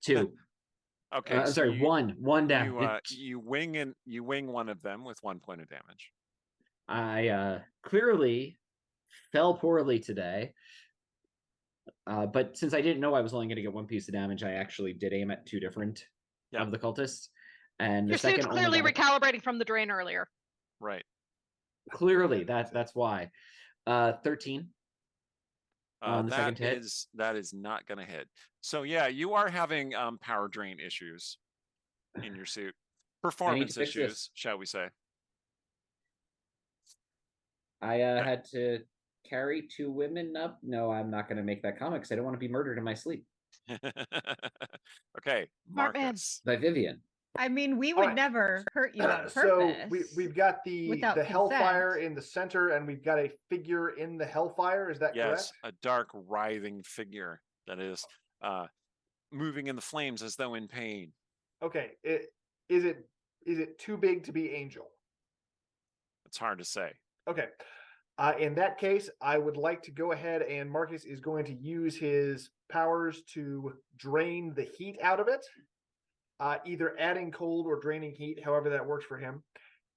2. Okay, so sorry, one damage. You wing one of them with 1 point of damage. I clearly fell poorly today. But since I didn't know I was only going to get 1 piece of damage, I actually did aim at 2 different of the cultists. And Your the second suit's clearly only recalibrating from the drain earlier. Right. Clearly, that's why. 13. On the second hit. That is not going to hit. So yeah, you are having power drain issues in your suit. Performance issues, shall we say. I had to carry 2 women up. No, I'm not going to make that comment because I don't want to be murdered in my sleep. Okay, Smart man. Marcus. By Vivian. I mean, we would right. never hurt you on So purpose. we've got the without hellfire consent. in the center, and we've got a figure in the hellfire. Is that Yes, correct? a dark, writhing figure that is moving in the flames as though in pain. Okay. Is it too big to be Angel? It's hard to say. Okay. In that case, I would like to go ahead, and Marcus is going to use his powers to drain the heat out of it. Either adding cold or draining heat, however that works for him.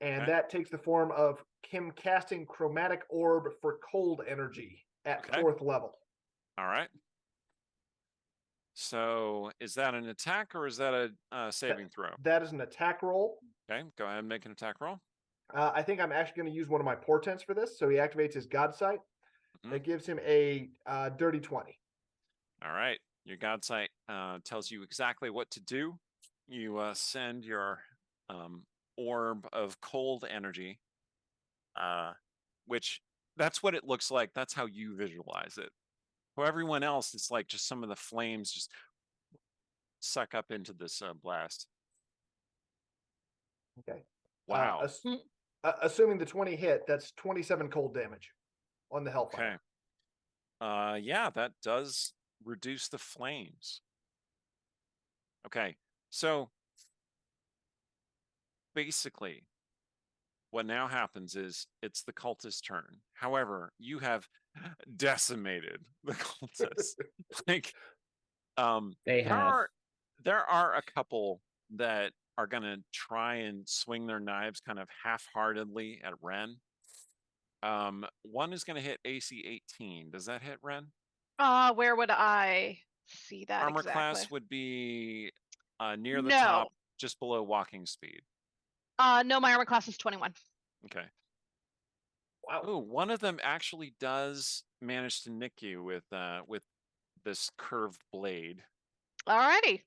And that takes the form of him casting Chromatic Orb for cold energy at 4th level. All right. So is that an attack or is that a saving throw? That is an attack roll. Okay, go ahead and make an attack roll. I think I'm actually going to use one of my portents for this. So he activates his God Sight. That gives him a dirty 20. All right. Your God Sight tells you exactly what to do. You send your orb of cold energy, which that's what it looks like. That's how you visualize it. For everyone else, it's like just some of the flames just suck up into this blast. Okay. Wow. Assuming the 20 hit, that's 27 cold damage on the hellfire. Okay. Yeah, that does reduce the flames. Okay. So basically, what now happens is it's the cultist's turn. However, you have decimated the cultists. They have. There are a couple that are going to try and swing their knives kind of half-heartedly at Ren. One is going to hit AC 18. Does that hit Ren? Where would I see that Armor exactly? class would be near the top, just below walking speed. No, my armor class is 21. Okay. Wow. Oh, one of them actually does manage to nick you with this curved blade. Alrighty.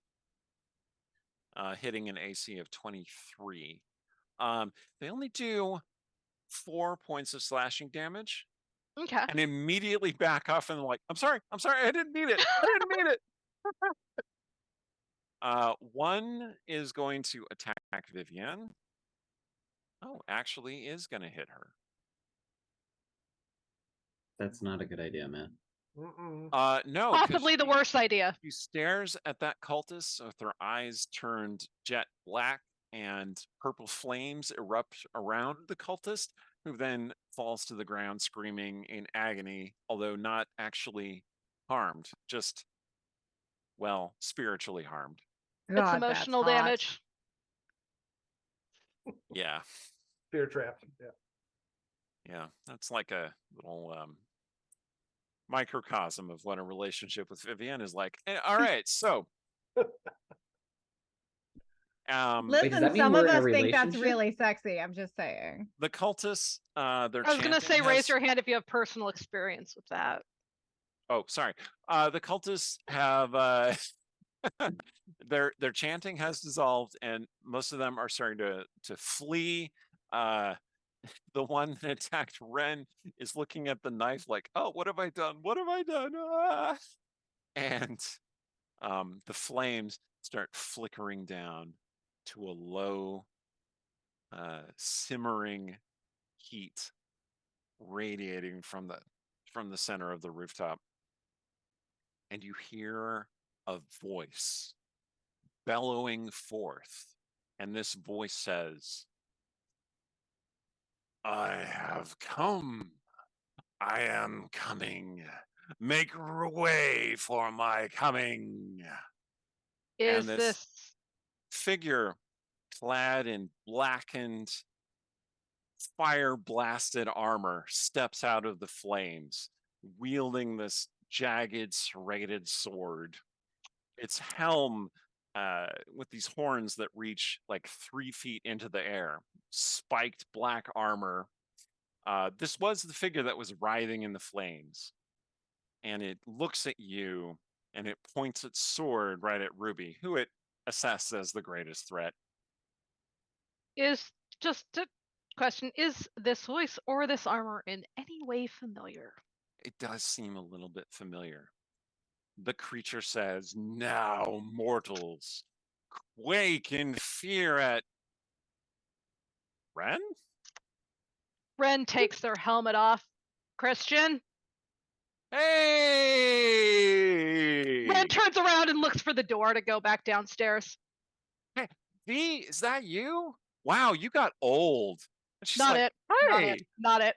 Hitting an AC of 23. They only do 4 points of slashing damage. Okay. And immediately back off and like, I'm sorry, I didn't mean it. I didn't mean it. One is going to attack Vivian. Oh, actually is going to hit her. That's not a good idea, man. No. Possibly the worst idea. She stares at that cultist with her eyes turned jet black, and purple flames erupt around the cultist, who then falls to the ground screaming in agony, although not actually harmed, just, well, spiritually harmed. God, it's emotional that's hot. damage. Yeah. Fear trapped. Yeah. Yeah, that's like a little microcosm of what a relationship with Vivienne is like. All right, so listen, some of us think that's really sexy. I'm just saying. The cultists, they're I was going to say, raise your hand if you have personal experience with that. Oh, sorry. The cultists have their chanting has dissolved, and most of them are starting to flee. The one that attacked Ren is looking at the knife like, "Oh, what have I done? What have I done?" Ah! And the flames start flickering down to a low, simmering heat radiating from the center of the rooftop, and you hear a voice bellowing forth, and this voice says, "I have come. I am coming. Make way for my coming." And Is this this figure, clad in blackened, fire blasted armor, steps out of the flames, wielding this jagged, serrated sword. Its helm, with these horns that reach like 3 feet into the air, spiked black armor. This was the figure that was writhing in the flames, and it looks at you and it points its sword right at Ruby, who it assesses as the greatest threat. is just a question, is this voice or this armor in any way familiar? It does seem a little bit familiar. The creature says, "Now, mortals, quake in fear at Ren?" Ren takes their helmet off. Christian? Hey! Ren turns around and looks for the door to go back downstairs. Hey, V, is that you? Wow, you got old. And she's Not like, it. Not "Hey." it. Not it.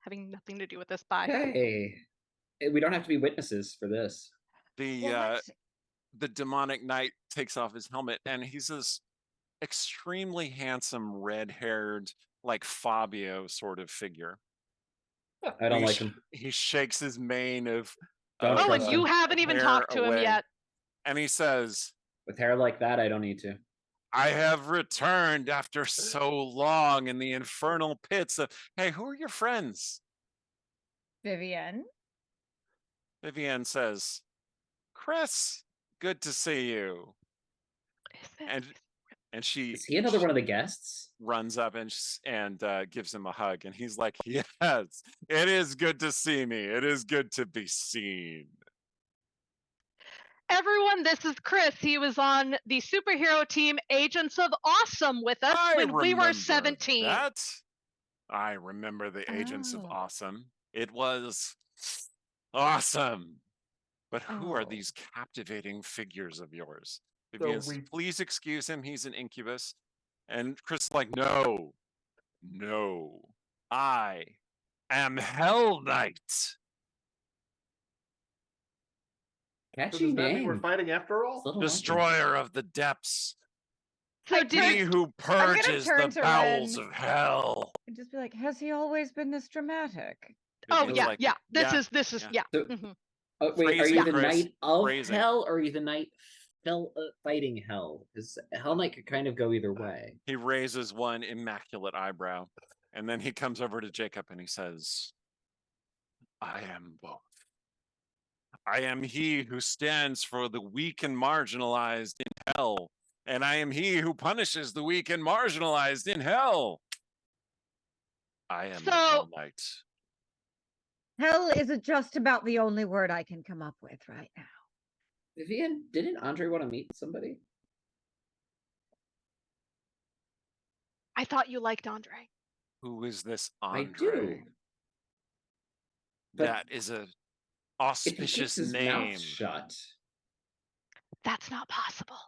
Having nothing to do with this. Bye. Hey, we don't have to be witnesses for this. The demonic knight takes off his helmet, and he's this extremely handsome, red-haired, like Fabio sort of figure. I don't like him. He shakes his mane of Don't Oh, trust and you him. haven't even hair talked to him away, yet. and he says, With hair like that, I don't need to. "I have returned after so long in the infernal pits of..." Hey, who are your friends? Vivienne. Vivienne says, "Chris, good to see you." Is it? And she Is he another one of the guests? runs up and gives him a hug, and he's like, "Yes, it is good to see me. It is good to be seen." Everyone, this is Chris. He was on the superhero team Agents of Awesome with us I when we were remember 17. that. I remember the Agents of Oh. Awesome. It was awesome. But who are Oh. these captivating figures of yours? So Vivian says, we "Please excuse him. He's an incubus." And Chris is like, "No, no, I am Hell Knight." so Catchy does that mean we're name. fighting after It's a all? little funky. Destroyer of the depths. So I did He turn- who purges turn the to bowels Ren. of hell. and just be like, has he always been this dramatic? Oh Vivian's yeah, like, yeah. This yeah, is yeah. So- mhm. Oh, wait, are Phrasing, you the Chris, knight of phrasing. hell, or are you the knight fighting hell? Because Hell Knight could kind of go either way. He raises one immaculate eyebrow, and then he comes over to Jacob and he says, "I am both. I am he who stands for the weak and marginalized in hell, and I am he who punishes the weak and marginalized in hell. I am the So- Hell Knight." Hell is just about the only word I can come up with right now. Vivian, didn't Andre want to meet somebody? I thought you liked Andre. Who is this I Andre? do. But That is a if he keeps auspicious his name. mouth shut. That's not possible.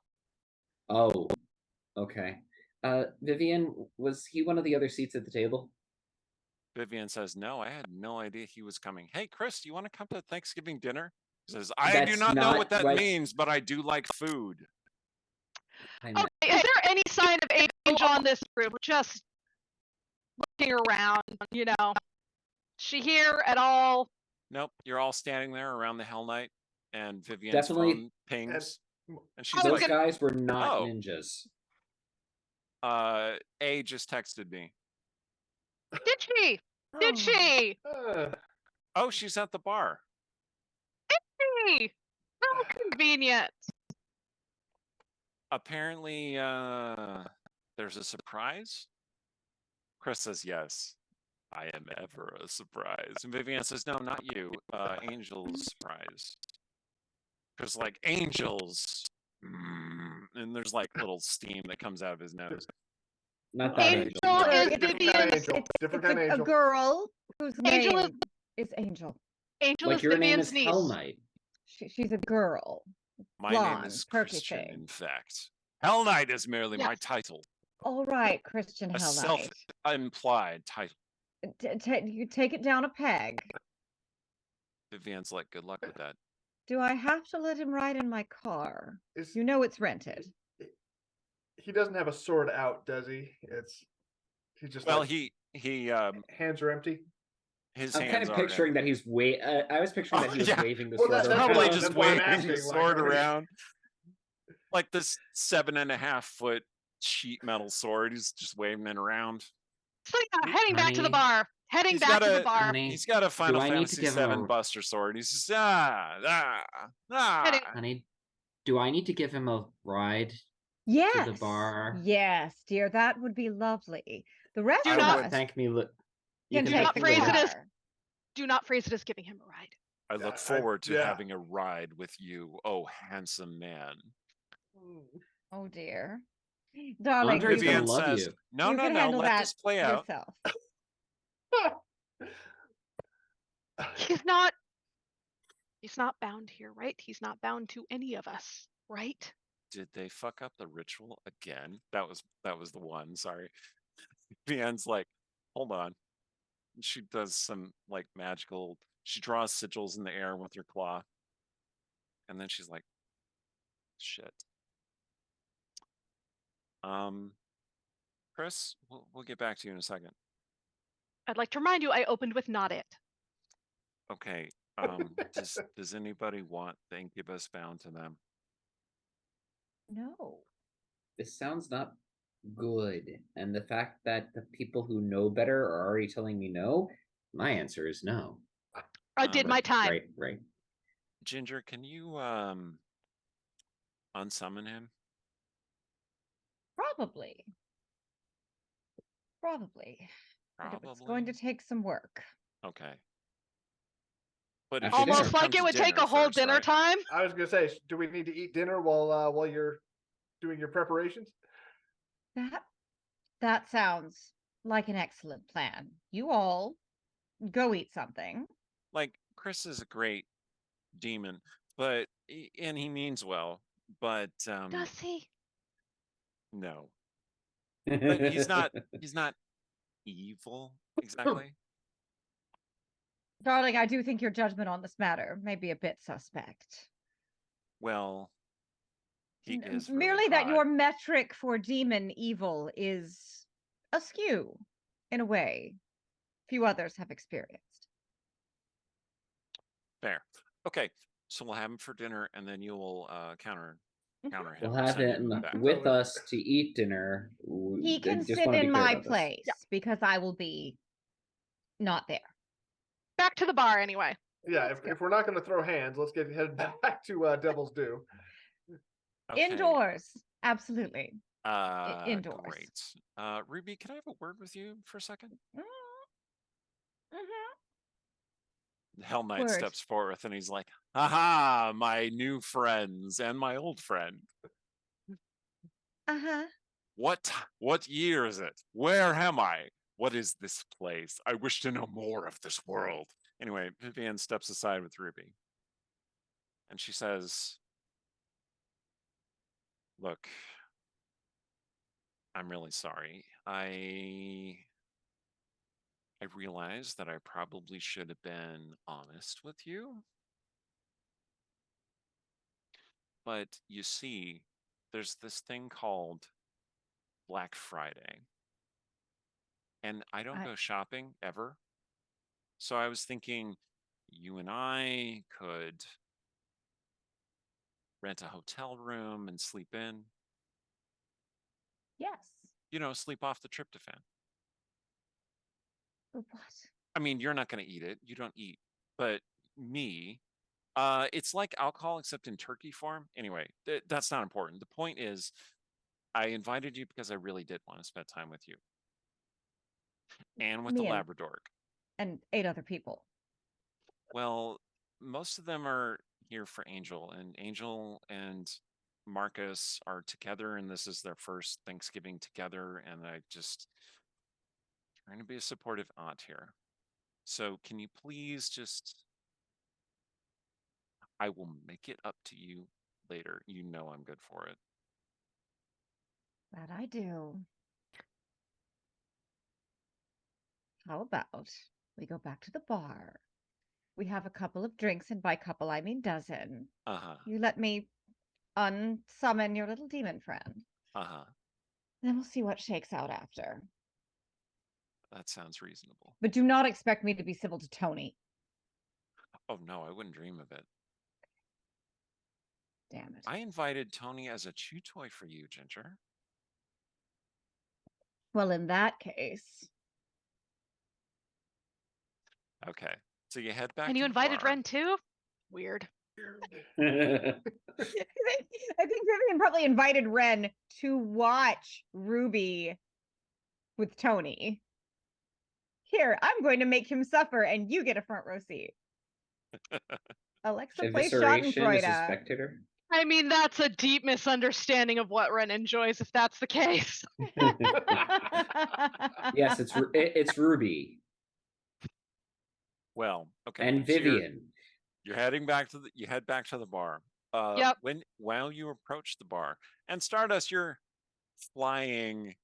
Oh, okay. Vivian, was he one of the other seats at the table? Vivian says, "No, I had no idea he was coming. Hey, Chris, do you want to come to Thanksgiving dinner?" He says, "I do That's not know not what that what- means, but I do like food." I Okay, meant- is there any sign of age on this group? Just looking around, you know. She here at all? Nope, you're all standing there around the Hell Knight, and Vivian's Definitely- phone pings, and she's I was Those like, gonna- guys were not Oh. ninjas. A just texted me. Did she? Did Oh. she? Oh, she's at the bar. Hey, how convenient. Apparently, there's a surprise. Chris says yes. I am ever a surprise. And Vivian says, no, not you. Angel's surprise. Chris like, angels. And there's like little steam that comes out of his nose. Not that Angel angel. is Different kind of Vivian's. angel. Different kind of a angel. girl whose Angel name is Angel. Angel Like is your name Vivian's is niece. Hell Knight. She's a girl. My name Blonde, is perky Christian, thing. in fact. Hell Knight is merely my Yes. title. All right, Christian A Hell Knight. self-implied title. You take it down a peg. Vivian's like, good luck with that. Do I have to let him ride in my car? Is You know it's rented. he doesn't have a sword out, does he? He just Well, like, he hands are empty. his I'm hands kind of are picturing in. that he's I was picturing that he was Yeah. waving the Well, sword that's around. Probably kinda- just that's why I'm waving asking, the like, sword I mean- around. Like this 7.5-foot sheet metal sword. He's just waving it around. So yeah, heading back to the Honey. bar. Heading He's back to the got a- bar. Honey, He's got a Final I need to Fantasy give him VII a- Buster Sword. He's just Heading- honey, do I need to give him a ride? Yes. bar. Yes, dear, that would be lovely. The rest Do of not us Thank me. You can can take not the thank me phrase it later. as- car. Do not phrase it as giving him a ride. I look forward to having a ride with you, oh handsome man. Oh dear. Darling, Andre's you gonna can, love says, you. No, you no, can no, handle let that this play out. yourself. He's not bound here, right? He's not bound to any of us, right? Did they fuck up the ritual again? That was the one, sorry. Vivian's like, hold on. She does some like magical, she draws sigils in the air with her claw. And then she's like, shit. Chris, we'll get back to you in a second. I'd like to remind you, I opened with not it. Okay. Does anybody want the incubus bound to them? No. This sounds not good. And the fact that the people who know better are already telling me no, my answer is no. I did my time. Right. Ginger, can you unsummon him? Probably. But it's going to take some work. Okay. But After if you Almost come like to it would take dinner a whole first, dinner right? time. I was gonna say, do we need to eat dinner while you're doing your preparations? That sounds like an excellent plan. You all go eat something. Like Chris is a great demon, and he means well, but Does he? no. But he's not evil exactly. Darling, I do think your judgment on this matter may be a bit suspect. Well, he is really Merely that hot. your metric for demon evil is askew, in a way few others have experienced. Fair. Okay, so we'll have him for dinner, and then you will counter him. We'll have send him him back. with us to eat dinner. He can Just sit wanna be in clear my about this. place because I will be not there. Back to the bar anyway. Yeah, if we're not gonna throw hands, let's get headed back to Devil's Due. Okay. Indoors, absolutely. Indoors. Great. Ruby, can I have a word with you for a second? Hell Knight Word. steps forth and he's like, haha, my new friends and my old friend. What year is it? Where am I? What is this place? I wish to know more of this world. Anyway, Vivian steps aside with Ruby. And she says, look, I'm really sorry. I realized that I probably should have been honest with you. But you see, there's this thing called Black Friday. And I don't go shopping ever. So I was thinking you and I could rent a hotel room and sleep in. Yes. You know, sleep off the tryptophan. What? I mean, you're not going to eat it. You don't eat. But me, It's like alcohol except in turkey form. Anyway, that's not important. The point is, I invited you because I really did want to spend time with you and with the Me Labrador. and 8 other people. Well, most of them are here for Angel, and Angel and Marcus are together, and this is their first Thanksgiving together. And I just trying to be a supportive aunt here. So can you please just? I will make it up to you later. You know I'm good for it. That I do. How about we go back to the bar? We have a couple of drinks, and by couple, I mean dozen. Uh-huh. You let me unsummon your little demon friend. Uh-huh. Then we'll see what shakes out after. That sounds reasonable. But do not expect me to be civil to Tony. Oh no, I wouldn't dream of it. Damn it. I invited Tony as a chew toy for you, Ginger. Well, in that case. Okay. So you head back And to you the invited bar. Ren too? Weird. I think Vivian probably invited Ren to watch Ruby with Tony. Here, I'm going to make him suffer, and you get a front row seat. Alexa plays Evisceration as a Schadenfreude. spectator. I mean, that's a deep misunderstanding of what Ren enjoys, if that's the case. Yes, it's Ruby Well, okay. and So Vivian. you're heading back to you head back to the bar. Yep. While you approach the bar, and Stardust, you're flying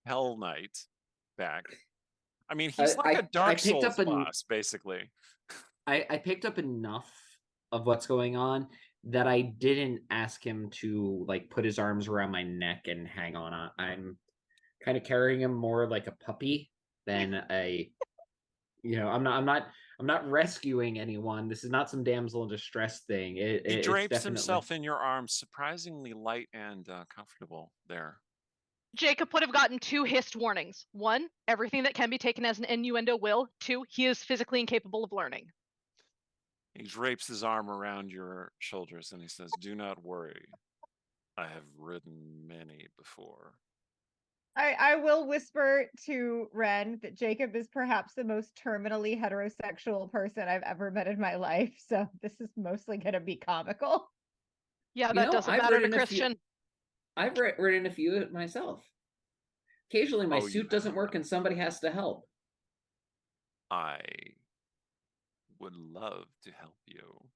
Hell Knight back. I mean, he's like a Dark Souls boss, basically. I picked up enough of what's going on that I didn't ask him to like put his arms around my neck and hang on. I'm kind of carrying him more like a puppy than I'm not rescuing anyone. This is not some damsel in distress thing. He It's drapes definitely himself in your arms, surprisingly light and comfortable there. Jacob would have gotten 2 hissed warnings. 1, everything that can be taken as an innuendo will. 2, he is physically incapable of learning. He drapes his arm around your shoulders and he says, "Do not worry. I have ridden many before." I will whisper to Ren that Jacob is perhaps the most terminally heterosexual person I've ever met in my life. So this is mostly going to be comical. Yeah, that doesn't matter to Christian. I've written a few myself. Occasionally my suit doesn't work and somebody has to help. I would love to help you.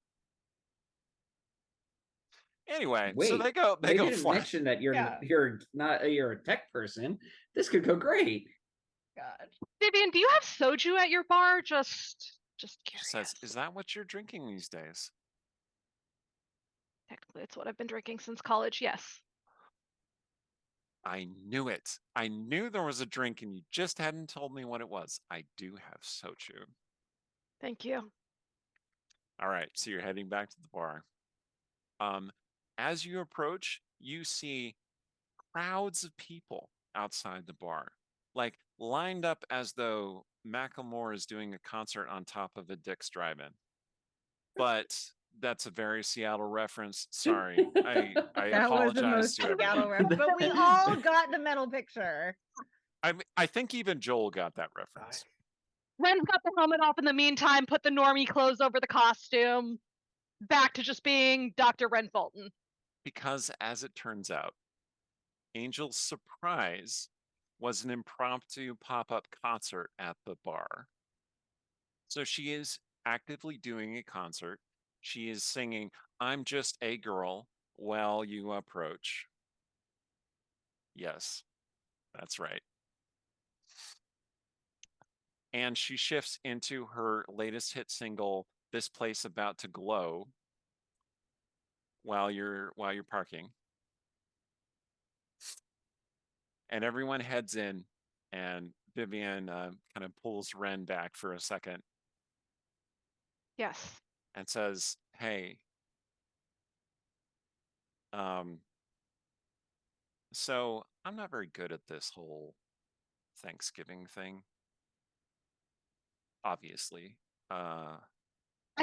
Anyway, Wait, so they go didn't fly. mention that you're a tech person. This could go great. God. Vivian, do you have soju at your bar? Just curious. She says, "Is that what you're drinking these days?" Technically, it's what I've been drinking since college, yes. I knew it. I knew there was a drink and you just hadn't told me what it was. I do have soju. Thank you. All right, so you're heading back to the bar. As you approach, you see crowds of people outside the bar, like lined up as though Macklemore is doing a concert on top of a Dick's Drive-In. But that's a very Seattle reference. Sorry, I That was the apologize most to Seattle everyone. reference, but we all got the mental picture. I think even Joel got that reference. Ren's got the helmet off in the meantime, put the normie clothes over the costume. Back to just being Dr. Ren Fulton. Because as it turns out, Angel's surprise was an impromptu pop-up concert at the bar. So she is actively doing a concert. She is singing "I'm Just a Girl" while you approach. Yes, that's right. And she shifts into her latest hit single, "This Place About to Glow," while you're parking. And everyone heads in, and Vivian kind of pulls Ren back for a second. Yes. And says, "Hey, so I'm not very good at this whole Thanksgiving thing. Obviously. I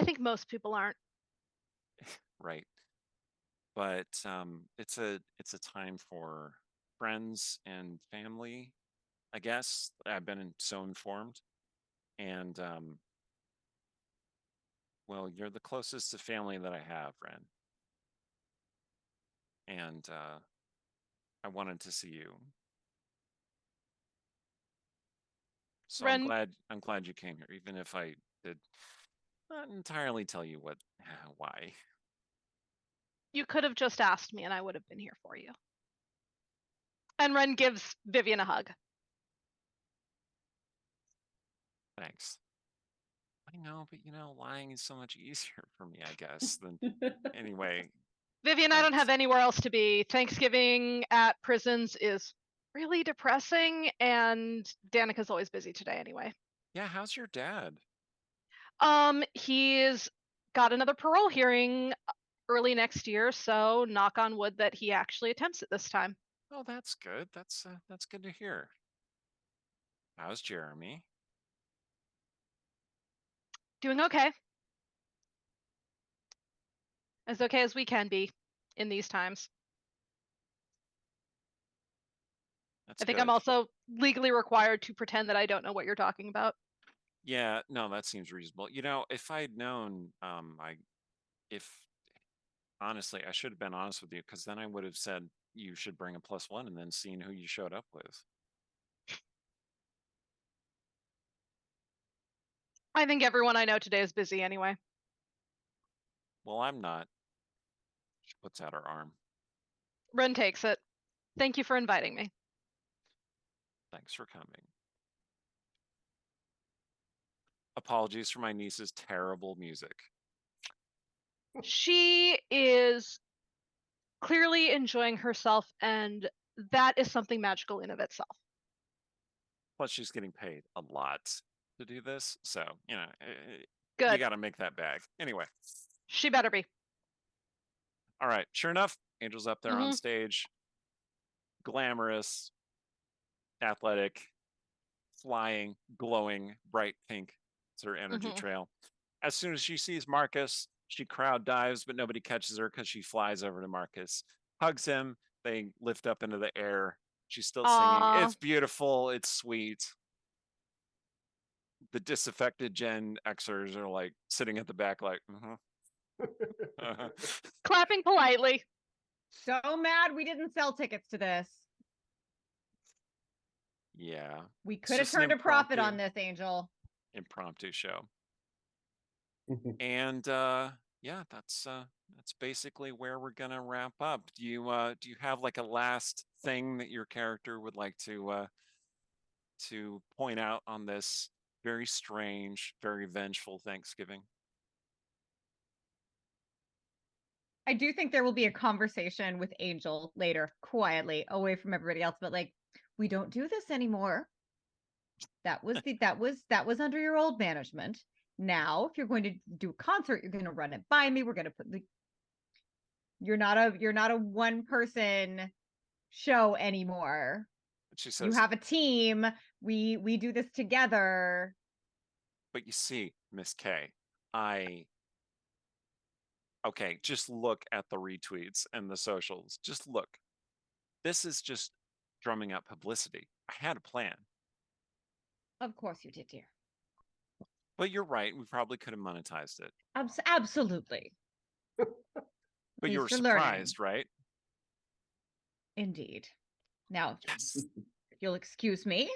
think most people aren't. right. But it's a time for friends and family, I guess. I've been so informed. And well, you're the closest to family that I have, Ren. And I wanted to see you. So Ren, I'm glad you came here, even if I did not entirely tell you what why. you could have just asked me and I would have been here for you. And Ren gives Vivian a hug. Thanks. I know, but lying is so much easier for me, I guess. Than anyway. Vivian, I don't Thanks. have anywhere else to be. Thanksgiving at prisons is really depressing, and Danica's always busy today anyway. Yeah, how's your dad? He's got another parole hearing early next year, so knock on wood that he actually attempts it this time. Oh, that's good. That's good to hear. How's Jeremy? Doing okay. As okay as we can be in these times. That's I think good. I'm also legally required to pretend that I don't know what you're talking about. Yeah, no, that seems reasonable. If I'd known, if honestly, I should have been honest with you, because then I would have said you should bring a +1 and then seen who you showed up with. I think everyone I know today is busy anyway. Well, I'm not. She puts out her arm. Ren takes it. Thank you for inviting me. Thanks for coming. Apologies for my niece's terrible music. She is clearly enjoying herself, and that is something magical in of itself. Plus, she's getting paid a lot to do this, so you Good. got to make that bag. Anyway, She better be. all right. Sure enough, Angel's up there on Mhm. stage, glamorous, athletic, flying, glowing, bright pink. It's her energy Mhm. trail. As soon as she sees Marcus, she crowd dives, but nobody catches her because she flies over to Marcus, hugs him. They lift up into the air. She's still singing. Aw. It's beautiful. It's sweet. The disaffected Gen Xers are like sitting at the back, like, Clapping politely. So mad we didn't sell tickets to this. yeah. We It's could have just an turned a profit on impromptu- this, Angel. Impromptu show. And yeah, that's basically where we're gonna wrap up. Do you have like a last thing that your character would like to point out on this very strange, very vengeful Thanksgiving? I do think there will be a conversation with Angel later, quietly, away from everybody else, but like, we don't do this anymore. That was under your old management. Now, if you're going to do a concert, you're going to run it by me. We're going to put the you're not a one person show anymore. She You says, have a team. We do this together. but you see, Miss K, okay, just look at the retweets and the socials. Just look. This is just drumming up publicity. I had a plan. Of course you did, dear. But you're right. We probably could have monetized it. Absolutely. But you were Least you're learning. surprised, right? Indeed. Now, Yes. if you'll excuse me,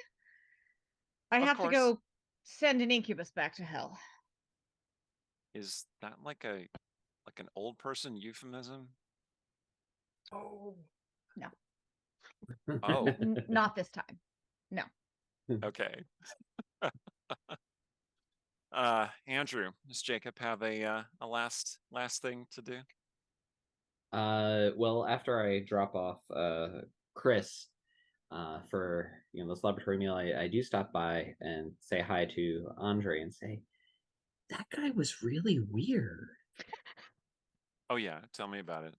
I Of have to course. go send an incubus back to hell. Is that like an old person euphemism? Oh, Oh, Not this time. No. okay. Andrew, does Jacob have a last thing to do? Well, after I drop off Chris for this laboratory meal, I do stop by and say hi to Andre and say, that guy was really weird. Oh yeah, tell me about it.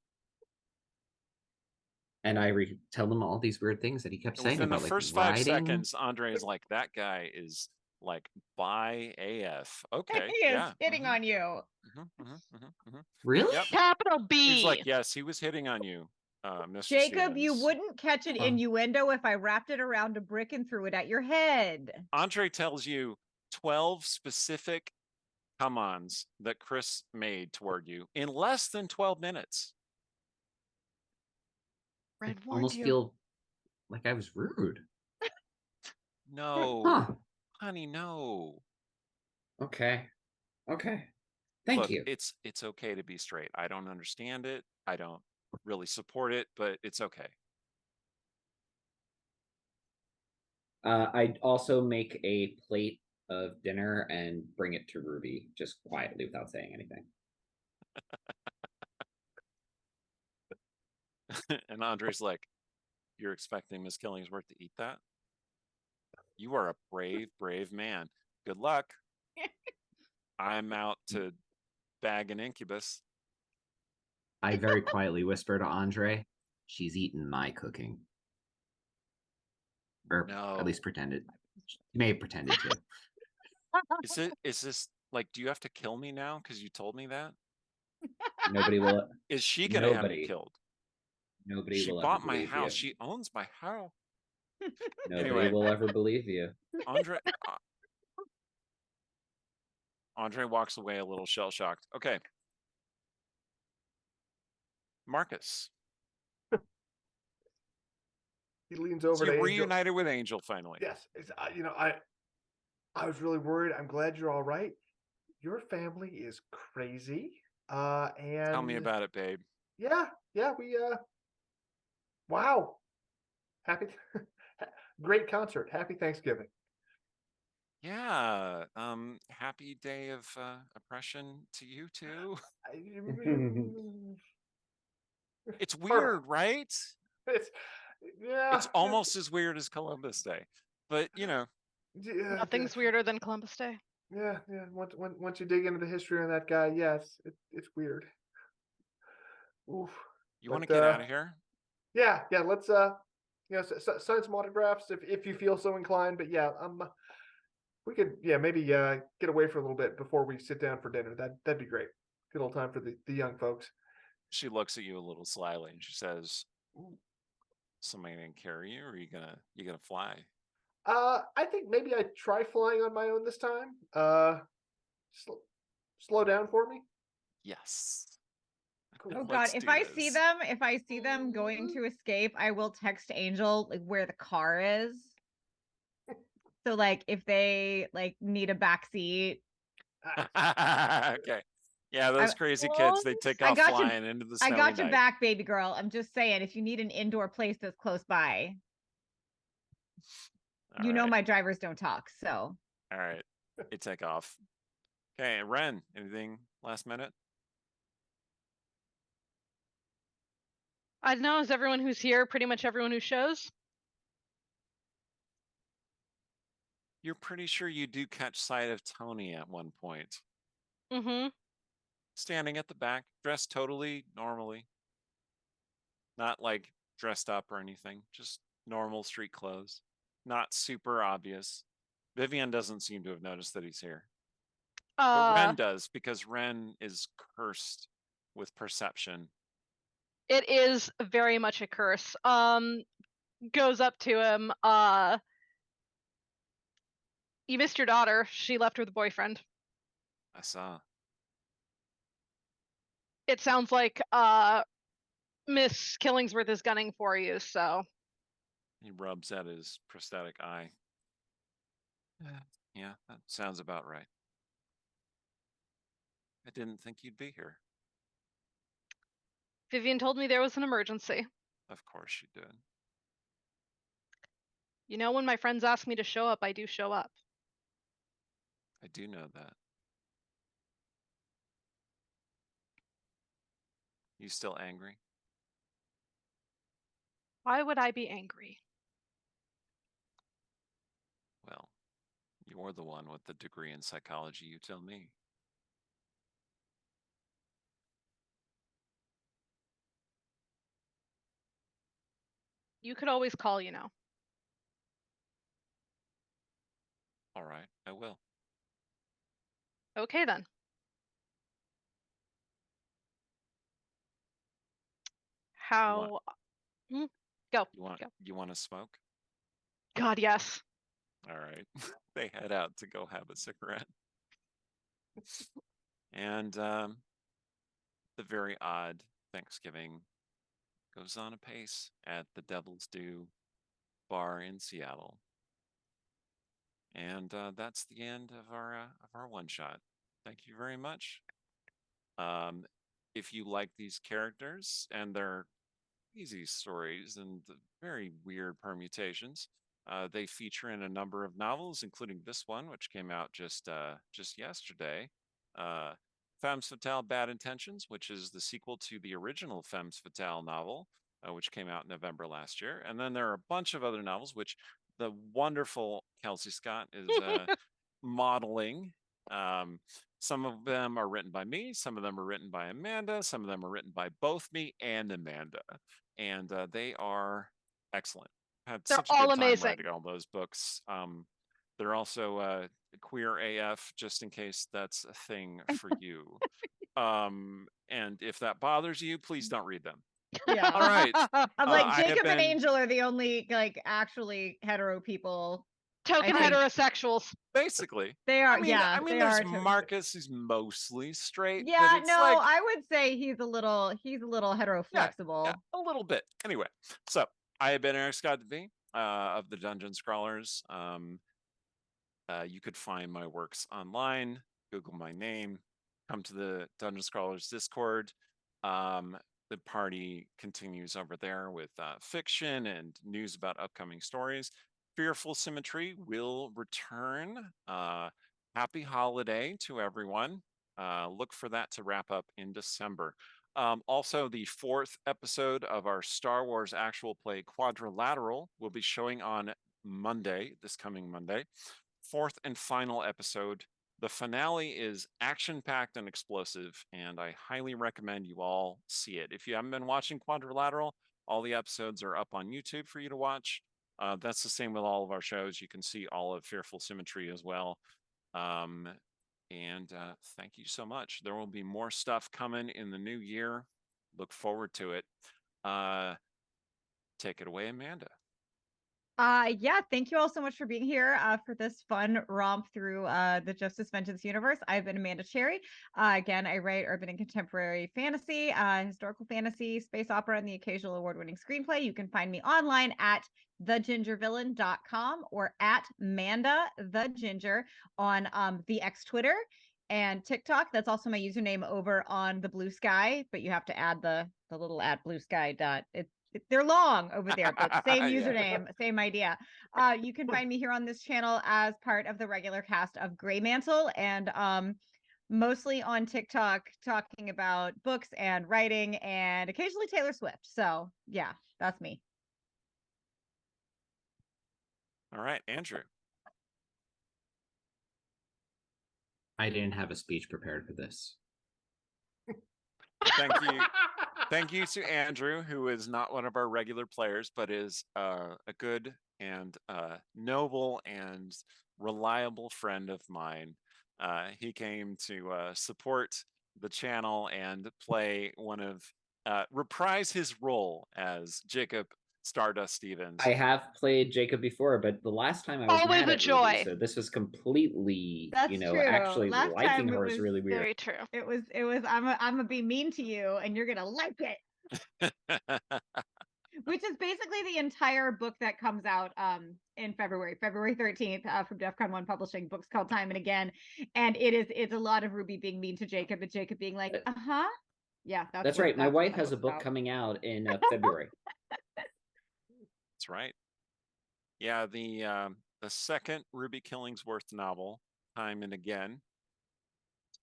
And I tell them all these weird things that he kept And saying within the about like first 5 riding. seconds, Andre is like, "That guy is like by AF. Okay, He is yeah. hitting on you. Really? Yep. Capital B. He's like, yes, he was hitting on you, Mr. Jacob, you Stevens. wouldn't catch an innuendo if I wrapped it around a brick and threw it at your head. Andre tells you 12 specific come-ons that Chris made toward you in less than 12 minutes. I Red warned almost you. feel like I was rude. No, Huh. honey, no. Okay. Thank Look, you. it's okay to be straight. I don't understand it. I don't really support it, but it's okay. I'd also make a plate of dinner and bring it to Ruby just quietly without saying anything. And Andre's like, you're expecting Miss Killingsworth to eat that? You are a brave man. Good luck. I'm out to bag an incubus. I very quietly whisper to Andre, she's eaten my cooking. Or No. at least pretended. She may have pretended to. Is this like, do you have to kill me now because you told me that? Nobody will. Is she gonna have me Nobody. killed? Nobody She will bought ever my believe house. you. She owns my house. Nobody Anyway. will ever believe you. Andre walks away a little shell-shocked. Okay. Marcus. He leans So over to you Angel. reunited with Angel finally. Yes, I was really worried. I'm glad you're all right. Your family is crazy. And Tell me about it, babe. Yeah, we wow. Happy great concert. Happy Thanksgiving. Yeah. Happy day of oppression to you too. It's weird, right? It's yeah. It's almost as weird as Columbus Day. But yeah, Nothing's weirder than Columbus Day. Yeah. Once you dig into the history on that guy, yes, it's weird. Oof. You want to get out of here? Yeah. Let's sign some autographs if you feel so inclined. But yeah, we could maybe get away for a little bit before we sit down for dinner. That'd be great. Good old time for the young folks. She looks at you a little slyly and she says, somebody gonna carry you, or are you gonna fly? I think maybe I try flying on my own this time. Slow down for me. Yes. Cool. Oh God, Let's if do I this. see them going to escape, I will text Angel like where the car is. So like if they like need a backseat. Okay. Yeah, those crazy kids, they take I off got you- flying into the I snowy got your night. back, baby girl. I'm just saying, if you need an indoor place that's close by, All right. my drivers don't talk. So All right. They take off. Okay, Ren, anything last minute? I don't know. Is everyone who's here pretty much everyone who shows? You're pretty sure you do catch sight of Tony at one point. Mm-hmm. Standing at the back, dressed totally normally. Not like dressed up or anything, just normal street clothes. Not super obvious. Vivian doesn't seem to have noticed that he's here. But Ren does, because Ren is cursed with perception. It is very much a curse. Goes up to him. You missed your daughter. She left with a boyfriend. I saw. It sounds like Miss Killingsworth is gunning for you, so. He rubs at his prosthetic eye. Yeah, that sounds about right. I didn't think you'd be here. Vivian told me there was an emergency. Of course she did. You know, when my friends ask me to show up, I do show up. I do know that. You still angry? Why would I be angry? Well, you're the one with the degree in psychology, you tell me. You could always call, you know. All right, I will. Okay then. How? Go. You want to smoke? God, yes. All right. They head out to go have a cigarette. And the very odd Thanksgiving goes on apace at the Devil's Due bar in Seattle. And that's the end of our one shot. Thank you very much. If you like these characters and their easy stories and the very weird permutations, they feature in a number of novels, including this one, which came out just yesterday. Femme Fatale: Bad Intentions, which is the sequel to the original Femme Fatale novel, which came out in November last year. And then there are a bunch of other novels, which the wonderful Kelsey Scott is modeling. Some of them are written by me, some of them are written by Amanda, some of them are written by both me and Amanda. And they are excellent. Had They're such a all good time amazing. writing all those books. They're also queer AF, just in case that's a thing for you. And if that bothers you, please don't read them. Yeah. All right. I'm like, I have Jacob and been- Angel are the only like actually hetero people. Token I think- heterosexuals. Basically. They are. I mean, yeah. they there's are Marcus, who's mostly straight. Yeah. but it's No, like, I would say he's a little hetero flexible. yeah, a little bit. Anyway, so I have been Eric Scott V of the Dungeon Scrawlers. You could find my works online. Google my name. Come to the Dungeon Scrawlers Discord. The party continues over there with fiction and news about upcoming stories. Fearful Symmetry will return. Happy holiday to everyone. Look for that to wrap up in December. Also, the 4th episode of our Star Wars actual play Quadrilateral will be showing on Monday, this coming Monday. 4th and final episode. The finale is action-packed and explosive, and I highly recommend you all see it. If you haven't been watching Quadrilateral, all the episodes are up on YouTube for you to watch. That's the same with all of our shows. You can see all of Fearful Symmetry as well. And thank you so much. There will be more stuff coming in the new year. Look forward to it. Take it away, Amanda. Yeah, thank you all so much for being here for this fun romp through the Justice Vengeance universe. I've been Amanda Cherry. Again, I write urban and contemporary fantasy, historical fantasy, space opera, and the occasional award-winning screenplay. You can find me online at thegingervillain.com or at Manda the Ginger on the X Twitter and TikTok. That's also my username over on the Blue Sky, but you have to add the little at Blue Sky dot. They're long over there, but same username, same idea. You can find me here on this channel as part of the regular cast of Greymantle, and mostly on TikTok talking about books and writing and occasionally Taylor Swift. So yeah, that's me. All right, Andrew. I didn't have a speech prepared for this. Thank you. Thank you to Andrew, who is not one of our regular players, but is a good and noble and reliable friend of mine. He came to support the channel and play reprise his role as Jacob Stardust Stevens. I have played Jacob before, but the last time I was Always mad a at joy. Ruby, so this was completely, That's true. actually Last liking time it her is was really weird. Very true. It was I'm gonna be mean to you and you're gonna like it. Which is basically the entire book that comes out in February 13th from DEF CON 1 Publishing. Book's called Time and Again, and it's a lot of Ruby being mean to Jacob and Jacob being like, yeah, That's right. My wife has a book coming out in February. That's right. Yeah, the second Ruby Killingsworth novel, Time and Again,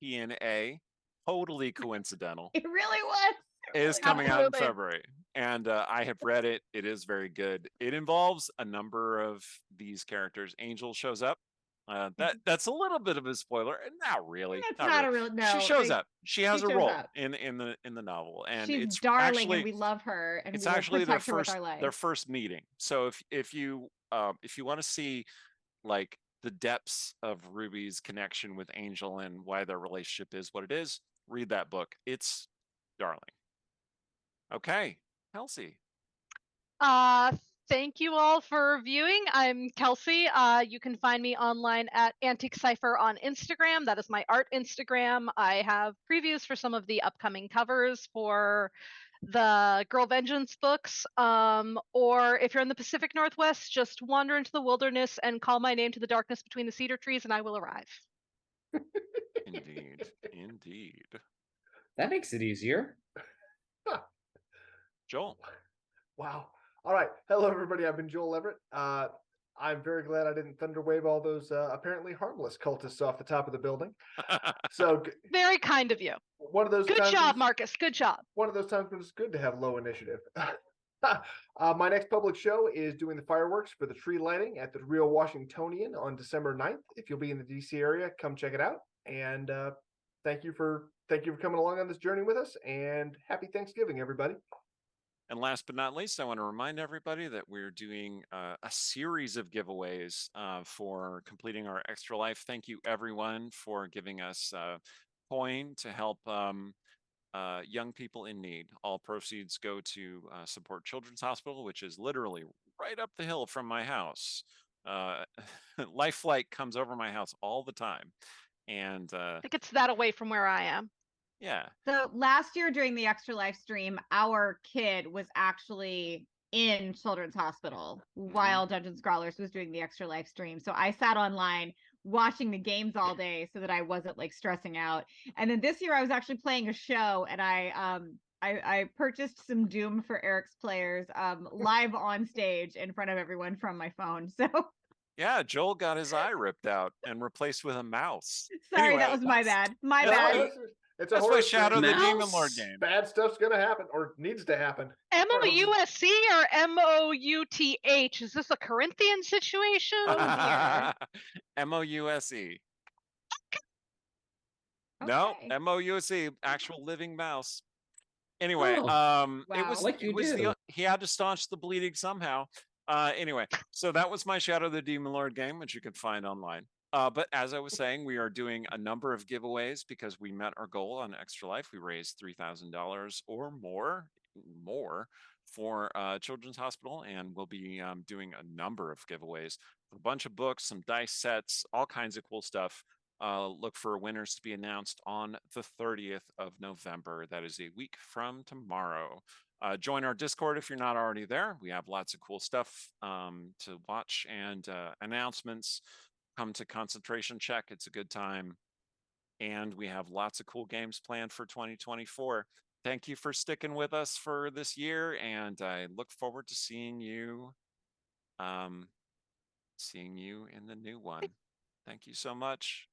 TNA, totally coincidental. It really was. Is coming out in Absolutely. February, and I have read it. It is very good. It involves a number of these characters. Angel shows up. That's a little bit of a spoiler, and not really. It's not really. a real no. She shows up. She has a shows role up. in the novel, and She's it's darling, actually, and we love her, and it's we will actually their protect her with first our life. their first meeting. So if you want to see like the depths of Ruby's connection with Angel and why their relationship is what it is, read that book. It's darling. Okay, Kelsey. Thank you all for viewing. I'm Kelsey. You can find me online at Antique Cipher on Instagram. That is my art Instagram. I have previews for some of the upcoming covers for the Girl Vengeance books. Or if you're in the Pacific Northwest, just wander into the wilderness and call my name to the darkness between the cedar trees, and I will arrive. Indeed, indeed. That makes it easier. Joel. Wow. All right. Hello, everybody. I've been Joel Everett. I'm very glad I didn't thunderwave all those apparently harmless cultists off the top of the building. So Very kind of you. one of those Good times job, Marcus. Good job. one of those times when it's good to have low initiative. My next public show is doing the fireworks for the tree lighting at the Real Washingtonian on December 9th. If you'll be in the DC area, come check it out. And thank you for coming along on this journey with us. And happy Thanksgiving, everybody. And last but not least, I want to remind everybody that we're doing a series of giveaways for completing our Extra Life. Thank you, everyone, for giving us coin to help young people in need. All proceeds go to support Children's Hospital, which is literally right up the hill from my house. Life Flight comes over my house all the time. And I think it's that away from where I am. yeah. So last year during the Extra Life stream, our kid was actually in Children's Hospital while Dungeons Scrawlers was doing the Extra Life stream. So I sat online watching the games all day so that I wasn't like stressing out. And then this year I was actually playing a show, and I purchased some Doom for Eric's players live on stage in front of everyone from my phone. So Yeah, Joel got his eye ripped out and replaced with a mouse. sorry, Anyway, that was my bad. My that's bad. why- It's a That's why horror Shadow stream. the Demon Mouse? Lord game. Bad stuff's gonna happen or needs to happen. MOUSC or MOUTH? Is this a Corinthian situation? Oh dear. MOUSE. No, Okay. MOUSE, actual living mouse. Anyway, Oh, it wow. was Like you it was do. he had to staunch the bleeding somehow. Anyway, so that was my Shadow the Demon Lord game, which you can find online. But as I was saying, we are doing a number of giveaways because we met our goal on Extra Life. We raised $3,000 or more for Children's Hospital, and we'll be doing a number of giveaways, a bunch of books, some dice sets, all kinds of cool stuff. Look for winners to be announced on the 30th of November. That is a week from tomorrow. Join our Discord if you're not already there. We have lots of cool stuff to watch and announcements. Come to Concentration Check. It's a good time. And we have lots of cool games planned for 2024. Thank you for sticking with us for this year. And I look forward to seeing you in the new one. Thank you so much.